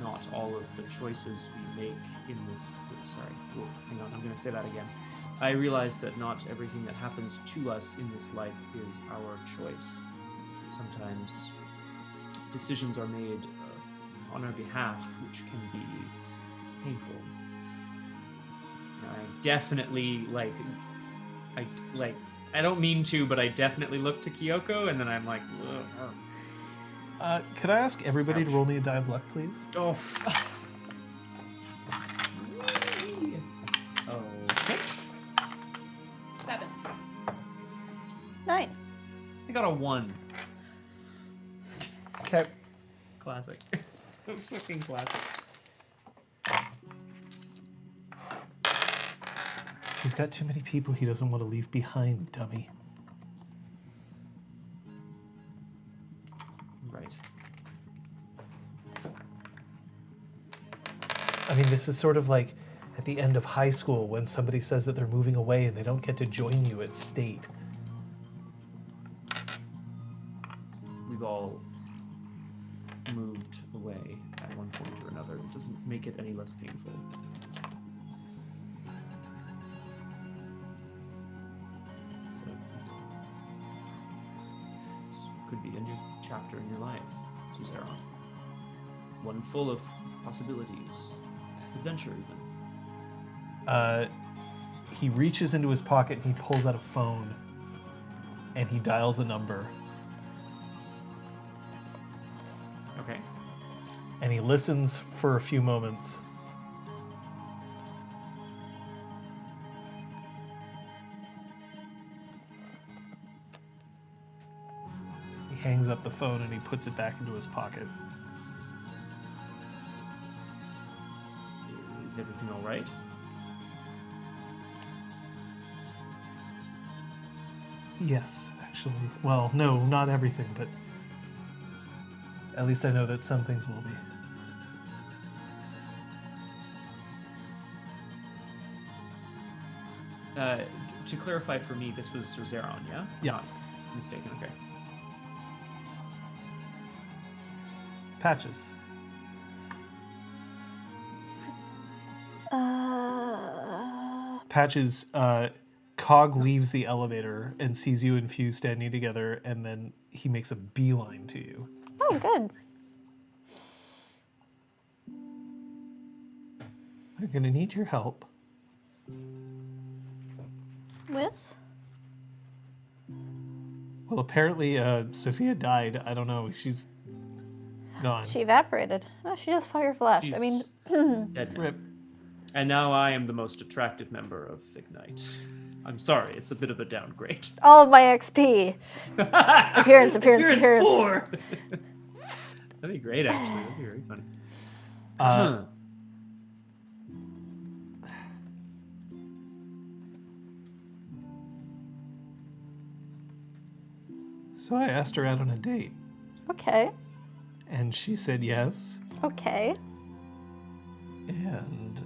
not all of the choices we make in this. Sorry, well, hang on. I'm going to say that again. I realize that not everything that happens to us in this life is our choice. Sometimes decisions are made on our behalf, which can be painful. I definitely I don't mean to, but I definitely look to Kyoko, and then I'm like, ugh.
Could I ask everybody
Ouch.
to roll me a die of luck, please?
Oh. Okay.
7.
9.
I got a 1.
Okay.
Classic. Fucking classic.
He's got too many people he doesn't want to leave behind, dummy.
Right.
I mean, this is sort of like at the end of high school when somebody says that they're moving away and they don't get to join you at state.
We've all moved away at one point or another. It doesn't make it any less painful. This could be a new chapter in your life, Suzerain. One full of possibilities. Adventure, even.
He reaches into his pocket and he pulls out a phone and he dials a number
Okay.
and he listens for a few moments. He hangs up the phone and he puts it back into his pocket.
Is everything all right?
Yes, actually. Well, no, not everything, but at least I know that some things will be.
To clarify for me, this was Suzerain, yeah?
Yeah.
Not mistaken, okay.
Patches. Patches, Cog leaves the elevator and sees you and Fuse standing together, and then he makes a beeline to you.
Oh, good.
I'm gonna need your help.
With?
Well, apparently, Sophia died. I don't know. She's gone.
She evaporated. Oh, she just fire flashed. I mean,
Dead now.
Rip.
And now I am the most attractive member of Ignite. I'm sorry, it's a bit of a downgrade.
all of my XP. Appearance.
4! That'd be great, actually. That'd be very funny.
So I asked her out on a date,
Okay.
and she said yes.
Okay.
And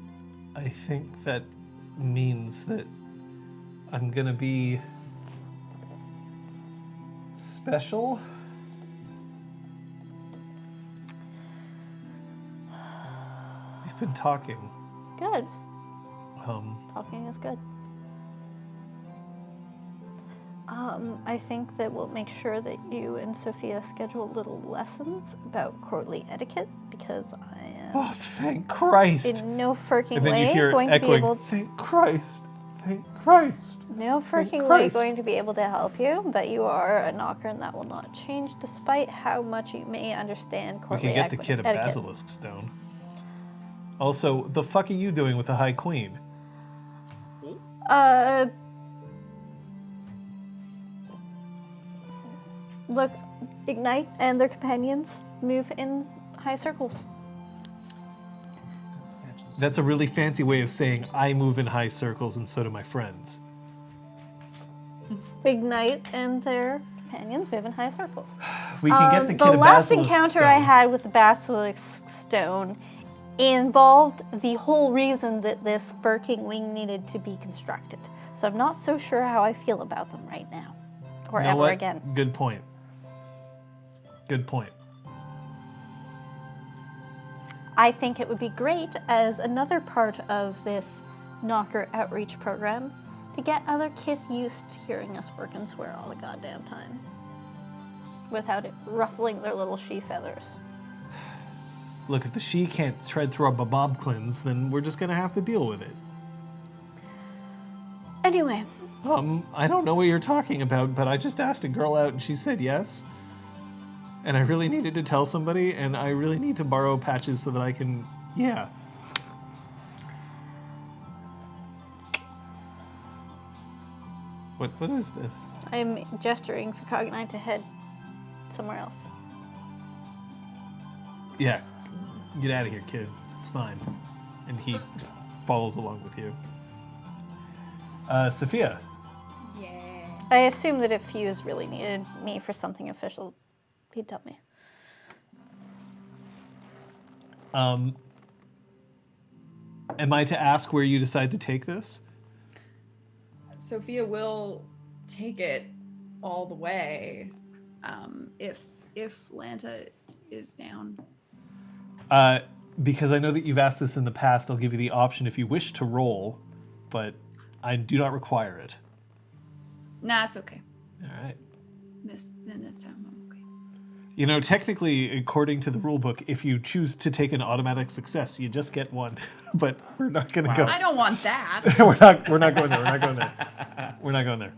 I think that means that I'm gonna be special. We've been talking.
Good.
Um,
Talking is good. I think that we'll make sure that you and Sophia schedule little lessons about courtly etiquette because I am
oh, thank Christ!
in no freaking
And then you
way
hear
going to be
echoing,
able.
thank Christ, Thank Christ.
No freaking way
Christ.
going to be able to help you, but you are a knocker and that will not change despite how much you may understand
We
courtly
can get the kid a
etiquette.
basilisk stone. Also, the fuck are you doing with the High Queen?
Look, Ignite and their companions move in high circles.
That's a really fancy way of saying I move in high circles and so do my friends.
Ignite and their companions move in high circles.
We can get the kid
The
a
last
basilisk
encounter
stone.
I had with the basilisk stone involved the whole reason that this Birking wing needed to be constructed. So I'm not so sure how I feel about them right now. Or
You know
ever
what?
again.
Good point. Good point.
I think it would be great as another part of this knocker outreach program to get other kith used to hearing us work and swear all the goddamn time without it ruffling their little she feathers.
Look, if the she can't tread through a babob cleanse, then we're just gonna have to deal with it.
Anyway,
I don't know what you're talking about, but I just asked a girl out and she said yes. And I really needed to tell somebody, and I really need to borrow patches so that I can, yeah. What is this?
I'm gesturing for Cognite to head somewhere else.
Yeah, get out of here, kid. It's fine. And he follows along with you. Sophia.
Yeah.
I assume that if Fuse really needed me for something official, he'd tell me.
Am I to ask where you decide to take this?
Sophia will take it all the way, if Lanta is down.
Because I know that you've asked this in the past, I'll give you the option if you wish to roll, but I do not require it.
Nah, it's okay.
All right.
This time I'm okay.
You know, technically, according to the rule book, if you choose to take an automatic success, you just get one. But we're not going to go.
I don't want that.
We're not going there. We're not going there. We're not going there.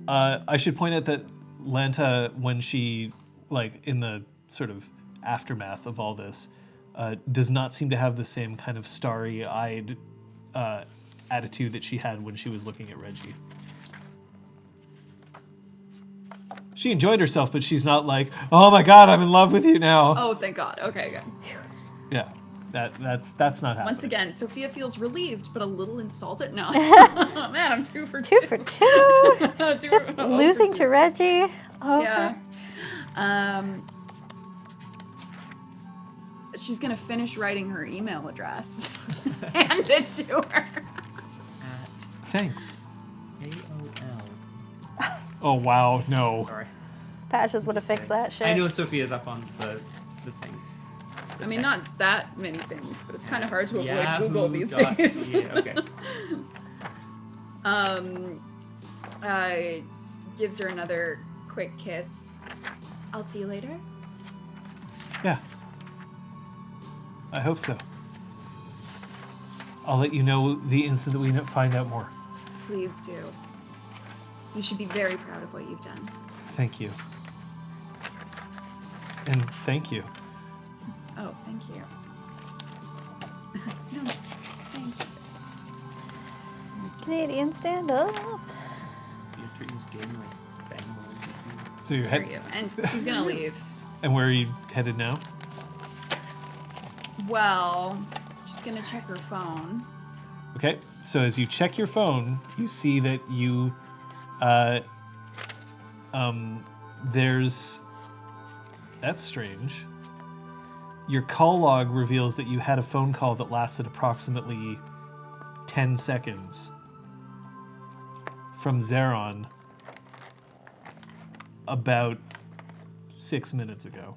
I should point out that Lanta, when she, like, in the sort of aftermath of all this, does not seem to have the same kind of starry-eyed attitude that she had when she was looking at Reggie. She enjoyed herself, but she's not like, oh my god, I'm in love with you now.
Oh, thank God. Okay, good.
Yeah, that's not happening.
Once again, Sophia feels relieved, but a little insulted. No, man, I'm 2 for 2.
2 for 2. Just losing to Reggie. Oh,
Yeah. She's gonna finish writing her email address. Hand it to her.
Thanks.
AOL.
Oh wow, no.
Sorry.
Patches would have fixed that shit.
I know Sophia's up on the things.
I mean, not that many things, but it's kind of hard to avoid
Yahoo
Google these
dot
days.
ca, okay.
Gives her another quick kiss. I'll see you later.
Yeah. I hope so. I'll let you know the instant that we find out more.
Please do. You should be very proud of what you've done.
Thank you. And thank you.
Oh, thank you. No, thank you.
Canadian, stand up.
Sophia treating this game like bang on.
So you're
There you go. And she's gonna leave.
And where are you headed now?
Well, she's gonna check her phone.
Okay. So as you check your phone, you see that you there's that's strange. Your call log reveals that you had a phone call that lasted approximately 10 seconds from Zeron about 6 minutes ago.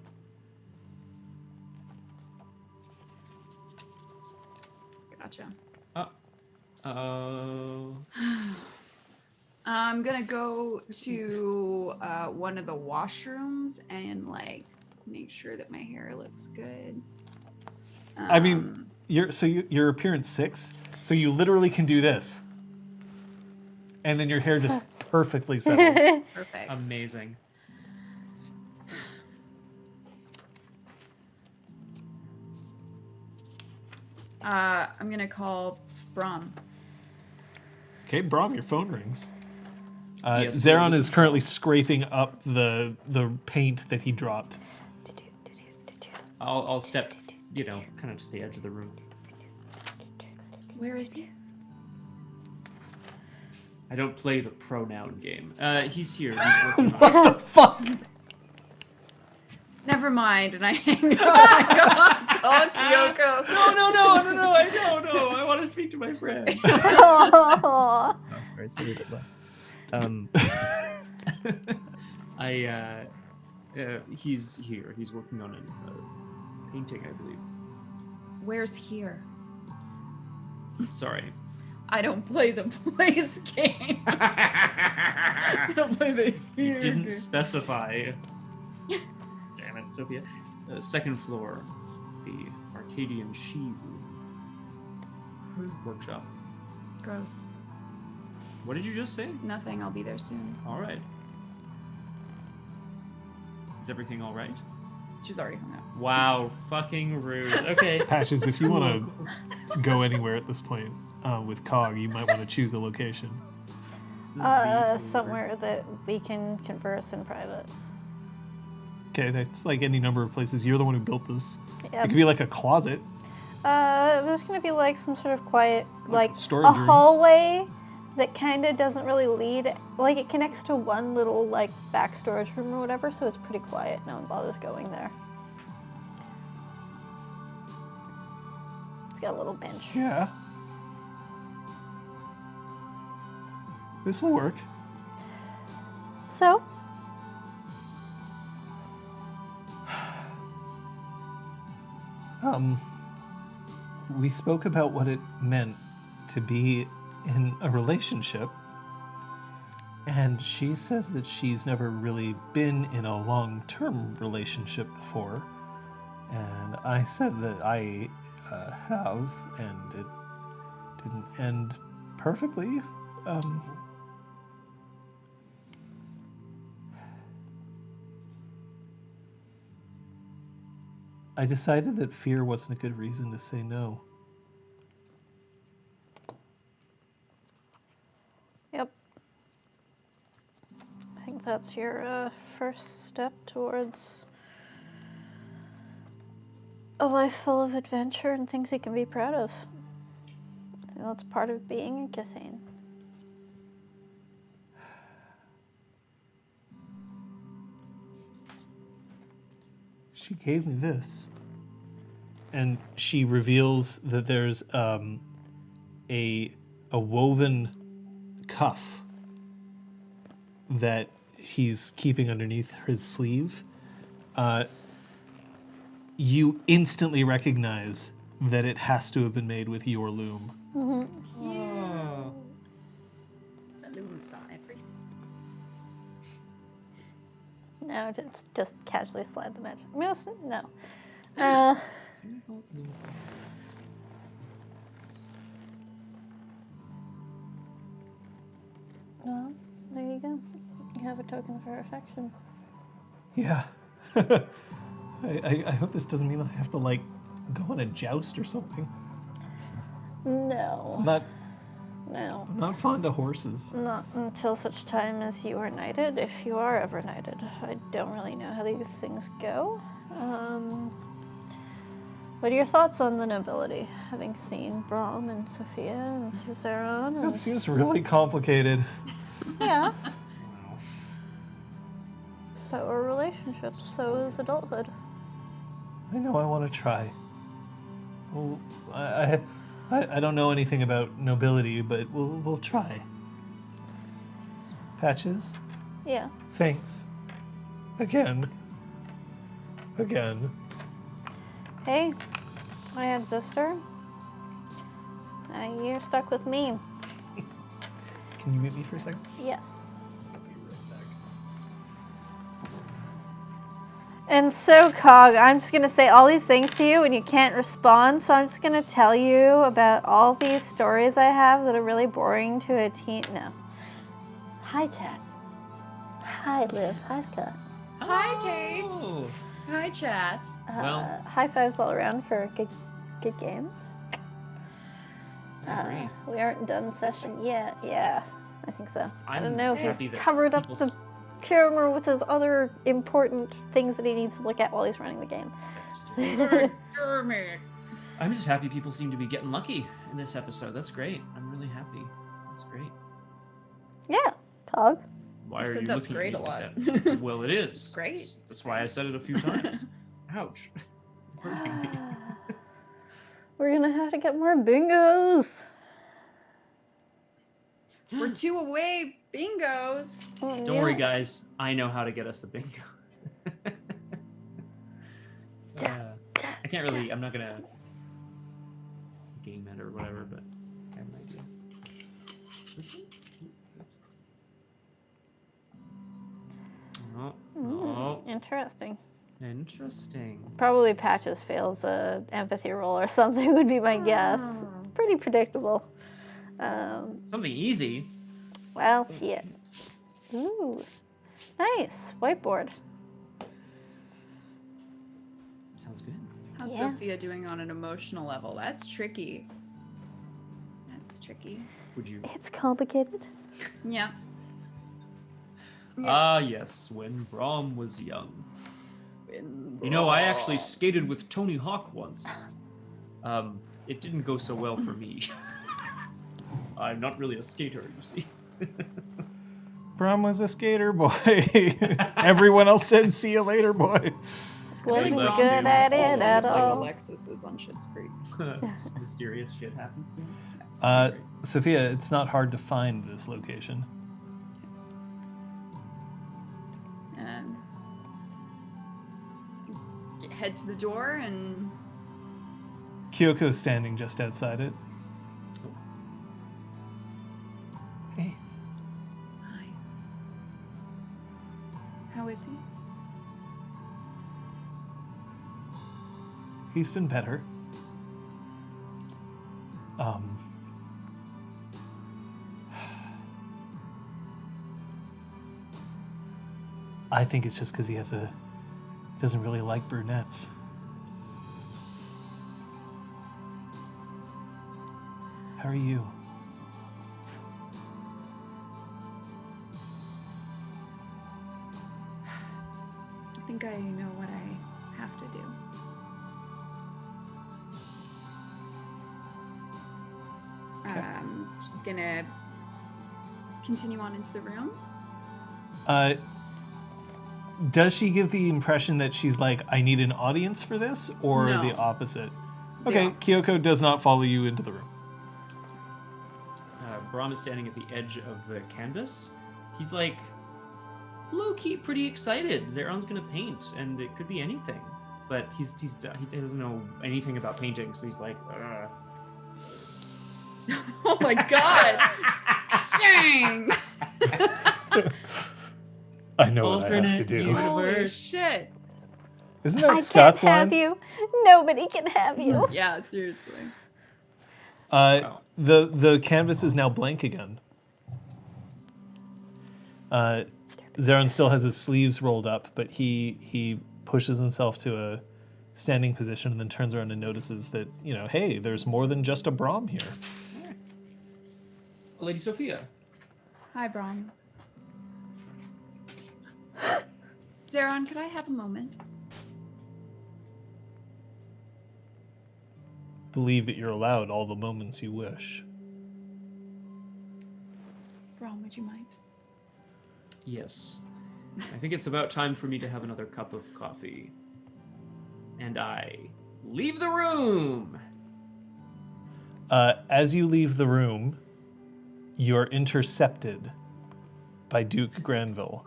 Gotcha.
Oh.
I'm gonna go to one of the washrooms and like make sure that my hair looks good.
I mean, Your appearance 6, so you literally can do this, and then your hair just perfectly settles.
Perfect.
Amazing.
I'm gonna call Brom.
Okay, Brom, your phone rings.
Yes,
Zeron
this
is currently scraping up the paint that he dropped.
I'll step, kind of to the edge of the room.
Where is he?
I don't play the pronoun game. He's here. He's working.
What the fuck?
Never mind. And I hang up. I call Kyoko.
No, I don't know. I want to speak to my friend.
Aw.
Oh, sorry, it's really a bit low. He's here. He's working on a painting, I believe.
Where's here?
Sorry.
I don't play the place game. I don't play the
You
here
didn't
game.
specify. Damn it, Sophia. Second floor, the Arcadian She workshop.
Gross.
What did you just say?
Nothing. I'll be there soon.
All right. Is everything all right?
She's already hung up.
Wow, fucking rude. Okay.
Patches, if you want to go anywhere at this point with Cog, you might want to choose a location.
Somewhere that we can converse in private.
Okay, that's like any number of places. You're the one who built this.
Yeah.
It could be like a closet.
There's gonna be like some sort of quiet, like
storage
a
room.
hallway that kind of doesn't really lead. Like it connects to one little like back storage room or whatever, so it's pretty quiet. No one bothers going there. It's got a little bench.
Yeah. This will work.
So,
We spoke about what it meant to be in a relationship, and she says that she's never really been in a long-term relationship before, and I said that I have, and it didn't end perfectly. I decided that fear wasn't a good reason to say no.
yep. I think that's your first step towards a life full of adventure and things you can be proud of. I think that's part of being a Cathane.
She gave me this. And she reveals that there's a woven cuff that he's keeping underneath his sleeve. You instantly recognize that it has to have been made with your loom.
Oh.
The loom saw everything.
No, just casually slide the magic. No. Well, there you go. You have a token of her affection.
Yeah. I hope this doesn't mean that I have to, like, go on a joust or something.
No. No.
I'm not fond of horses.
Not until such time as you are knighted, if you are ever knighted. I don't really know how these things go. What are your thoughts on the nobility, having seen Brom and Sophia and Zeron?
That seems really complicated.
Yeah. So are relationships, so is adulthood.
I know I want to try. Well, I don't know anything about nobility, but we'll try. Patches,
Yeah.
thanks. Again.
Hey, I had a sister. You're stuck with me.
Can you mute me for a second?
Yes. And so, Cog, I'm just going to say all these things to you and you can't respond, so I'm just going to tell you about all these stories I have that are really boring to a teen. No. Hi, chat. Hi, Liz. Hi, Scott.
Hi, Kate.
Oh.
Hi, chat.
Well-
High fives all around for good games.
I agree.
We aren't done session yet. Yeah, I think so. I don't
I'm
know.
happy
He's
that
covered up
people
the camera with his other important things that he needs to look at while he's running the game.
I'm just happy people seem to be getting lucky in this episode. That's great. I'm really happy. That's great.
Yeah, Cog.
Why
You
are
said
you
that's
looking
great
at me
a
like that? Well, it is.
It's great.
That's why I said it a few times. Ouch. Hurting me.
We're gonna have to get more bingos.
We're 2 away. Bingos.
Oh,
Don't worry,
yeah.
guys. I know how to get us the bingo. I can't really. I'm not gonna game it or whatever, but I have an idea. Oh, oh,
Interesting.
interesting.
Probably Patches fails a empathy roll or something would be my guess. Pretty predictable.
Something easy.
Well, shit. Ooh, nice whiteboard.
Sounds good.
How's
Yeah.
Sophia doing on an emotional level? That's tricky. That's tricky.
Would you?
It's complicated.
Yeah.
Ah, yes. When Brahm was young. You know, I actually skated with Tony Hawk once. It didn't go so well for me. I'm not really a skater, you see.
Brum was a skater boy. Everyone else said, "See you later, boy."
Wasn't
Like
good
Braum
at
seems
it
like
at
Like
all.
Alexis is on Schitt's Creek.
Just mysterious shit happened to him. Great.
Sophia, it's not hard to find this location.
And head to the door and
Kyoko's standing just outside it. Hey,
hi. How is he?
he's been better. I think it's just because he doesn't really like brunettes. How are you?
I think I know what I have to do. She's gonna continue on into the room.
Does she give the impression that she's like, I need an audience for this, or
No.
the opposite?
The
Okay,
opposite.
Kyoko does not follow you into the room.
Brahm is standing at the edge of the canvas. He's like, low-key pretty excited. Zeron's gonna paint, and it could be anything. But he doesn't know anything about painting, so he's like, ugh.
Oh my god! Dang!
I know what I have to do.
Holy shit!
Isn't
I
that
can't
Scott's
have
line?
you. Nobody can have you.
Yeah, seriously.
The canvas is now blank again. Zeron still has his sleeves rolled up, but he pushes himself to a standing position and then turns around and notices that, hey, there's more than just a Brahm here.
Lady Sophia.
Hi, Brahm. Zeron, could I have a moment?
Believe that you're allowed all the moments you wish.
Brahm, would you mind?
Yes. I think it's about time for me to have another cup of coffee. And I leave the room.
As you leave the room, you're intercepted by Duke Granville.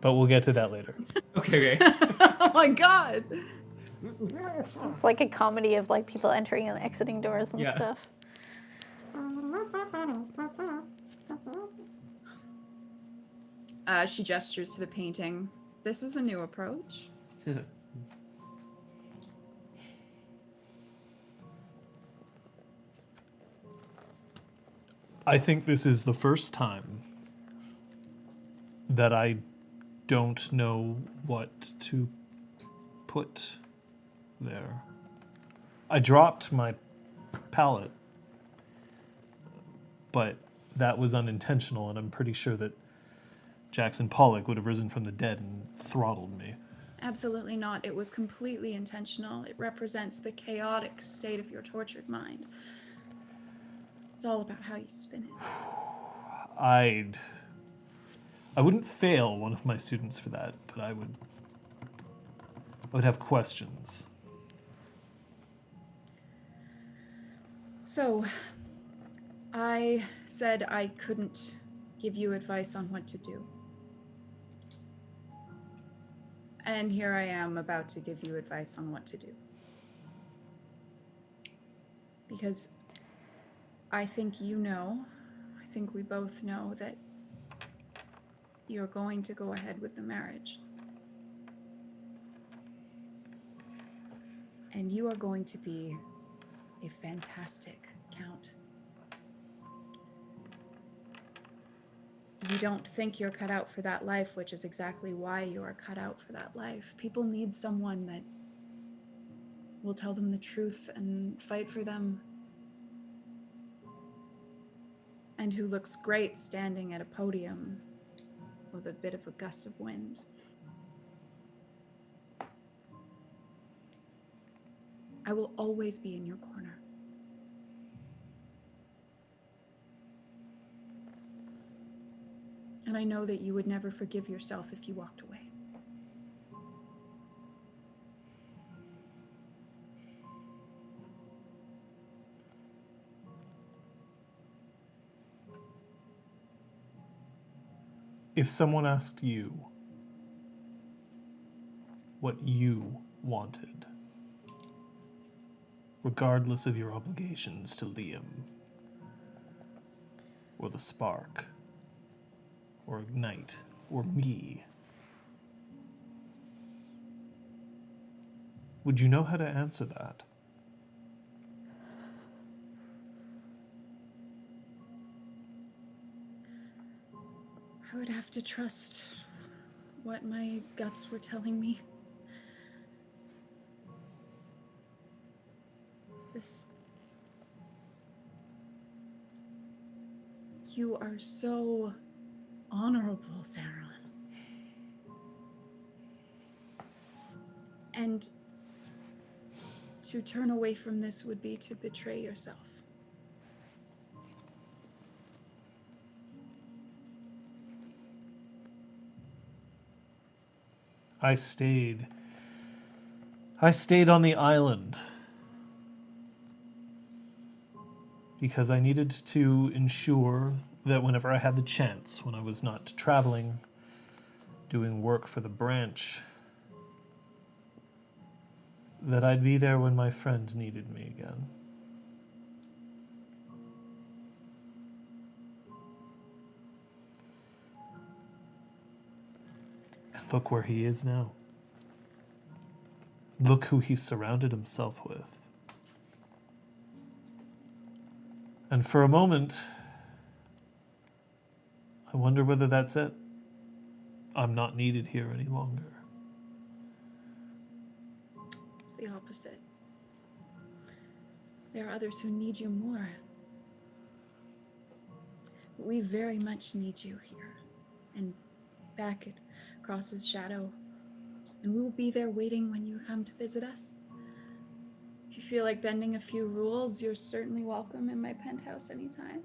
But we'll get to that later.
Okay.
Oh my god!
It's like a comedy of like people entering and exiting doors and
Yeah.
stuff.
She gestures to the painting.
This is a new approach.
I think this is the first time that I don't know what to put there. I dropped my pallet, but that was unintentional, and I'm pretty sure that Jackson Pollock would have risen from the dead and throttled me.
Absolutely not. It was completely intentional. It represents the chaotic state of your tortured mind. It's all about how you spin it.
I wouldn't fail one of my students for that, but I would have questions.
So, I said I couldn't give you advice on what to do. And here I am about to give you advice on what to do. Because I think I think we both know that you're going to go ahead with the marriage. And you are going to be a fantastic count. You don't think you're cut out for that life, which is exactly why you are cut out for that life. People need someone that will tell them the truth and fight for them. And who looks great standing at a podium with a bit of a gust of wind. I will always be in your corner. And I know that you would never forgive yourself if you walked away.
If someone asked you what you wanted, regardless of your obligations to Liam, or the Spark, or Ignite, or me, would you know how to answer that?
I would have to trust what my guts were telling me. You are so honorable, Sarah. And to turn away from this would be to betray yourself.
I stayed on the island because I needed to ensure that whenever I had the chance, when I was not traveling, doing work for the branch, that I'd be there when my friend needed me again. And look where he is now. Look who he's surrounded himself with. And for a moment, I wonder whether that's it. I'm not needed here any longer.
It's the opposite. There are others who need you more. We very much need you here and back at Cross's Shadow. And we will be there waiting when you come to visit us. If you feel like bending a few rules, you're certainly welcome in my penthouse anytime.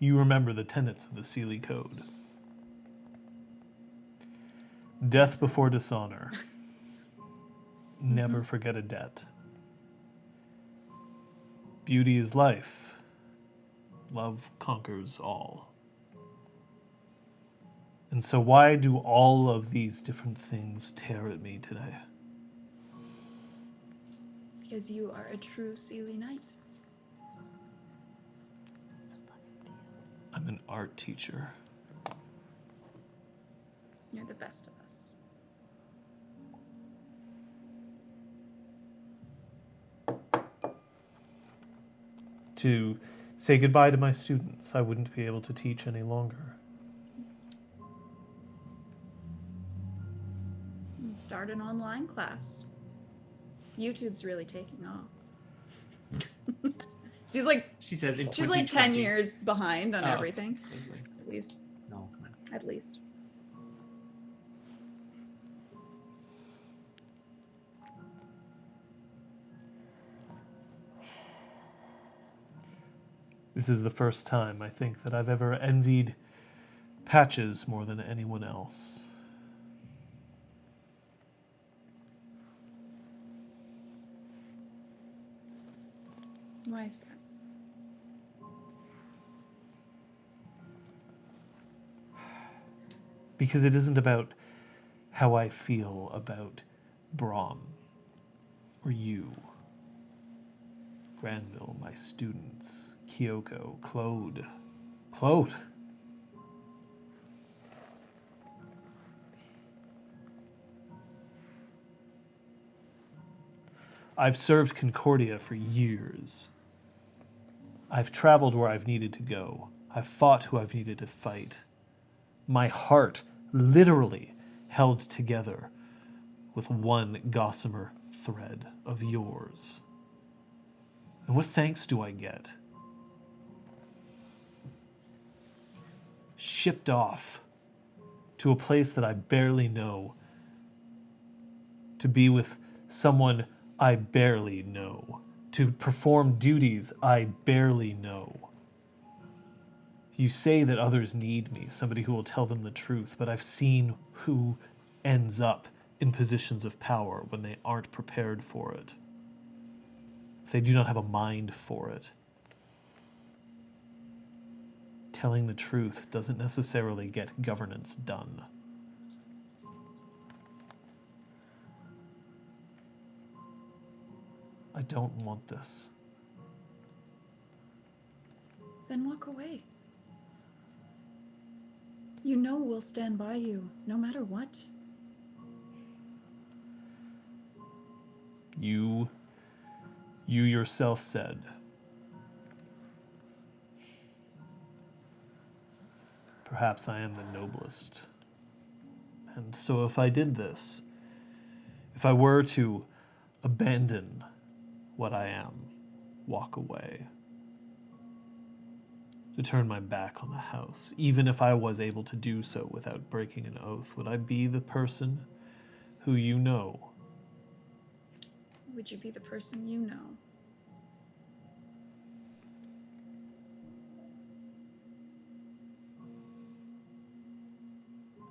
You remember the tenets of the Sealy Code. Death before dishonor. Never forget a debt. Beauty is life. Love conquers all. And so why do all of these different things tear at me today?
Because you are a true Seelie Knight.
I'm an art teacher.
You're the best of us.
To say goodbye to my students. I wouldn't be able to teach any longer.
Start an online class. YouTube's really taking off. She's like
She says in
she's like 10
2020.
years behind on
Oh.
everything.
Totally.
At least.
No, come on.
At least.
This is the first time, I think, that I've ever envied Patches more than anyone else.
Why is that?
Because it isn't about how I feel about Brahm or you, Granville, my students, Kyoko, Claude. Claude! I've served Concordia for years. I've traveled where I've needed to go. I've fought who I've needed to fight. My heart literally held together with one gossamer thread of yours. And what thanks do I get? Shipped off to a place that I barely know, to be with someone I barely know, to perform duties I barely know. You say that others need me, somebody who will tell them the truth, but I've seen who ends up in positions of power when they aren't prepared for it, if they do not have a mind for it. Telling the truth doesn't necessarily get governance done. I don't want this.
Then walk away. You know we'll stand by you, no matter what.
You yourself said, perhaps I am the noblest. And so if I did this, if I were to abandon what I am, walk away, to turn my back on the house, even if I was able to do so without breaking an oath, would I be the person who you know?
Would you be the person you know?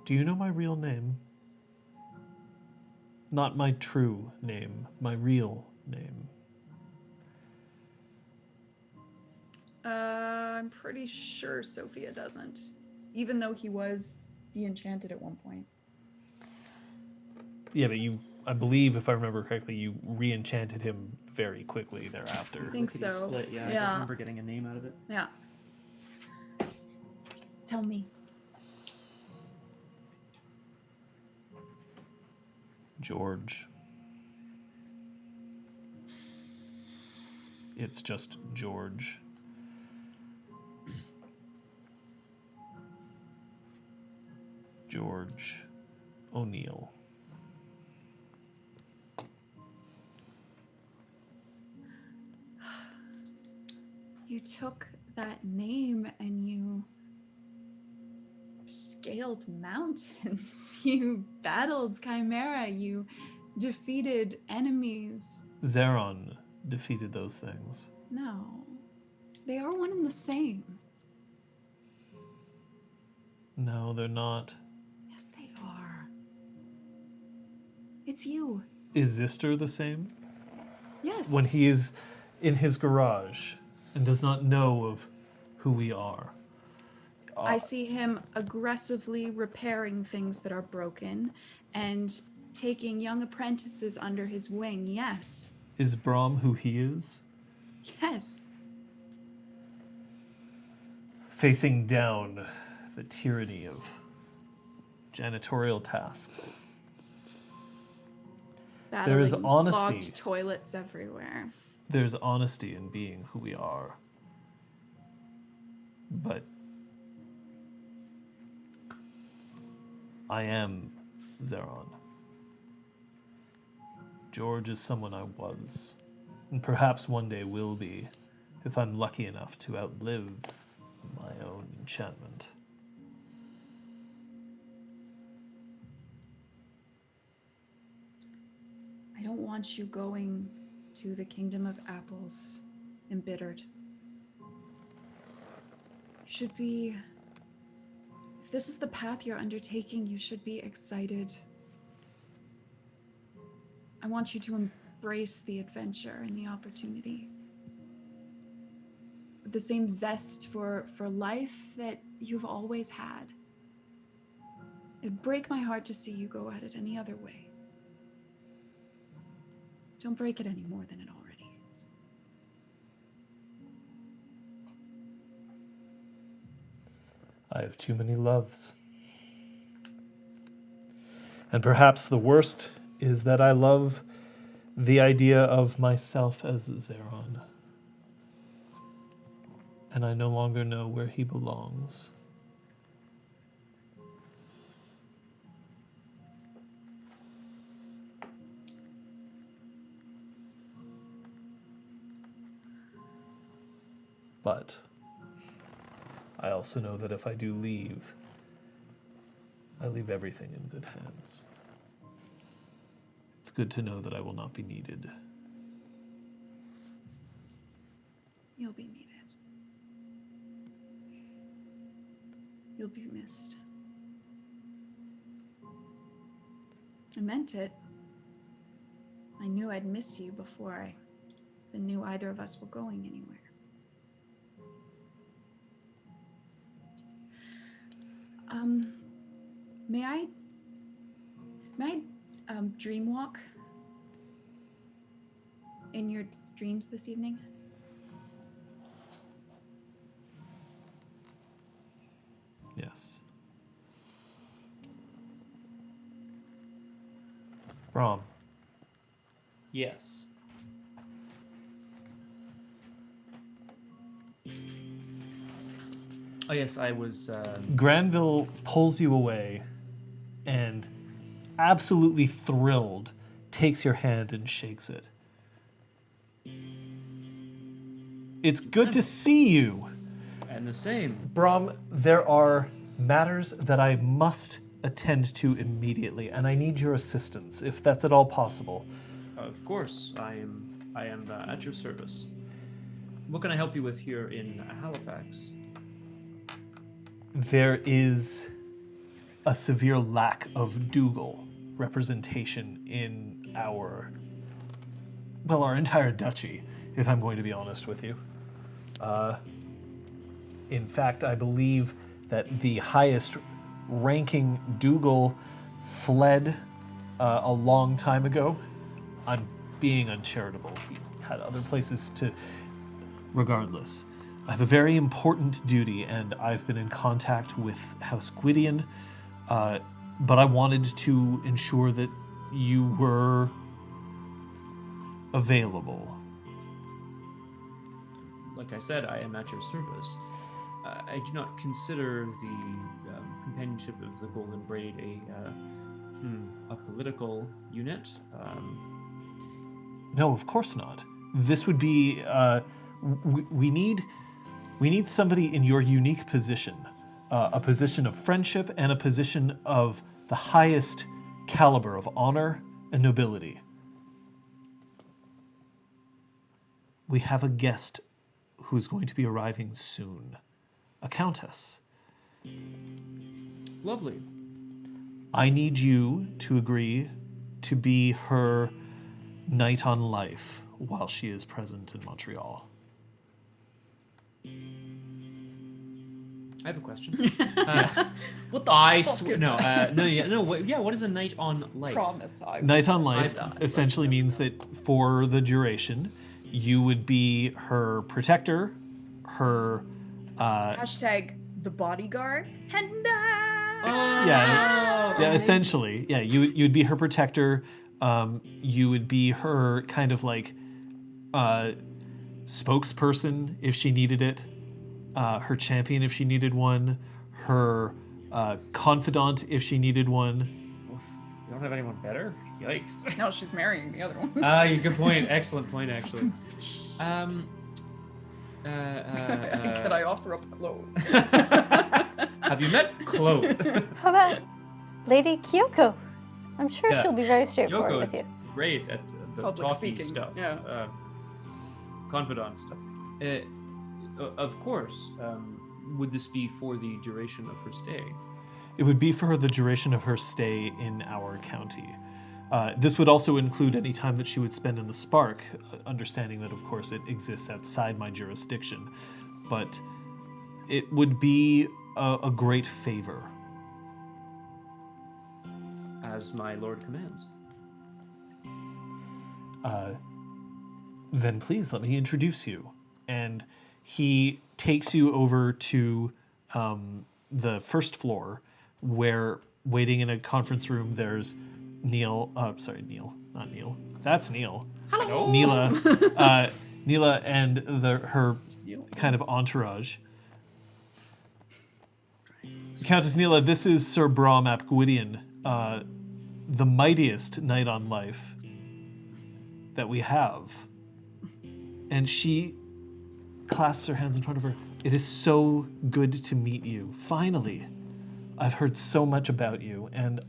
Do you know my real name? Not my true name, my real name.
I'm pretty sure Sophia doesn't. Even though he was de-enchanted at one point.
Yeah, but I believe, if I remember correctly, you re-enchanted him very quickly thereafter.
I think
Lickety
so.
Split, yeah. I
Yeah.
don't remember getting a name out of it.
Yeah. Tell me.
George. It's just George. George O'Neale.
You took that name and you scaled mountains. You battled Chimera. You defeated enemies.
Zeron defeated those things.
No. They are one and the same.
No, they're not.
Yes, they are. It's you.
Is Zister the same?
Yes.
When he is in his garage and does not know of who we are.
I see him aggressively repairing things that are broken and taking young apprentices under his wing, yes.
Is Brahm who he is?
Yes.
Facing down the tyranny of janitorial tasks. There is
Battling
honesty.
clogged toilets everywhere.
There's honesty in being who we are. But I am Zeron. George is someone I was, and perhaps one day will be, if I'm lucky enough to outlive my own enchantment.
I don't want you going to the Kingdom of Apples embittered. You should be... If this is the path you're undertaking, you should be excited. I want you to embrace the adventure and the opportunity. With the same zest for life that you've always had. It'd break my heart to see you go at it any other way. Don't break it any more than it already is.
I have too many loves. And perhaps the worst is that I love the idea of myself as Zeron. And I no longer know where he belongs. But I also know that if I do leave, I leave everything in good hands. It's good to know that I will not be needed.
You'll be needed. You'll be missed. I meant it. I knew I'd miss you before I even knew either of us were going anywhere. May I dream walk in your dreams this evening?
Yes. Brahm,
Yes. Oh yes, I was.
Granville pulls you away and, absolutely thrilled, takes your hand and shakes it. It's good to see you.
And the same.
Brahm, there are matters that I must attend to immediately, and I need your assistance, if that's at all possible.
Of course, I am at your service. What can I help you with here in Halifax?
There is a severe lack of Dougal representation in our entire duchy, if I'm going to be honest with you. In fact, I believe that the highest ranking Dougal fled a long time ago. I'm being uncharitable. He had other places to... Regardless, I have a very important duty, and I've been in contact with House Gwydion, but I wanted to ensure that you were available.
Like I said, I am at your service. I do not consider the companionship of the Golden Braid a political unit.
No, of course not. This would be... we need somebody in your unique position. A position of friendship and a position of the highest caliber of honor and nobility. We have a guest who is going to be arriving soon. A countess.
Lovely.
I need you to agree to be her knight on life while she is present in Montreal.
I have a question.
What the
I
fuck
swear.
is
No,
that?
What is a night on life?
Promise I
Night on life
I've-
essentially means that for the duration, you would be her protector, her
Hashtag the bodyguard. And
yeah, essentially, yeah. You'd be her protector. You would be her kind of like spokesperson if she needed it. Her champion if she needed one. Her confidant if she needed one.
You don't have anyone better? Yikes.
No, she's marrying the other one.
Good point. Excellent point, actually.
Could I offer up clothes?
Have you met Claude?
How about Lady Kyoko? I'm sure
Yeah.
she'll be very straightforward
Yoko
with
is
you.
great at the
Public
talky
speaking,
stuff.
yeah.
Confidant stuff. Of course. Would this be for the duration of her stay?
It would be for her the duration of her stay in our county. This would also include any time that she would spend in the Spark, understanding that, of course, it exists outside my jurisdiction. But it would be a great favor.
As my lord commands.
Then please let me introduce you. And he takes you over to the first floor, where waiting in a conference room there's Neale. Neale, not Neale. That's Neale.
Hello.
Neela, Neela, and her kind of entourage. Countess Neela, this is Sir Brahm ap Gwydion, the mightiest knight on life that we have. And she clasps her hands in front of her. It is so good to meet you. Finally. I've heard so much about you, and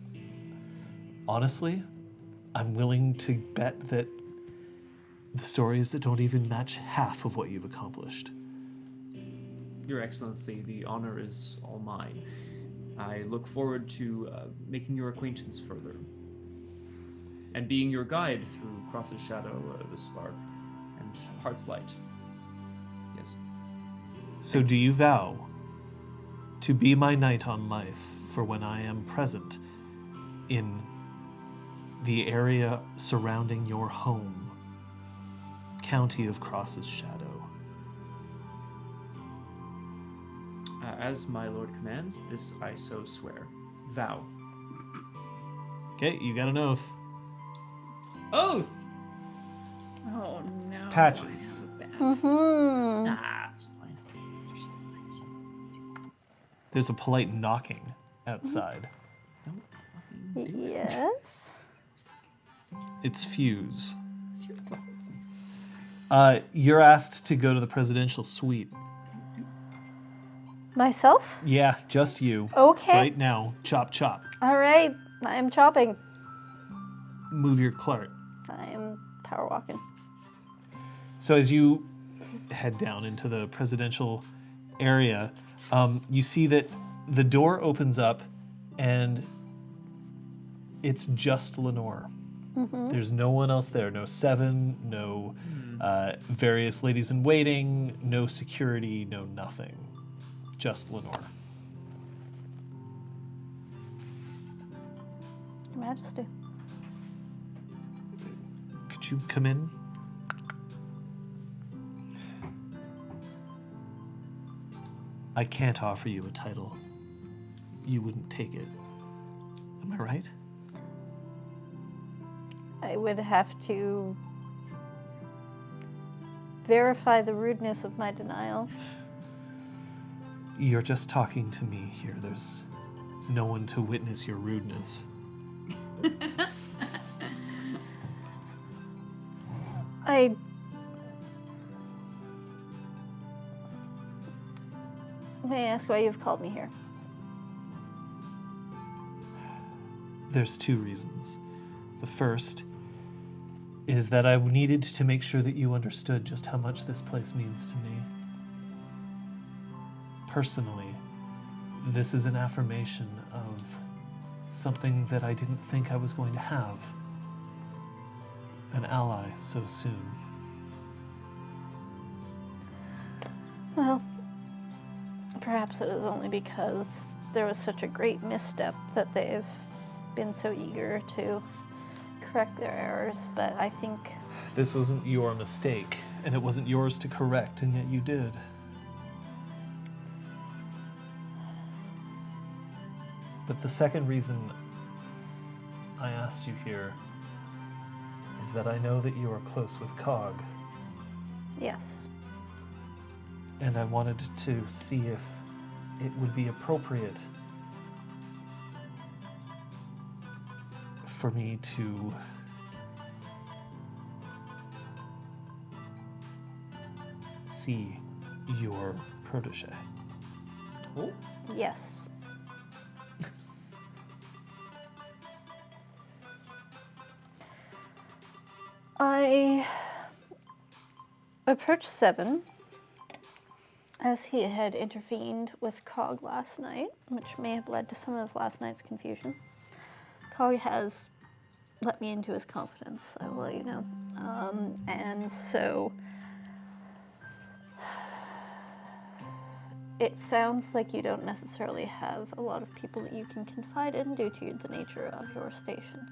honestly, I'm willing to bet that the stories that don't even match half of what you've accomplished.
Your Excellency, the honor is all mine. I look forward to making your acquaintance further and being your guide through Cross's Shadow, the Spark, and Heart's Light. Yes.
So do you vow to be my knight on life for when I am present in the area surrounding your home, County of Cross's Shadow?
As my lord commands, this I so swear. Vow.
Okay, you got an oath.
Oath!
Oh no.
Patches.
Mm-hmm.
That's fine.
There's a polite knocking outside.
Don't fucking do it.
Yes.
It's Fuse. You're asked to go to the presidential suite.
Myself?
Yeah, just you.
Okay.
Right now. Chop, chop.
All right. I am chopping.
Move your cart.
I am power walking.
So as you head down into the presidential area, you see that the door opens up and it's just Lenore. There's no one else there. No Seven, no various ladies in waiting, no security, no nothing. Just Lenore.
Your Majesty.
Could you come in? I can't offer you a title. You wouldn't take it. Am I right?
I would have to verify the rudeness of my denial.
You're just talking to me here. There's no one to witness your rudeness.
May I ask why you've called me here?
There's two reasons. The first is that I needed to make sure that you understood just how much this place means to me. Personally, this is an affirmation of something that I didn't think I was going to have. An ally so soon.
Well, perhaps perhaps it is only because there was such a great misstep that they've been so eager to correct their errors, but I think
This wasn't your mistake, and it wasn't yours to correct, and yet you did. But the second reason I asked you here is that I know that you are close with Cog,
yes.
and I wanted to see if it would be appropriate for me to see your protege.
Oh,
Yes. I approached Seven as he had intervened with Cog last night, which may have led to some of last night's confusion. Cog has let me into his confidence, I will let you know. And so it sounds like you don't necessarily have a lot of people that you can confide in due to the nature of your station.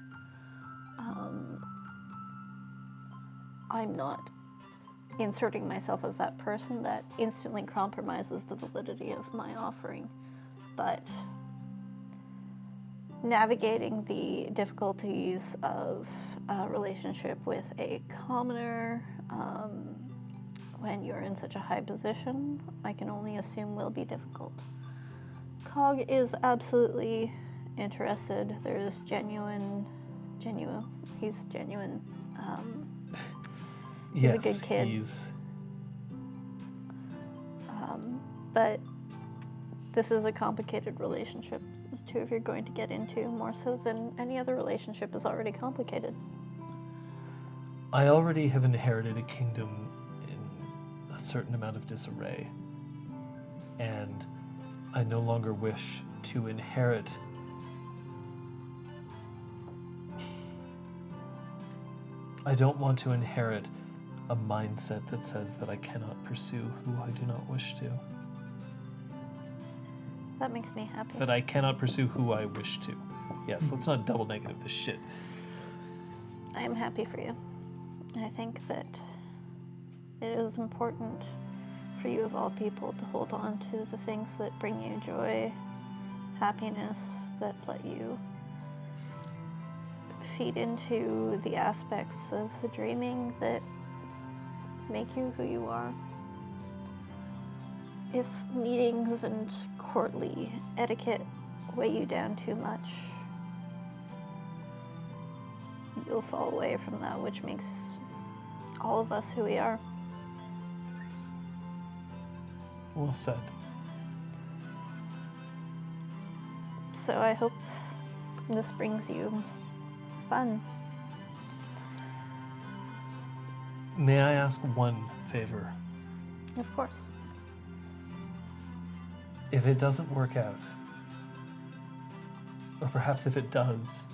I'm not inserting myself as that person. That instantly compromises the validity of my offering. But navigating the difficulties of a relationship with a commoner when you're in such a high position, I can only assume will be difficult. Cog is absolutely interested. There's he's genuine. He's a good kid. But this is a complicated relationship. The two of you are going to get into more so than any other relationship is already complicated.
I already have inherited a kingdom in a certain amount of disarray, and I no longer wish to inherit I don't want to inherit a mindset that says that I cannot pursue who I do not wish to.
That makes me happy.
That I cannot pursue who I wish to. Yes, let's not double negative this shit.
I am happy for you. I think that it is important for you of all people to hold on to the things that bring you joy, happiness, that let you feed into the aspects of the dreaming that make you who you are. If meetings and courtly etiquette weigh you down too much, you'll fall away from that, which makes all of us who we are.
Well said.
So I hope this brings you fun.
May I ask one favor?
Of course.
If it doesn't work out, or perhaps if it does,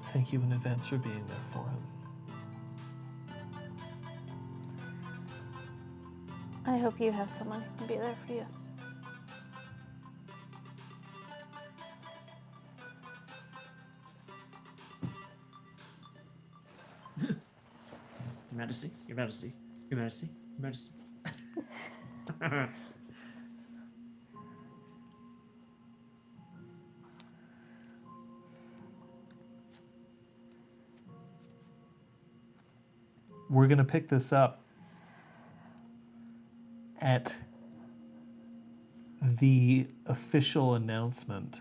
thank you in advance for being there for him.
I hope you have someone who can be there for you.
Your Majesty, Your Majesty, Your Majesty, Your Majesty.
We're going to pick this up at the official announcement,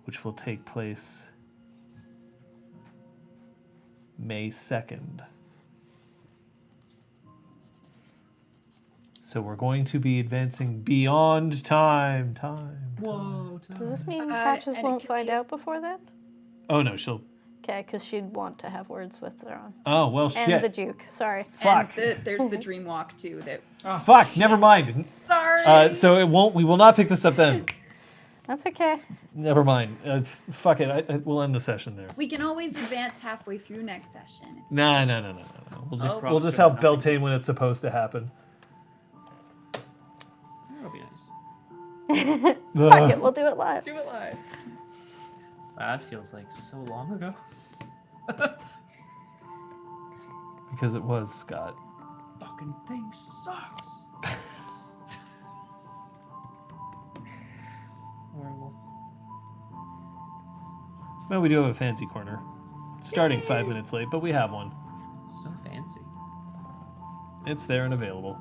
which will take place May 2nd. So we're going to be advancing beyond time.
Whoa,
Does this mean
and
Patches won't
can
find
we
out before then?
Oh no, she'll.
Okay, because she'd want to have words with Theron.
Oh well, shit.
And the Duke, sorry.
Fuck.
And there's the dream walk too. That
Fuck. Never mind.
sorry.
So it won't. We will not pick this up then.
That's okay.
Never mind. Fuck it. We'll end the session there.
We can always advance halfway through next session.
No. We'll just
Oh.
we'll just
Probably
help
nothing.
Beltane when it's supposed to happen.
That'll be nice.
Fuck it, we'll do it live.
Do it live.
That feels like so long ago.
Because it was, Scott.
Fucking thing sucks. Horrible.
Well, we do have a fancy corner. Starting 5 minutes late, but we have one.
So fancy.
It's there and available.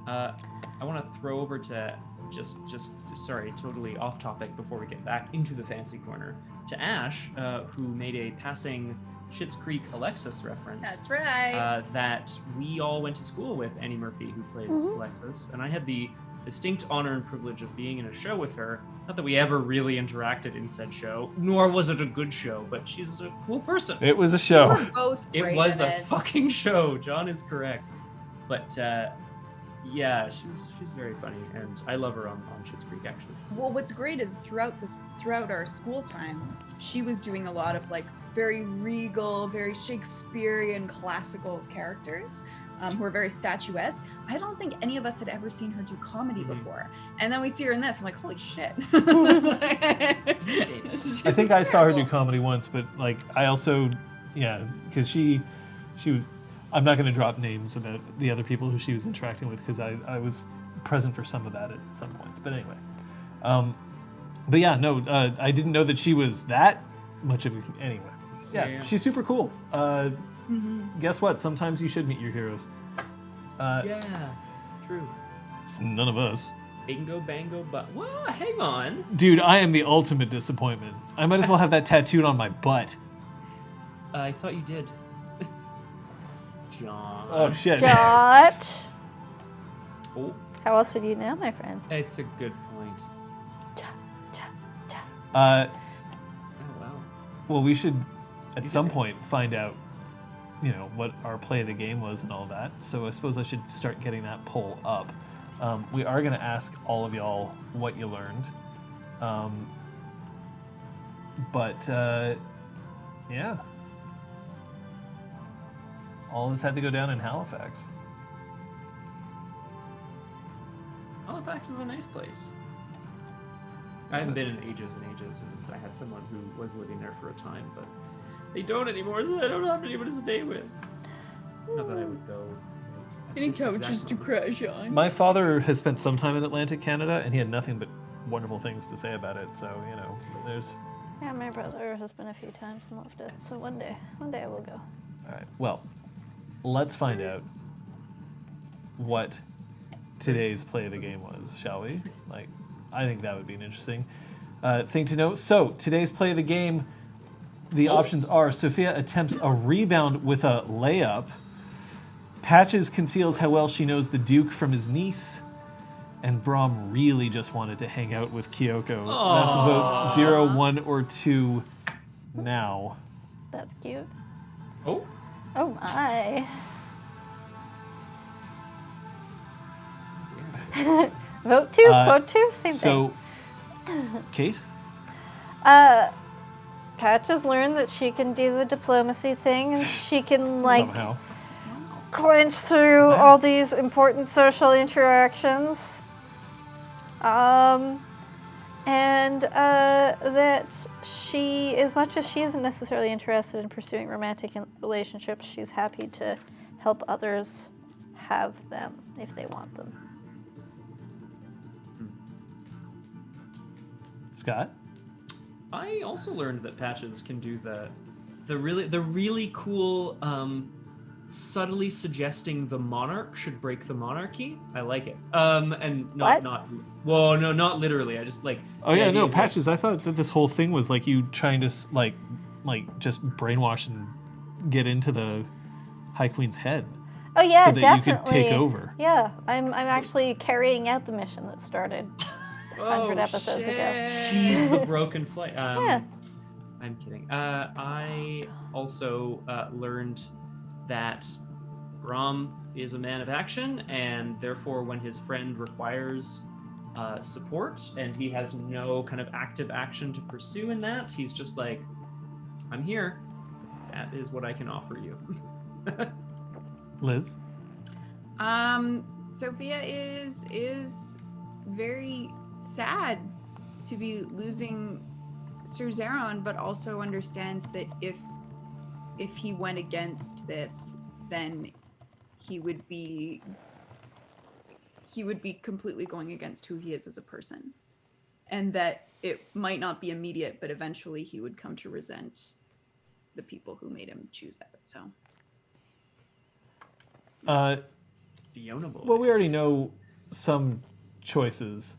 I want to throw over to just sorry, totally off topic before we get back into the fancy corner, to Ash, who made a passing Schitt's Creek Alexis reference.
That's right.
That we all went to school with Annie Murphy, who plays Alexis, and I had the distinct honor and privilege of being in a show with her. Not that we ever really interacted in said show, nor was it a good show, but she's a cool person.
It was a show.
We're both
It
great
was
at
a fucking show. John is correct. But yeah, she's very funny, and I love her on Schitt's Creek actually.
Well, what's great is throughout our school time, she was doing a lot of like very regal, very Shakespearean classical characters who are very statuesque. I don't think any of us had ever seen her do comedy before. And then we see her in this, I'm like, holy shit.
I think I saw her do comedy once, but like I also, because she was. I'm not going to drop names about the other people who she was interacting with because I was present for some of that at some points. But anyway, but yeah, no, I didn't know that she was that much of a. Anyway, yeah. She's super cool. Guess what? Sometimes you should meet your heroes.
Yeah, true.
It's none of us.
Bingo, bango, but well, hang on.
Dude, I am the ultimate disappointment. I might as well have that tattooed on my butt.
I thought you did. John.
Oh shit.
Jot.
Oh,
How else would you know, my friend?
it's a good point.
Uh,
Oh wow.
well, we should at some point find out, what our play of the game was and all that. So I suppose I should start getting that poll up. We are going to ask all of y'all what you learned. But yeah. All this had to go down in Halifax.
Halifax is a nice place. I haven't been in ages and ages, and I had someone who was living there for a time, but they don't anymore, so I don't have anyone to stay with. Not that I would go. at
Any
this
couches
exact
to
moment.
crash on.
My father has spent some time in Atlantic Canada, and he had nothing but wonderful things to say about it. So, there's...
Yeah, my brother has been a few times and loved it. So one day I will go.
All right. Well, let's find out what today's play of the game was, shall we? I think that would be an interesting thing to know. So, today's play of the game, the options are Sophia attempts a rebound with a layup. Patches conceals how well she knows the Duke from his niece. And Brahm really just wanted to hang out with Kyoko. That's votes 0, 1, or 2 now.
That's cute.
Oh,
Oh my. Vote 2, vote 2, same
So, Kate?
thing. Patch has learned that she can do the diplomacy thing and she can
Somehow.
clench through all these important social interactions. And that she, as much as she isn't necessarily interested in pursuing romantic relationships, she's happy to help others have them if they want them.
Scott?
I also learned that Patches can do the really cool subtly suggesting the monarch should break the monarchy. I like it. And not not literally. I just like.
Oh
the
yeah,
idea
no,
of,
Patches. I thought that this whole thing was like you trying to just brainwash and get into the High Queen's head.
Oh yeah,
so that
definitely.
you could take over.
Yeah, I'm actually carrying out the mission that started 100
Oh,
episodes ago.
She's the broken flight.
Yeah.
I'm kidding. I also learned that Brahm is a man of action, and therefore, when his friend requires support, and he has no kind of active action to pursue in that. He's just like, I'm here. That is what I can offer you.
Liz?
Sophia is very sad to be losing Sir Zeron, but also understands that if he went against this, then he would be completely going against who he is as a person, and that it might not be immediate, but eventually he would come to resent the people who made him choose that. So
Fiona boys.
Well, we already know some choices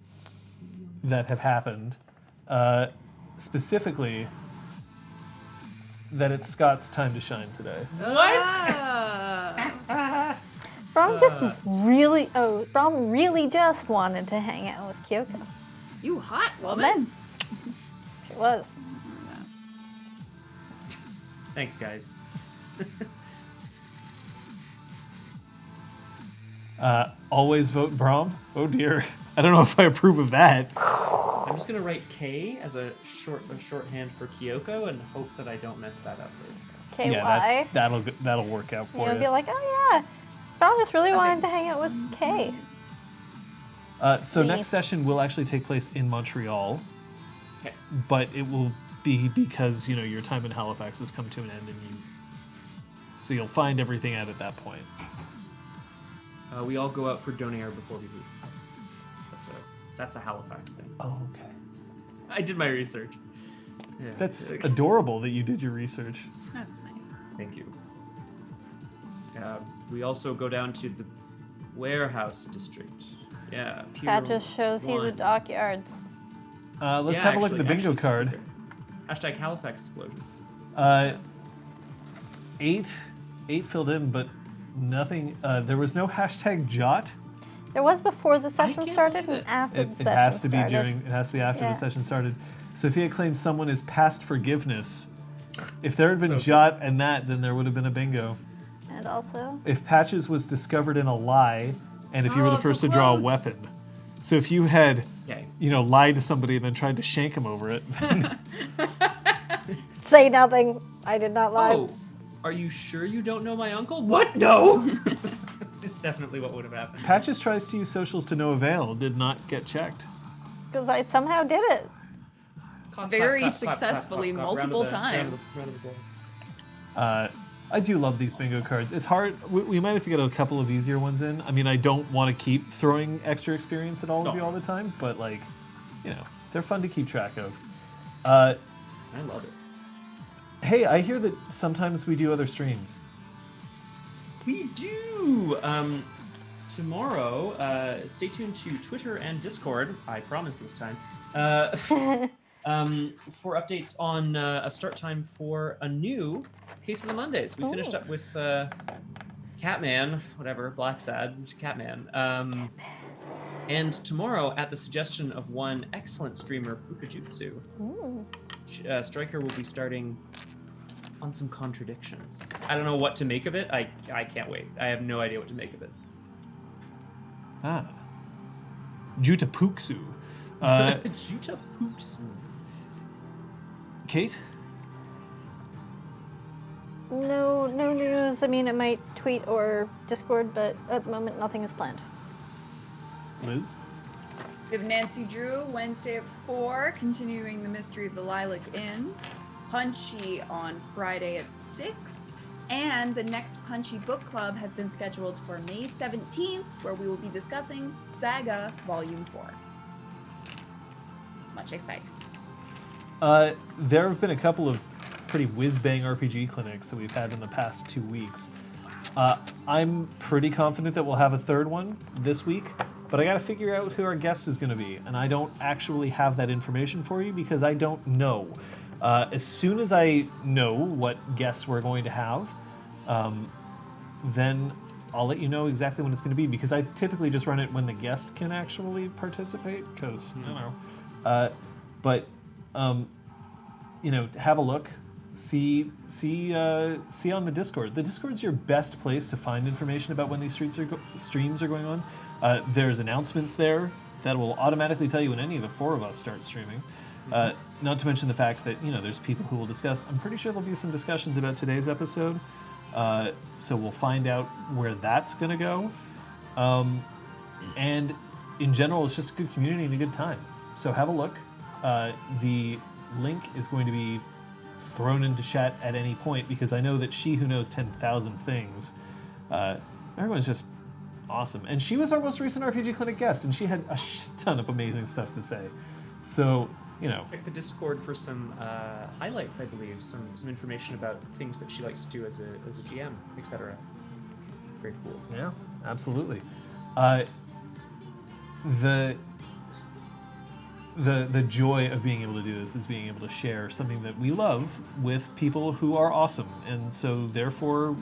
that have happened. Specifically, that it's Scott's time to shine today.
Brom really just wanted to hang out with Kyoko.
You hot
Well
woman.
then, she was.
Thanks, guys.
Always vote Braum. Oh dear. I don't know if I approve of that.
I'm just gonna write K as a shorthand for Kyoko and hope that I don't mess that up later.
KY.
Yeah, that'll work out for
You'll
you.
be like, oh yeah, Brom just really wanted to hang out with Kay.
So
Me.
next session will actually take place in Montreal,
Okay.
but it will be because your time in Halifax has come to an end, so you'll find everything out at that point.
We all go out for donair before we leave. That's a Halifax thing.
Oh, okay.
I did my research. Yeah.
That's adorable that you did your research.
That's nice.
Thank you. We also go down to the warehouse district. Yeah. Pier
That just shows you the
1.
dockyards.
Let's
Yeah,
have a look at the
actually,
bingo card.
super. Hashtag Halifax explosion.
8 filled in, but nothing. There was no hashtag Jot.
There was before the session
can't
started
believe
and
it.
after
It
the session
has to be
started.
during. It has to be after
Yeah.
the session started. Sophia claims someone is past forgiveness. If there had been
So
Jot and that, then there would have been a bingo.
And also,
If Patches was discovered in a lie, and if you were
Oh,
the
so
first to draw a
close.
weapon. So if you had,
Okay.
lied to somebody and then tried to shank him over it,
say nothing. I did not lie.
Oh, are you sure you don't know my uncle? What? No. It's definitely what would have happened.
Patches tries to use socials to no avail, did not get checked.
Because I somehow did it.
Very successfully multiple times.
Round of applause.
I do love these bingo cards. It's hard. We might have to get a couple of easier ones in. I mean, I don't want to keep throwing extra experience at all of
No.
you all the time, but they're fun to keep track of.
I love it.
Hey, I hear that sometimes we do other streams.
We do. Tomorrow, stay tuned to Twitter and Discord. I promise this time. For updates on a start time for a new Case of the Mondays. We finished up with Catman, whatever, Black Sad, Catman. And tomorrow, at the suggestion of one excellent streamer, Pukajutsu, Striker will be starting on some contradictions. I don't know what to make of it. I can't wait. I have no idea what to make of it.
Jutapuksu.
Jutapuksu.
Kate?
No news. I mean, it might tweet or Discord, but at the moment, nothing is planned.
Liz?
We have Nancy Drew Wednesday at 4, continuing the mystery of the Lilac Inn. Punchy on Friday at 6. And the next Punchy Book Club has been scheduled for May 17th, where we will be discussing Saga Volume 4. Much excited.
There have been a couple of pretty whiz-bang RPG clinics that we've had in the past 2 weeks. I'm pretty confident that we'll have a third one this week, but I gotta figure out who our guest is gonna be, and I don't actually have that information for you because I don't know. As soon as I know what guests we're going to have, then I'll let you know exactly when it's going to be, because I typically just run it when the guest can actually participate, because, I don't know. Have a look. See on the Discord. The Discord's your best place to find information about when these streams are going on. There's announcements there that will automatically tell you when any of the 4 of us start streaming. Not to mention the fact that, there's people who will discuss. I'm pretty sure there'll be some discussions about today's episode. So we'll find out where that's going to go. And in general, it's just a good community and a good time. So have a look. The link is going to be thrown into chat at any point because I know that she who knows 10,000 things, everyone's just awesome. And she was our most recent RPG Clinic guest, and she had a ton of amazing stuff to say. So,
Check the Discord for some highlights, I believe, some information about things that she likes to do as a GM, etc. Very cool.
Yeah, absolutely. The joy of being able to do this is being able to share something that we love with people who are awesome, and so therefore,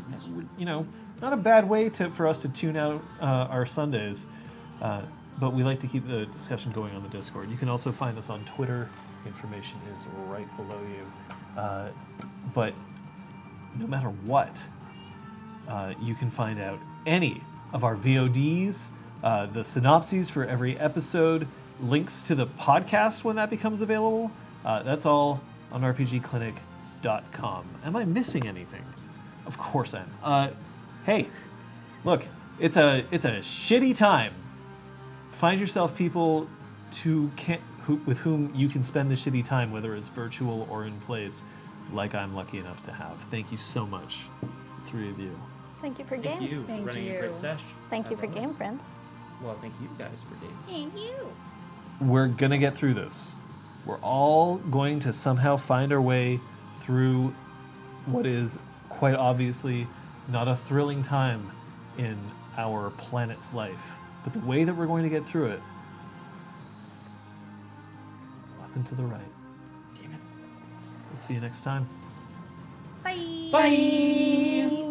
not a bad way for us to tune out our Sundays. But we like to keep the discussion going on the Discord. You can also find us on Twitter. Information is right below you. But no matter what, you can find out any of our VODs, the synopses for every episode, links to the podcast when that becomes available. That's all on rpgclinic.com. Am I missing anything? Of course I am. Hey, look, it's a shitty time. Find yourself people with whom you can spend the shitty time, whether it's virtual or in place, like I'm lucky enough to have. Thank you so much, 3 of you.
Thank you for
Thank
game.
you for running a great sesh.
Thank you
as
for
always.
game, friends.
Well, thank you guys for game.
Thank you.
We're going to get through this. We're all going to somehow find our way through what is quite obviously not a thrilling time in our planet's life. But the way that we're going to get through it, up and to the right.
Damn it.
We'll see you next time.
Bye.
Bye.